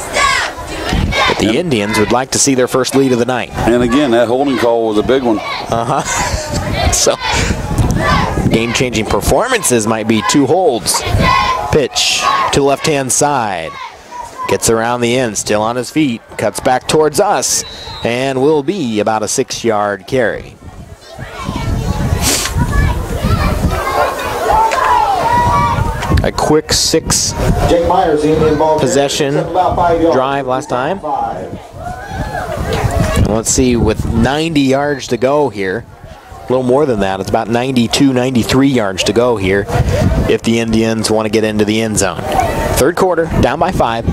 But the Indians would like to see their first lead of the night. And again, that holding call was a big one. So, game-changing performances might be 2 holds. Pitch to the left-hand side. Gets around the end, still on his feet. Cuts back towards us, and will be about a 6-yard carry. A quick 6 possession drive last time. Let's see, with 90 yards to go here. A little more than that. It's about 92, 93 yards to go here if the Indians want to get into the end zone. Third quarter, down by 5.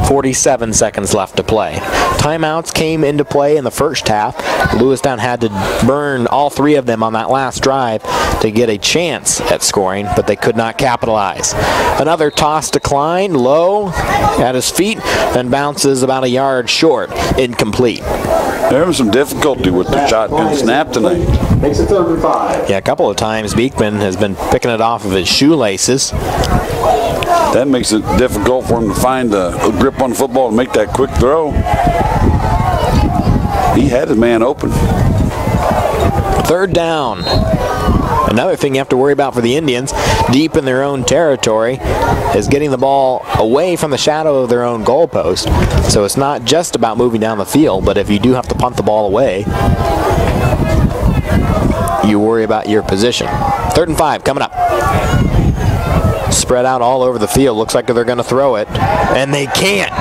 47 seconds left to play. Timeouts came into play in the first half. Lewistown had to burn all 3 of them on that last drive to get a chance at scoring, but they could not capitalize. Another toss decline, low at his feet, and bounces about a yard short, incomplete. There was some difficulty with the shotgun snap tonight. Makes it 3rd and 5. Yeah, a couple of times Beekman has been picking it off of his shoelaces. That makes it difficult for him to find a grip on the football and make that quick throw. He had his man open. 3rd down. Another thing you have to worry about for the Indians, deep in their own territory, is getting the ball away from the shadow of their own goalpost. So it's not just about moving down the field, but if you do have to punt the ball away, you worry about your position. 3rd and 5 coming up. Spread out all over the field. Looks like they're going to throw it, and they can't,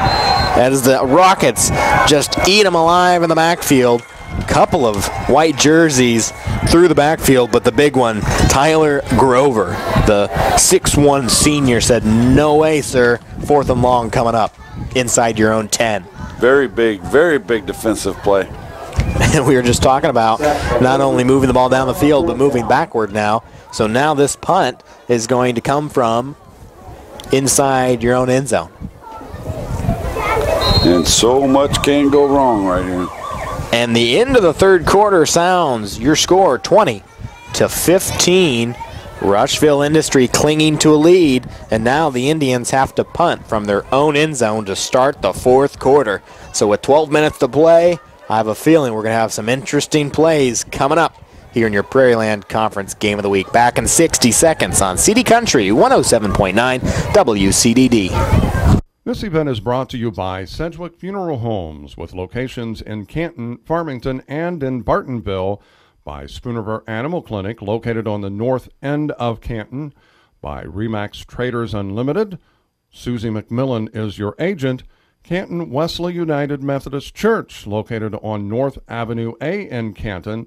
as the Rockets just eat them alive in the backfield. Couple of white jerseys through the backfield, but the big one, Tyler Grover, the 6'1 senior, said, "No way, sir. 4th and long coming up inside your own 10." Very big defensive play. And we were just talking about not only moving the ball down the field, but moving backward now. So now this punt is going to come from inside your own end zone. And so much can go wrong right here. And the end of the third quarter sounds your score, 20-15. Rushville Industry clinging to a lead, and now the Indians have to punt from their own end zone to start the 4th quarter. So with 12 minutes to play, I have a feeling we're going to have some interesting plays coming up here in your Prairieland Conference Game of the Week. Back in 60 seconds on CD Country 107.9 WCDD. This event is brought to you by Sedgwick Funeral Homes, with locations in Canton, Farmington, and in Bartonville, by Spoonriver Animal Clinic, located on the north end of Canton, by Remax Traders Unlimited. Susie McMillan is your agent. Canton Wesley United Methodist Church, located on North Avenue A in Canton,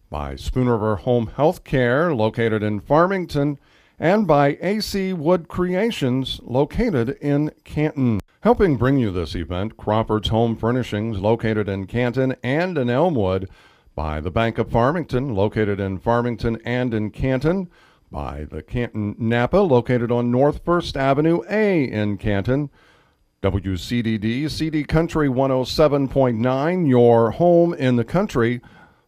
by Spoonriver Home Health Care, located in Farmington, and by AC Wood Creations, located in Canton. Helping bring you this event, Crawford's Home Furnishings, located in Canton and in Elmwood, by the Bank of Farmington, located in Farmington and in Canton, by the Canton Napa, located on North First Avenue A in Canton, WCDD, CD Country 107.9, your home in the country,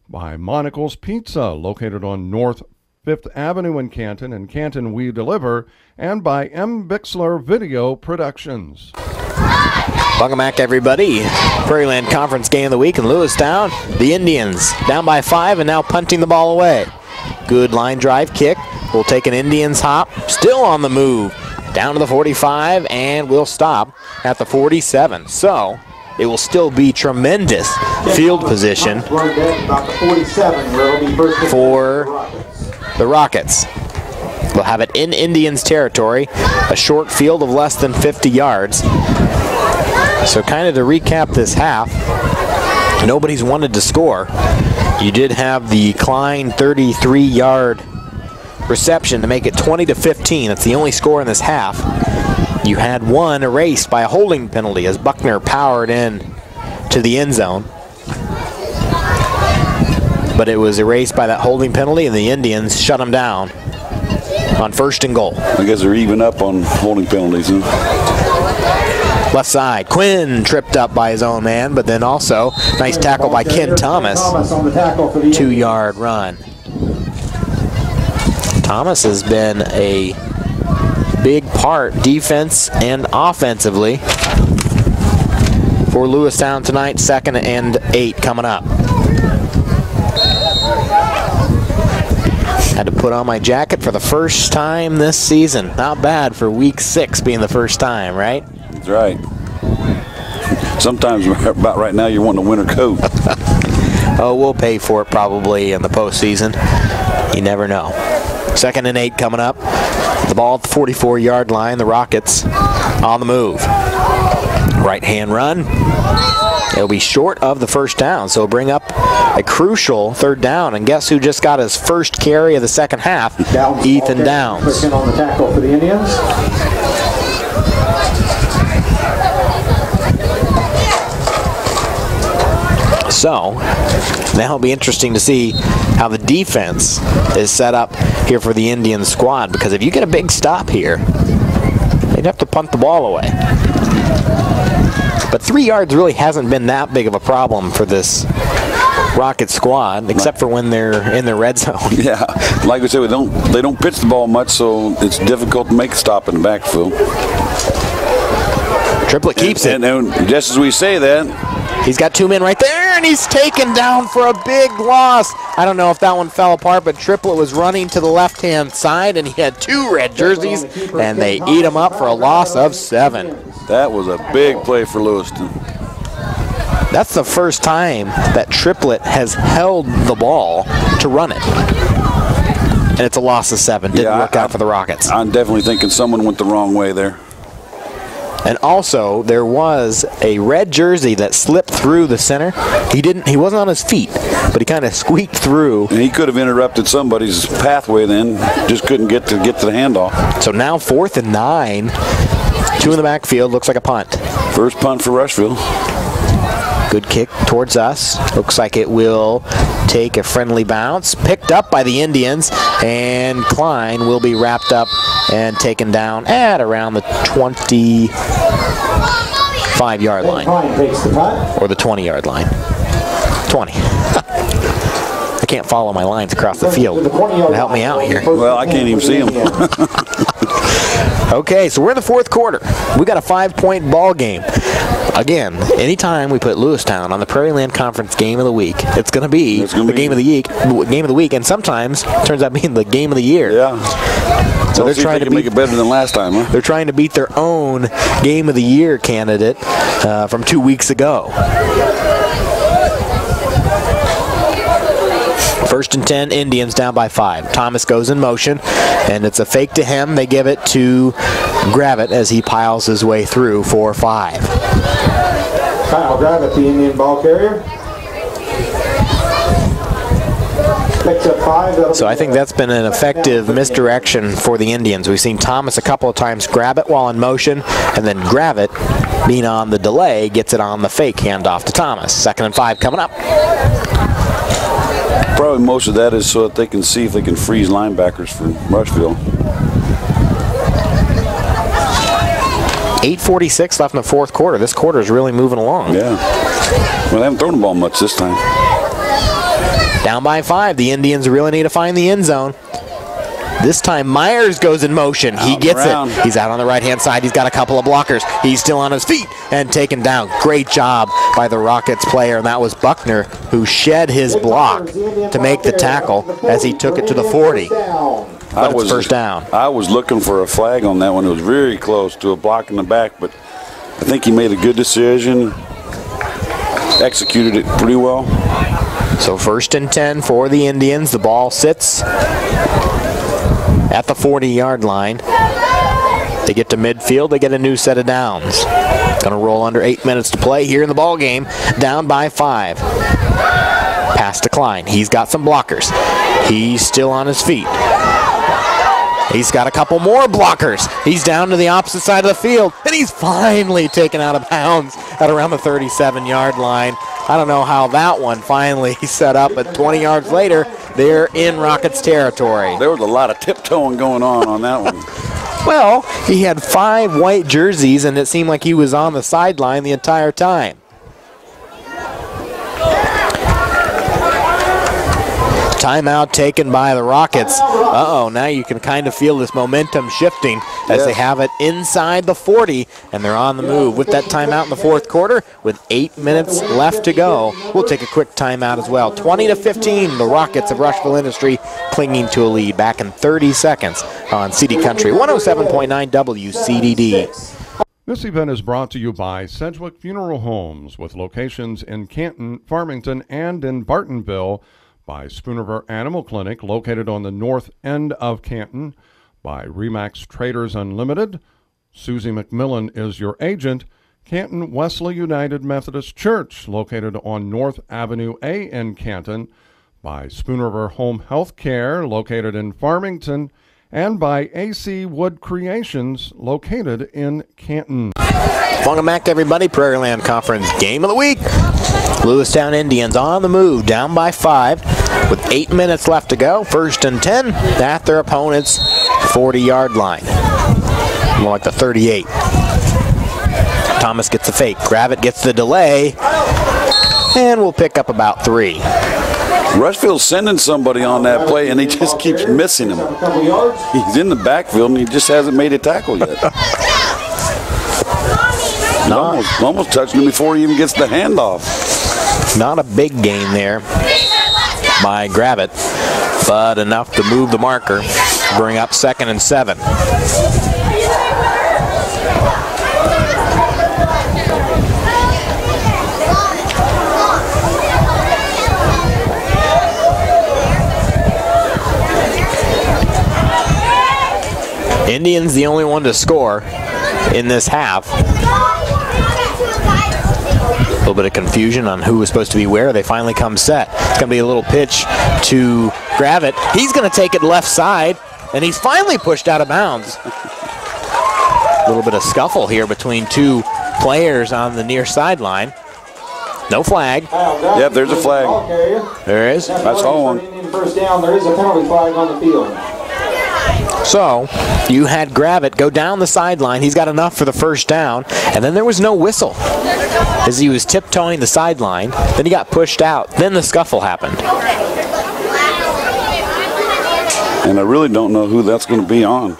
by Monocle's Pizza, located on North 5th Avenue in Canton We Deliver, and by M. Bixler Video Productions. Welcome back, everybody. Prairieland Conference Game of the Week in Lewistown. The Indians down by 5 and now punting the ball away. Good line drive kick. We'll take an Indians hop. Still on the move. Down to the 45, and we'll stop at the 47. So it will still be tremendous field position for the Rockets. They'll have it in Indians territory, a short field of less than 50 yards. So kind of to recap this half, nobody's wanted to score. You did have the Klein 33-yard reception to make it 20-15. That's the only score in this half. You had one erased by a holding penalty as Buckner powered in to the end zone. But it was erased by that holding penalty, and the Indians shut them down on 1st and goal. I guess they're even up on holding penalties. Huh? Left side, Quinn tripped up by his own man, but then also nice tackle by Ken Thomas. 2-yard run. Thomas has been a big part defense and offensively for Lewistown tonight. 2nd and 8 coming up. Had to put on my jacket for the first time this season. Not bad for week 6 being the first time, right? That's right. Sometimes about right now you're wanting a winter coat. Oh, we'll pay for it probably in the postseason. You never know. 2nd and 8 coming up. The ball at the 44-yard line. The Rockets on the move. Right-hand run. It'll be short of the first down, so bring up a crucial 3rd down. And guess who just got his first carry of the second half? Ethan Downs. On the tackle for the Indians. So now it'll be interesting to see how the defense is set up here for the Indian squad, because if you get a big stop here, they'd have to punt the ball away. But 3 yards really hasn't been that big of a problem for this Rocket squad, except for when they're in the red zone. Yeah, like we said, they don't pitch the ball much, so it's difficult to make a stop in the backfield. Triplett keeps it. And just as we say that, he's got 2 men right there, and he's taken down for a big loss. I don't know if that one fell apart, but Triplett was running to the left-hand side, and he had 2 red jerseys, and they eat him up for a loss of 7. That was a big play for Lewiston. That's the first time that Triplett has held the ball to run it. And it's a loss of 7. Didn't work out for the Rockets. I'm definitely thinking someone went the wrong way there. And also, there was a red jersey that slipped through the center. He wasn't on his feet, but he kind of squeaked through. And he could have interrupted somebody's pathway then, just couldn't get to the handoff. So now 4th and 9. 2 in the backfield, looks like a punt. First punt for Rushville. Good kick towards us. Looks like it will take a friendly bounce. Picked up by the Indians, and Klein will be wrapped up and taken down at around the 25-yard line. Or the 20-yard line. 20. I can't follow my lines across the field. Help me out here. Well, I can't even see them. Okay, so we're in the 4th quarter. We got a 5-point ball game. Again, anytime we put Lewistown on the Prairieland Conference Game of the Week, it's going to be the game of the week, and sometimes it turns out being the game of the year. Yeah. So they're trying to make it better than last time, huh? They're trying to beat their own game of the year candidate from 2 weeks ago. 1st and 10, Indians down by 5. Thomas goes in motion, and it's a fake to him. They give it to Gravitt as he piles his way through for 5. Kyle Gravitt, the Indian ball carrier. Picks up 5. So I think that's been an effective misdirection for the Indians. We've seen Thomas a couple of times grab it while in motion, and then Gravitt, being on the delay, gets it on the fake handoff to Thomas. 2nd and 5 coming up. Probably most of that is so that they can see if they can freeze linebackers for Rushville. 8:46 left in the 4th quarter. This quarter is really moving along. Yeah. Well, they haven't thrown the ball much this time. Down by 5. The Indians really need to find the end zone. This time Myers goes in motion. He gets it. He's out on the right-hand side. He's got a couple of blockers. He's still on his feet and taken down. Great job by the Rockets player, and that was Buckner who shed his block to make the tackle as he took it to the 40. But it's first down. I was looking for a flag on that one. It was very close to a block in the back, but I think he made a good decision, executed it pretty well. So 1st and 10 for the Indians. The ball sits at the 40-yard line. They get to midfield, they get a new set of downs. Gonna roll under 8 minutes to play here in the ball game, down by 5. Pass to Klein. He's got some blockers. He's still on his feet. He's got a couple more blockers. He's down to the opposite side of the field, and he's finally taken out of bounds at around the 37-yard line. I don't know how that one finally set up, but 20 yards later, they're in Rockets territory. There was a lot of tiptoeing going on that one. Well, he had 5 white jerseys, and it seemed like he was on the sideline the entire time. Timeout taken by the Rockets. Uh-oh, now you can kind of feel this momentum shifting as they have it inside the 40, and they're on the move. With that timeout in the fourth quarter, with 8 minutes left to go, we'll take a quick timeout as well. 20-15, the Rockets of Rushville Industry clinging to a lead. Back in 30 seconds on CD Country 107.9 WCDD. This event is brought to you by Sedgwick Funeral Homes, with locations in Canton, Farmington, and in Bartonville. By Spoonerville Animal Clinic, located on the north end of Canton. By Remax Traders Unlimited. Susie McMillan is your agent. Canton Wesley United Methodist Church, located on North Avenue A in Canton. By Spoonerville Home Health Care, located in Farmington. And by AC Wood Creations, located in Canton. Welcome back, everybody. Prairieland Conference Game of the Week. Lewistown Indians on the move, down by 5 with 8 minutes left to go. 1st and 10 at their opponent's 40-yard line. More like the 38. Thomas gets the fake. Gravett gets the delay. And we'll pick up about 3. Rushville's sending somebody on that play, and he just keeps missing him. He's in the backfield, and he just hasn't made a tackle yet. Almost touching him before he even gets the handoff. Not a big gain there by Gravett, but enough to move the marker, bring up 2nd and 7. Indians the only one to score in this half. A little bit of confusion on who was supposed to be where. They finally come set. It's going to be a little pitch to Gravett. He's going to take it left side, and he's finally pushed out of bounds. A little bit of scuffle here between 2 players on the near sideline. No flag. Yep, there's a flag. There is. I saw one. First down, there is a penalty flag on the field. So you had Gravett go down the sideline. He's got enough for the first down, and then there was no whistle as he was tiptoeing the sideline. Then he got pushed out. Then the scuffle happened. And I really don't know who that's going to be on.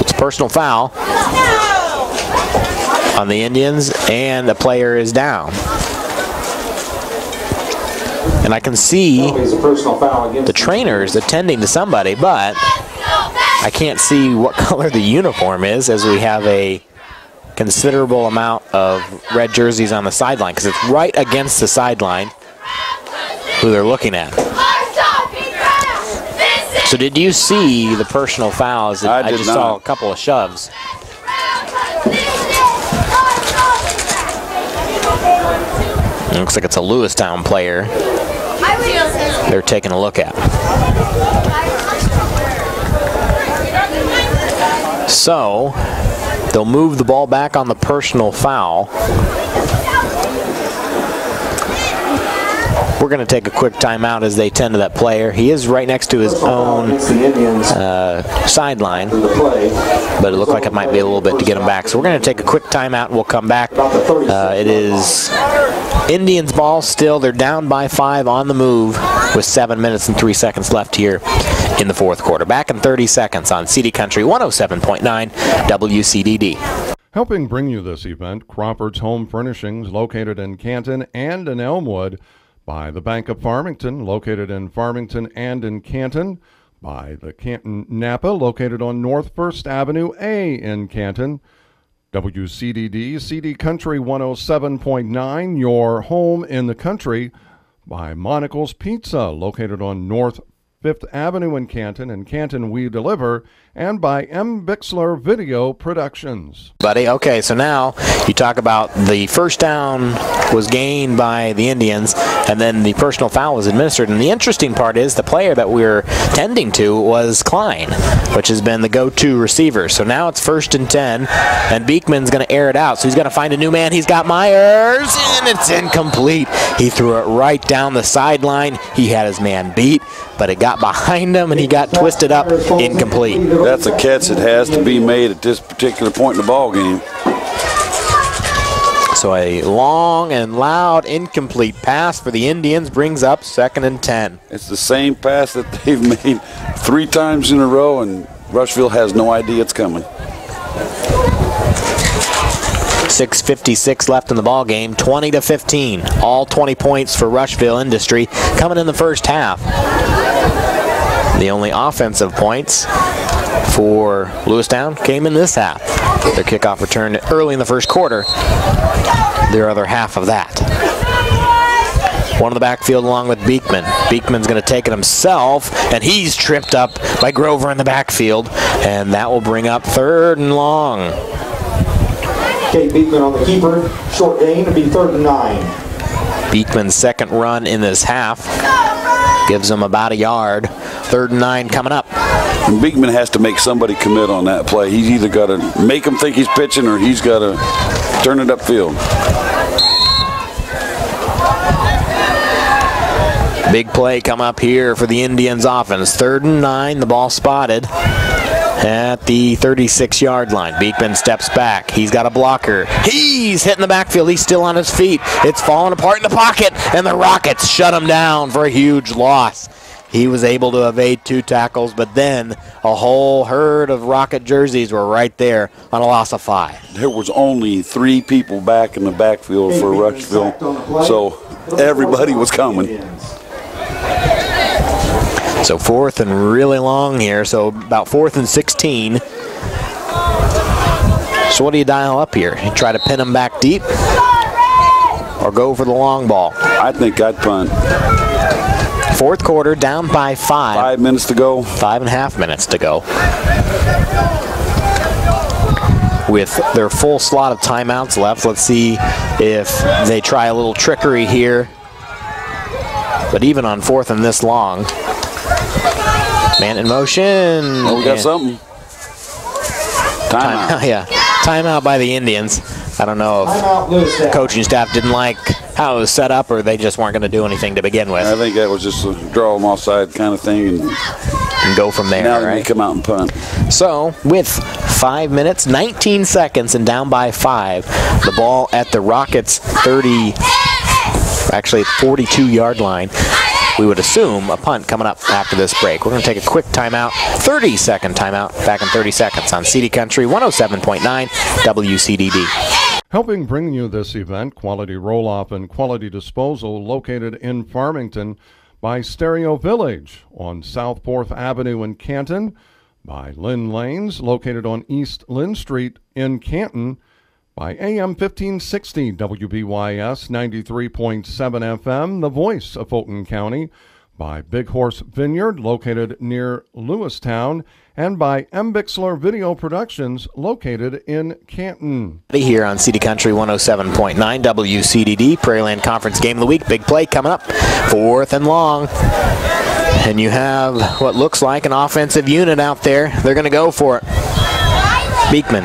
It's a personal foul on the Indians, and the player is down. And I can see the trainers attending to somebody, but I can't see what color the uniform is, as we have a considerable amount of red jerseys on the sideline, because it's right against the sideline who they're looking at. So did you see the personal fouls? I just saw a couple of shoves. It looks like it's a Lewistown player they're taking a look at. So they'll move the ball back on the personal foul. We're going to take a quick timeout as they tend to that player. He is right next to his own sideline, but it looked like it might be a little bit to get him back. So we're going to take a quick timeout and we'll come back. It is Indians ball still. They're down by 5 on the move with 7 minutes and 3 seconds left here in the fourth quarter. Back in 30 seconds on CD Country 107.9 WCDD. Helping bring you this event, Crawford's Home Furnishings, located in Canton and in Elmwood. By the Bank of Farmington, located in Farmington and in Canton. By the Canton Napa, located on North 1st Avenue A in Canton. WCDD, CD Country 107.9, your home in the country. By Monocle's Pizza, located on North Fifth Avenue in Canton We Deliver, and by M. Bixler Video Productions. Buddy, okay, so now you talk about the first down was gained by the Indians, and then the personal foul was administered. And the interesting part is the player that we're tending to was Klein, which has been the go-to receiver. So now it's 1st and 10, and Beekman's going to air it out. So he's going to find a new man. He's got Myers, and it's incomplete. He threw it right down the sideline. He had his man beat, but it got behind him, and he got twisted up, incomplete. That's a catch that has to be made at this particular point in the ball game. So a long and loud incomplete pass for the Indians brings up 2nd and 10. It's the same pass that they've made 3 times in a row, and Rushville has no idea it's coming. 6:56 left in the ball game, 20-15. All 20 points for Rushville Industry coming in the first half. The only offensive points for Lewistown came in this half. Their kickoff return early in the first quarter. Their other half of that. One in the backfield along with Beekman. Beekman's going to take it himself, and he's tripped up by Grover in the backfield, and that will bring up 3rd and long. Kate Beekman on the keeper. Short gain, it'll be 3rd and 9. Beekman's second run in this half gives him about a yard. 3rd and 9 coming up. And Beekman has to make somebody commit on that play. He's either got to make him think he's pitching, or he's got to turn it upfield. Big play come up here for the Indians offense. 3rd and 9, the ball spotted at the 36-yard line. Beekman steps back. He's got a blocker. He's hitting the backfield. He's still on his feet. It's falling apart in the pocket, and the Rockets shut him down for a huge loss. He was able to evade 2 tackles, but then a whole herd of Rocket jerseys were right there on a loss of 5. There was only 3 people back in the backfield for Rushville, so everybody was coming. So 4th and really long here, so about 4th and 16. So what do you dial up here? You try to pin him back deep or go for the long ball? I think I'd punt. 4th quarter, down by 5. 5 minutes to go. 5.5 minutes to go. With their full slot of timeouts left, let's see if they try a little trickery here. But even on 4th and this long, man in motion. Oh, we got something. Timeout. Yeah, timeout by the Indians. I don't know if the coaching staff didn't like how it was set up, or they just weren't going to do anything to begin with. I think that was just a draw them offside kind of thing, and go from there. Now right? they come out and punt. So with 5 minutes, 19 seconds, and down by 5, the ball at the Rockets' 42-yard line. We would assume a punt coming up after this break. We're going to take a quick timeout, 30-second timeout, back in 30 seconds on CD Country 107.9 WCDD. Helping bring you this event, Quality Roll-Off and Quality Disposal, located in Farmington, by Stereo Village on South 4th Avenue in Canton, by Lynn Lanes, located on East Lynn Street in Canton, by AM 1560 WBYS 93.7 FM, the voice of Fulton County, by Big Horse Vineyard, located near Lewistown, and by M. Bixler Video Productions, located in Canton. Here on CD Country 107.9 WCDD, Prairieland Conference Game of the Week. Big play coming up, 4th and long. And you have what looks like an offensive unit out there. They're going to go for it. Beekman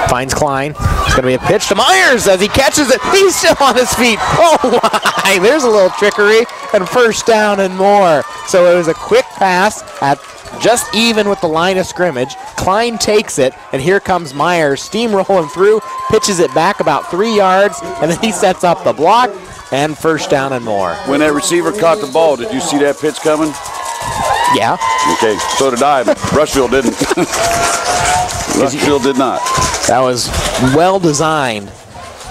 finds Klein. It's going to be a pitch to Myers as he catches it. He's still on his feet. Oh, my. There's a little trickery, and 1st down and more. So it was a quick pass at just even with the line of scrimmage. Klein takes it, and here comes Myers steamrolling through, pitches it back about 3 yards, and then he sets up the block, and 1st down and more. When that receiver caught the ball, did you see that pitch coming? Yeah. Okay, so did I, but Rushville didn't. Rushville did not. That was well designed.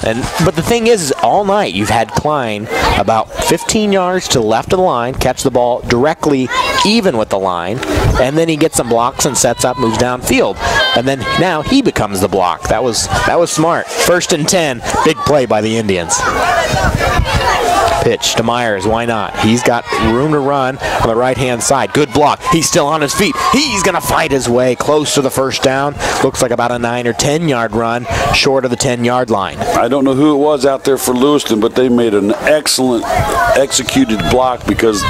But the thing is, all night you've had Klein about 15 yards to the left of the line, catch the ball directly even with the line, and then he gets some blocks and sets up, moves downfield. And then now he becomes the block. That was smart. 1st and 10, big play by the Indians. Pitch to Myers, why not? He's got room to run on the right-hand side. Good block. He's still on his feet. He's going to fight his way close to the first down. Looks like about a 9 or 10-yard run short of the 10-yard line. I don't know who it was out there for Lewiston, but they made an excellent executed block because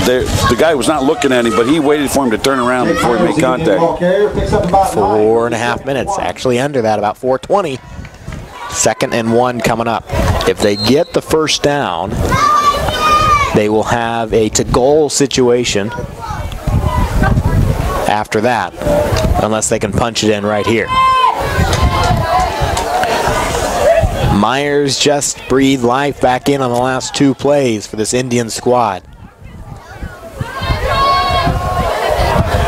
the guy was not looking at him, but he waited for him to turn around before he made contact. 4.5 minutes, actually under that, about 4:20. 2nd and 1 coming up. If they get the first down, they will have a to-goal situation after that, unless they can punch it in right here. Myers just breathed life back in on the last 2 plays for this Indian squad.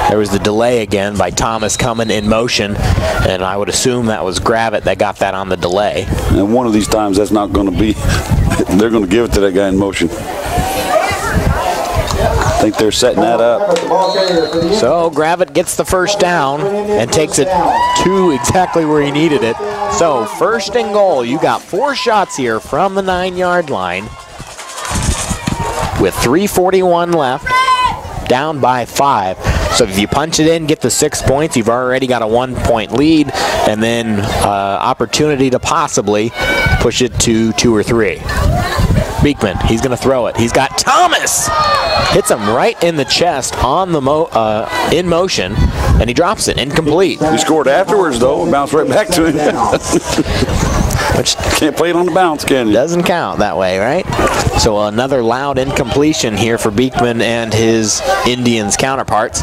There was the delay again by Thomas coming in motion, and I would assume that was Gravett that got that on the delay. And one of these times that's not going to be, they're going to give it to that guy in motion. I think they're setting that up. So Gravett gets the first down and takes it to exactly where he needed it. So 1st and goal, you got 4 shots here from the 9-yard line with 3:41 left, down by 5. So if you punch it in, get the 6 points, you've already got a 1-point lead, and then opportunity to possibly push it to 2 or 3. Beekman, he's going to throw it. He's got Thomas! Hits him right in the chest on the in motion, and he drops it, incomplete. He scored afterwards, though, and bounced right back to him. Which can't play it on the bounce, can you? Doesn't count that way, right? So another loud incompletion here for Beekman and his Indians counterparts.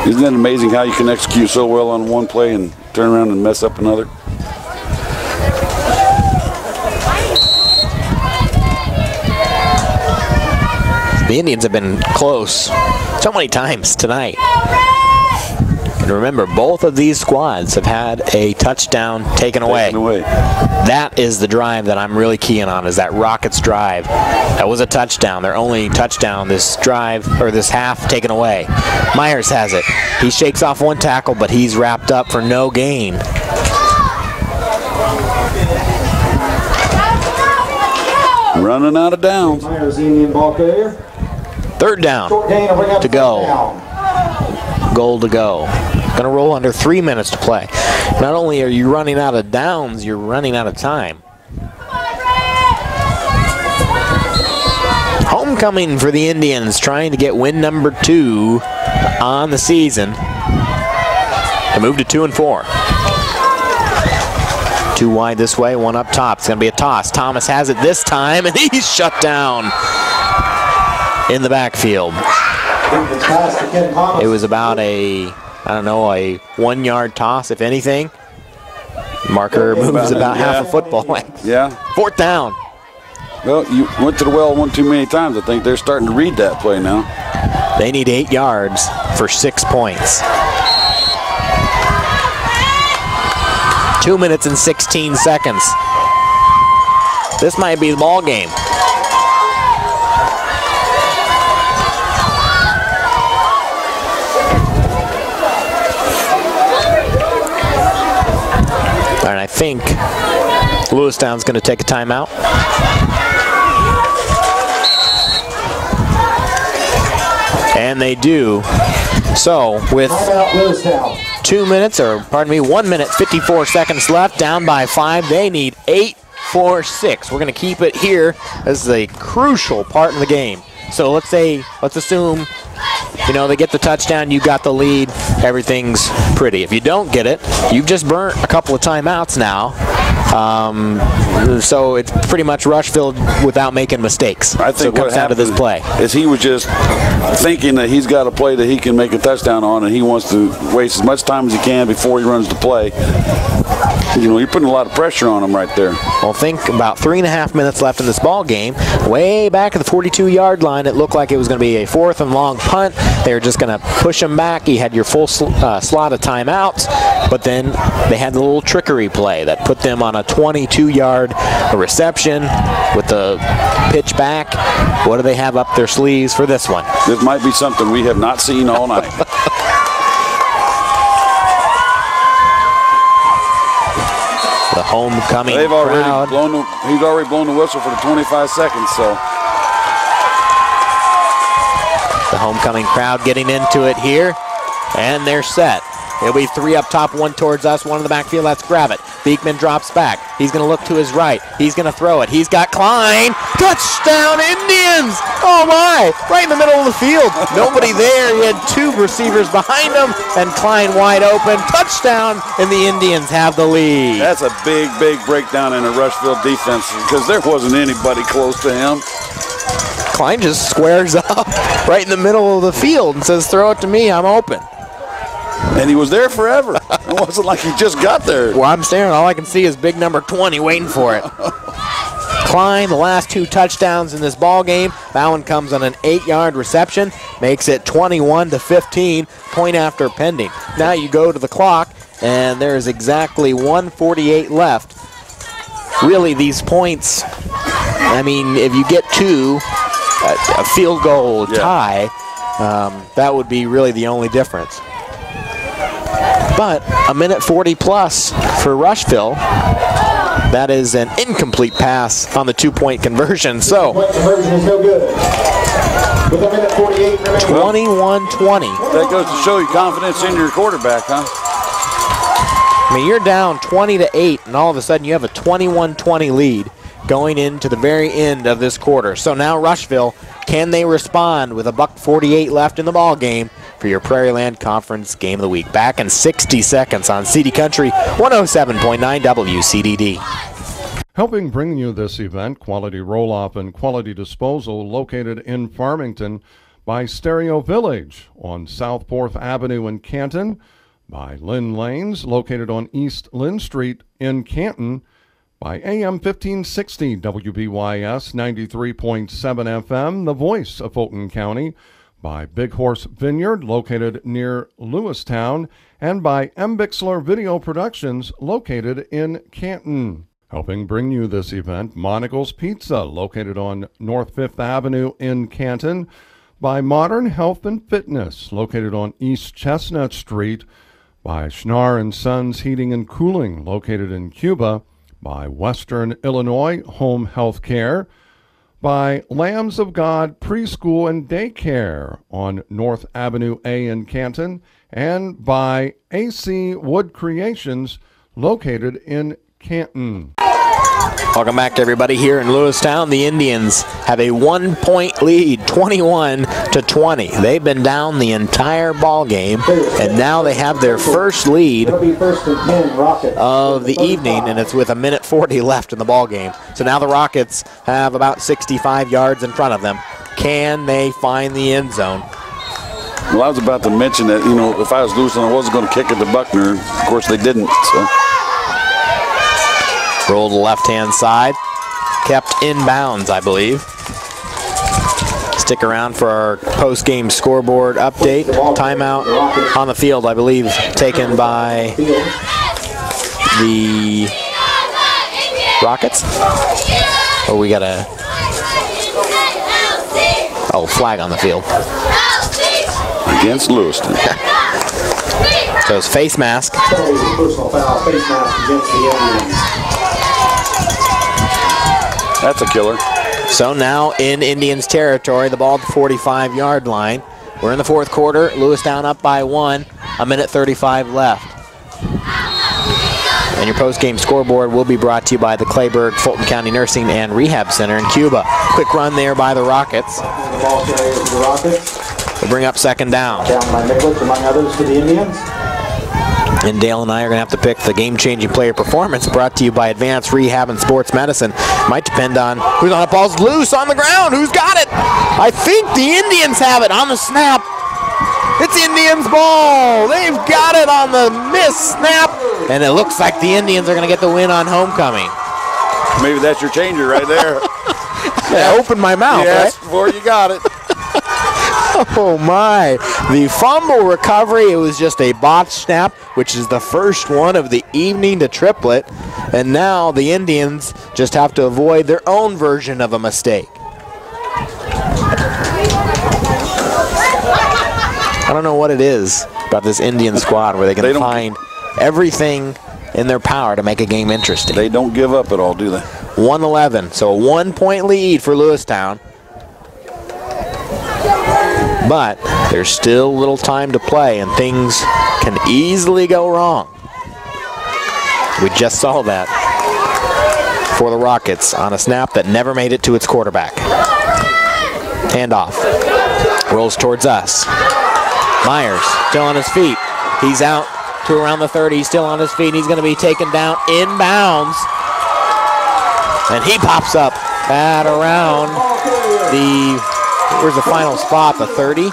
Isn't that amazing how you can execute so well on one play and turn around and mess up another? The Indians have been close so many times tonight. And remember, both of these squads have had a touchdown taken away. That is the drive that I'm really keying on, is that Rockets drive. That was a touchdown. Their only touchdown this drive, or this half, taken away. Myers has it. He shakes off one tackle, but he's wrapped up for no gain. Running out of downs. Myers, Indian ball carrier. 3rd down to go. Goal to go. Going to roll under 3 minutes to play. Not only are you running out of downs, you're running out of time. Homecoming for the Indians, trying to get win number 2 on the season. They move to 2 and 4. 2 wide this way, 1 up top. It's going to be a toss. Thomas has it this time, and he's shut down in the backfield. It was about a 1-yard toss, if anything. Marker moves about half a football length. Yeah. 4th down. Well, you went to the well one too many times. I think they're starting to read that play now. They need 8 yards for 6 points. 2 minutes and 16 seconds. This might be the ball game. And I think Lewistown's going to take a timeout. And they do. So with 1 minute, 54 seconds left, down by 5. They need 8 for 6. We're going to keep it here as a crucial part in the game. So let's assume, they get the touchdown, you got the lead, everything's pretty. If you don't get it, you've just burnt a couple of timeouts now. So it's pretty much Rushville without making mistakes. I think so it comes down to this play. Is he was just thinking that he's got a play that he can make a touchdown on, and he wants to waste as much time as he can before he runs the play. You're putting a lot of pressure on him right there. Well, think about 3.5 minutes left in this ball game. Way back at the 42-yard line, it looked like it was going to be a 4th and long punt. They were just going to push him back. He had your full slot of timeouts, but then they had the little trickery play that put them on a 22-yard reception with the pitch back. What do they have up their sleeves for this one? This might be something we have not seen all night. The homecoming They've already crowd. he's already blown the whistle for the 25 seconds, so. The homecoming crowd getting into it here, and they're set. It'll be 3 up top, 1 towards us, 1 in the backfield. Let's grab it. Beekman drops back. He's going to look to his right. He's going to throw it. He's got Klein. Touchdown, Indians! Oh, my! Right in the middle of the field. Nobody there. He had 2 receivers behind him, and Klein wide open. Touchdown, and the Indians have the lead. That's a big, big breakdown in the Rushville defense because there wasn't anybody close to him. Klein just squares up right in the middle of the field and says, throw it to me, I'm open. And he was there forever. It wasn't like he just got there. Well, I'm staring. All I can see is big number 20 waiting for it. Klein, the last 2 touchdowns in this ball game. That one comes on an 8-yard reception. Makes it 21-15, point after pending. Now you go to the clock, and there's exactly 1:48 left. Really, these points, I mean, if you get 2, a field goal tie, that would be really the only difference. But a minute 40 plus for Rushville. That is an incomplete pass on the 2-point conversion. So, Conversion is no good. With a minute 48 remaining. 21-20. That goes to show you confidence in your quarterback, huh? I mean, you're down 20-8, and all of a sudden you have a 21-20 lead going into the very end of this quarter. So now Rushville, can they respond with a $1:48 left in the ball game for your Prairieland Conference Game of the Week? Back in 60 seconds on CD Country 107.9 WCDD. Helping bring you this event, Quality Roll-Off and Quality Disposal, located in Farmington by Stereo Village on South 4th Avenue in Canton, by Lynn Lanes, located on East Lynn Street in Canton, by AM 1560 WBYS 93.7 FM, the voice of Fulton County, by Big Horse Vineyard, located near Lewistown, and by M. Bixler Video Productions, located in Canton. Helping bring you this event, Monocle's Pizza, located on North 5th Avenue in Canton, by Modern Health and Fitness, located on East Chestnut Street, by Schnar & Sons Heating and Cooling, located in Cuba, by Western Illinois Home Health Care, by Lambs of God Preschool and Daycare on North Avenue A in Canton, and by AC Wood Creations, located in Canton. Welcome back to everybody here in Lewistown. The Indians have a 1-point lead, 21-20. They've been down the entire ball game, and now they have their first lead of the evening, and it's with a minute 40 left in the ball game. So now the Rockets have about 65 yards in front of them. Can they find the end zone? Well, I was about to mention that, you know, if I was Lewistown, I wasn't going to kick it to Buckner. Of course, they didn't, so. Roll to the left-hand side. Kept in bounds, I believe. Stick around for our post-game scoreboard update. Timeout on the field, I believe, taken by the Rockets. Oh, we got a... Oh, flag on the field. Against Lewiston. So it's face mask. Personal foul, face mask against the Indians. That's a killer. So now in Indians territory, the ball at the 45-yard line. We're in the fourth quarter. Lewistown up by 1. A minute 35 left. And your post-game scoreboard will be brought to you by the Clayburgh Fulton County Nursing and Rehab Center in Cuba. Quick run there by the Rockets. The ball carrier for the Rockets. They bring up second down. Down by Nicholas, among others, for the Indians. And Dale and I are going to have to pick the game-changing player performance, brought to you by Advanced Rehab and Sports Medicine. Might depend on who's on it. Ball's loose on the ground. Who's got it? I think the Indians have it on the snap. It's Indians' ball. They've got it on the missed snap. And it looks like the Indians are going to get the win on homecoming. Maybe that's your changer right there. Yeah, open my mouth, yes, right? Before you got it. Oh my, the fumble recovery, it was just a botched snap, which is the first one of the evening to triplet, and now the Indians just have to avoid their own version of a mistake. I don't know what it is about this Indian squad where they can find everything in their power to make a game interesting. They don't give up at all, do they? 1-11, so a 1-point lead for Lewistown. But there's still little time to play, and things can easily go wrong. We just saw that for the Rockets on a snap that never made it to its quarterback. Handoff. Rolls towards us. Myers still on his feet. He's out to around the 30. He's still on his feet. He's going to be taken down inbounds. And he pops up at around the, where's the final spot, the 30?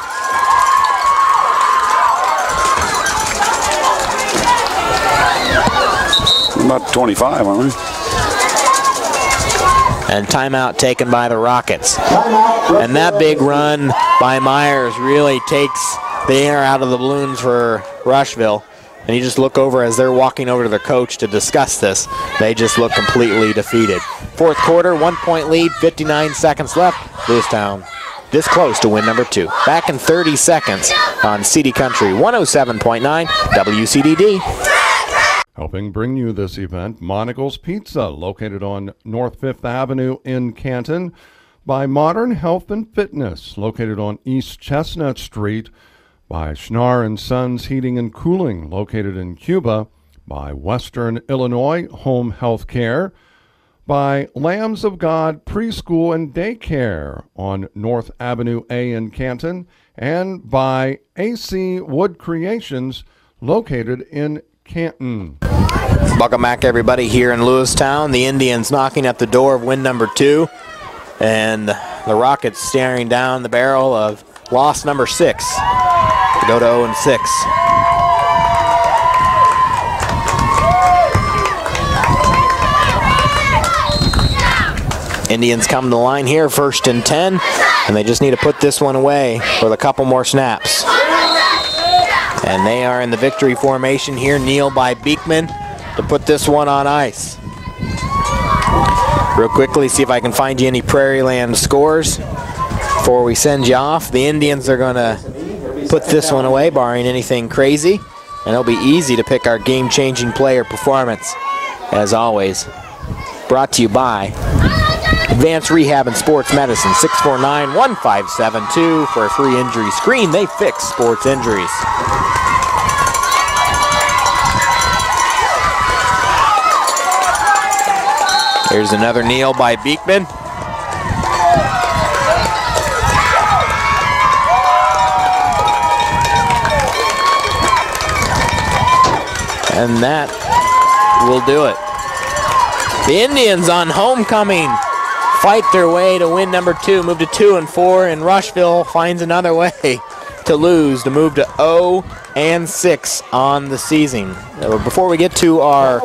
About 25, aren't we? And timeout taken by the Rockets. And that big run by Myers really takes the air out of the balloons for Rushville. And you just look over as they're walking over to their coach to discuss this. They just look completely defeated. Fourth quarter, 1-point lead, 59 seconds left. Lewistown this close to win number 2. Back in 30 seconds on CD Country 107.9 WCDD. Helping bring you this event, Monocle's Pizza, located on North 5th Avenue in Canton. By Modern Health and Fitness, located on East Chestnut Street. By Schnar & Sons Heating and Cooling, located in Cuba. By Western Illinois Home Health Care. By Lambs of God Preschool and Daycare on North Avenue A in Canton. And by AC Wood Creations, located in Canton. Welcome back, everybody, here in Lewistown. The Indians knocking at the door of win number 2. And the Rockets staring down the barrel of loss number 6. Dakota 0-6. Indians come to the line here, 1st and 10, and they just need to put this one away with a couple more snaps. And they are in the victory formation here. Kneel by Beekman to put this one on ice. Real quickly, see if I can find you any Prairieland scores before we send you off. The Indians are going to put this one away, barring anything crazy. And it'll be easy to pick our game-changing player performance, as always. Brought to you by Advanced Rehab and Sports Medicine, 649-1572 for a free injury screen. They fix sports injuries. Here's another kneel by Beekman. And that will do it. The Indians on homecoming fight their way to win number 2, move to 2-4, and Rushville finds another way to lose, to move to 0-6 on the season. Before we get to our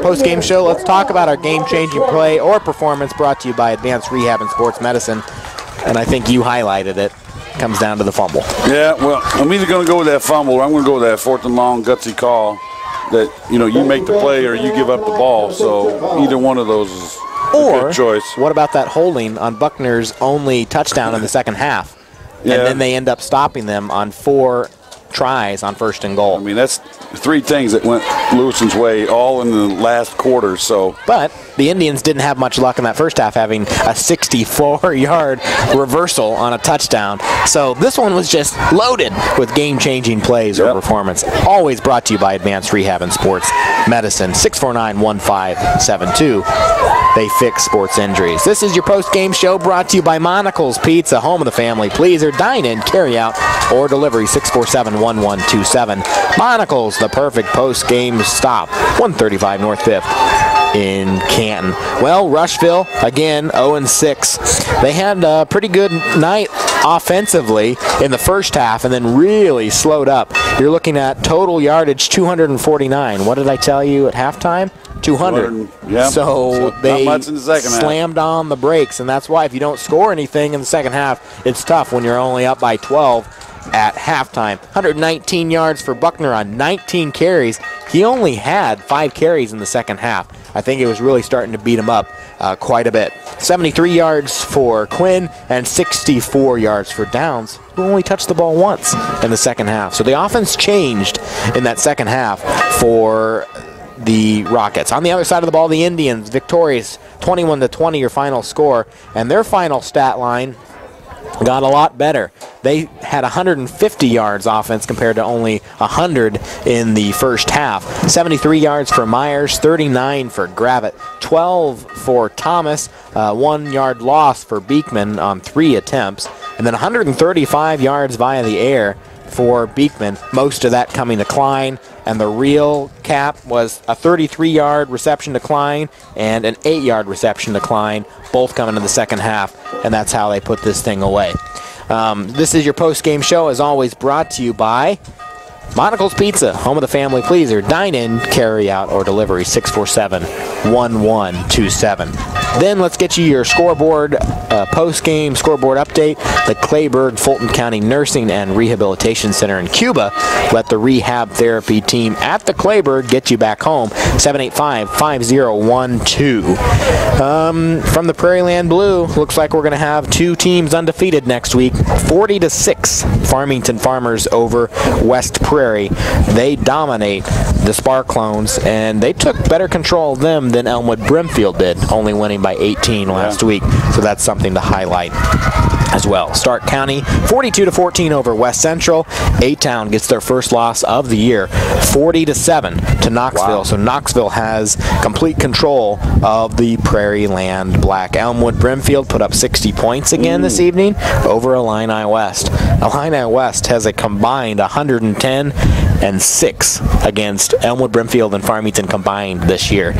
post-game show, let's talk about our game-changing play or performance brought to you by Advanced Rehab and Sports Medicine. And I think you highlighted it. Comes down to the fumble. Yeah, well, I'm either going to go with that fumble or I'm going to go with that 4th and long gutsy call that, you know, you make the play or you give up the ball. So either one of those is a good choice. What about that holding on Buckner's only touchdown in the second half? Yeah. And then they end up stopping them on 4 tries on 1st and goal. I mean, that's 3 things that went Lewiston's way all in the last quarter. So, but the Indians didn't have much luck in that first half, having a 64-yard reversal on a touchdown. So this one was just loaded with game-changing plays or performance. Always brought to you by Advanced Rehab and Sports Medicine, 649-1572. They fix sports injuries. This is your post-game show brought to you by Monocle's Pizza, home of the family pleaser. Dine in, carry out, or delivery, 647-1127. Monocle's, the perfect post-game stop, 135 North 5th in Canton. Well, Rushville, again, 0-6. They had a pretty good night offensively in the first half and then really slowed up. You're looking at total yardage 249. What did I tell you at halftime? 200. Yeah. So they not much in the second slammed on the brakes, and that's why if you don't score anything in the second half, it's tough when you're only up by 12 at halftime. 119 yards for Buckner on 19 carries. He only had 5 carries in the second half. I think it was really starting to beat him up quite a bit. 73 yards for Quinn and 64 yards for Downs, who only touched the ball once in the second half. So the offense changed in that second half for the Rockets. On the other side of the ball, the Indians victorious 21-20 your final score, and their final stat line got a lot better. They had 150 yards offense compared to only 100 in the first half. 73 yards for Myers, 39 for Gravitt, 12 for Thomas, 1 yard loss for Beekman on 3 attempts, and then 135 yards via the air for Beekman, most of that coming to Klein, and the real cap was a 33-yard reception to Klein and an 8-yard reception to Klein, both coming in the second half, and that's how they put this thing away. This is your post-game show, as always, brought to you by Monocle's Pizza, home of the family pleaser. Dine in, carry out, or delivery, 647-1127. Then let's get you your scoreboard, post-game scoreboard update. The Clayburgh Fulton County Nursing and Rehabilitation Center in Cuba let the rehab therapy team at the Clayburgh get you back home, 785-5012. From the Prairieland Blue, looks like we're going to have 2 teams undefeated next week. 40-6, Farmington Farmers over West Prairie. They dominate the Sparklones, and they took better control of them than Elmwood Brimfield did, only winning by 18 last week. So that's something to highlight as well. Stark County 42-14 over West Central. A-Town gets their first loss of the year, 40-7 to Knoxville. Wow. So Knoxville has complete control of the Prairieland Black. Elmwood Brimfield put up 60 points again this evening over Illini West. Illini West has a combined 110-6 against Elmwood Brimfield and Farmington combined this year.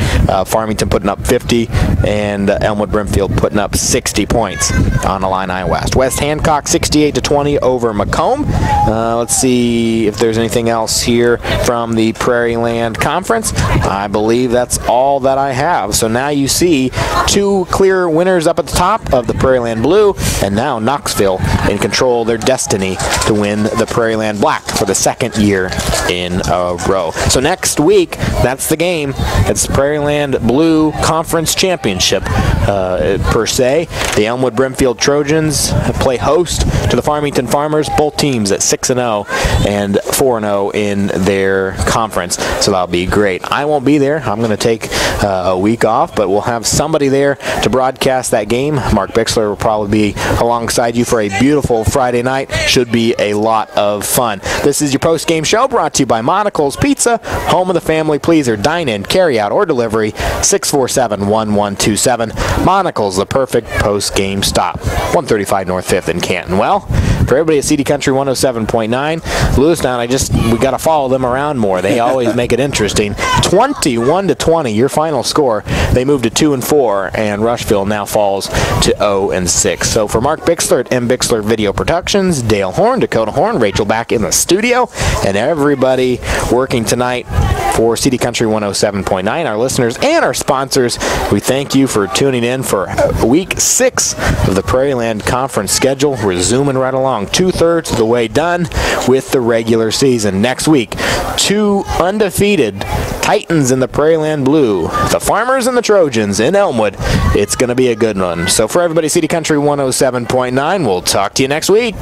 Farmington putting up 50 and Elmwood Brimfield putting up 60 points on Illini West. West Hancock 68-20 over Macomb. Let's see if there's anything else here from the Prairieland Conference. I believe that's all that I have. So now you see 2 clear winners up at the top of the Prairieland Blue, and now Knoxville in control of their destiny to win the Prairieland Black for the 2nd year in a row. So next week, that's the game. It's the Prairieland Blue Conference Championship per se. The Elmwood Brimfield Trojans play host to the Farmington Farmers, both teams at 6-0 and 4-0 in their conference. So that'll be great. I won't be there. I'm going to take a week off, but we'll have somebody there to broadcast that game. Mark Bixler will probably be alongside you for a beautiful Friday night. Should be a lot of fun. This is your post-game show brought to you by Monocle's Pizza, home of the family pleaser. Dine in, carry out, or delivery, 647-1127. Monocle's, the perfect post-game stop. 135 North 5th in Canton. Well, for everybody at CD Country 107.9, Lewistown, we got to follow them around more. They always make it interesting. 21-20, your final score. They moved to 2-4, and Rushville now falls to 0-6. So for Mark Bixler at M. Bixler Video Productions, Dale Horn, Dakota Horn, Rachel back in the studio, and everybody working tonight for CD Country 107.9, our listeners and our sponsors, we thank you for tuning in for week 6 of the Prairieland Conference schedule. We're zooming right along, 2/3 of the way done with the regular season. Next week, 2 undefeated Titans in the Prairieland Blue, the Farmers and the Trojans in Elmwood. It's going to be a good one. So for everybody, CD Country 107.9, we'll talk to you next week.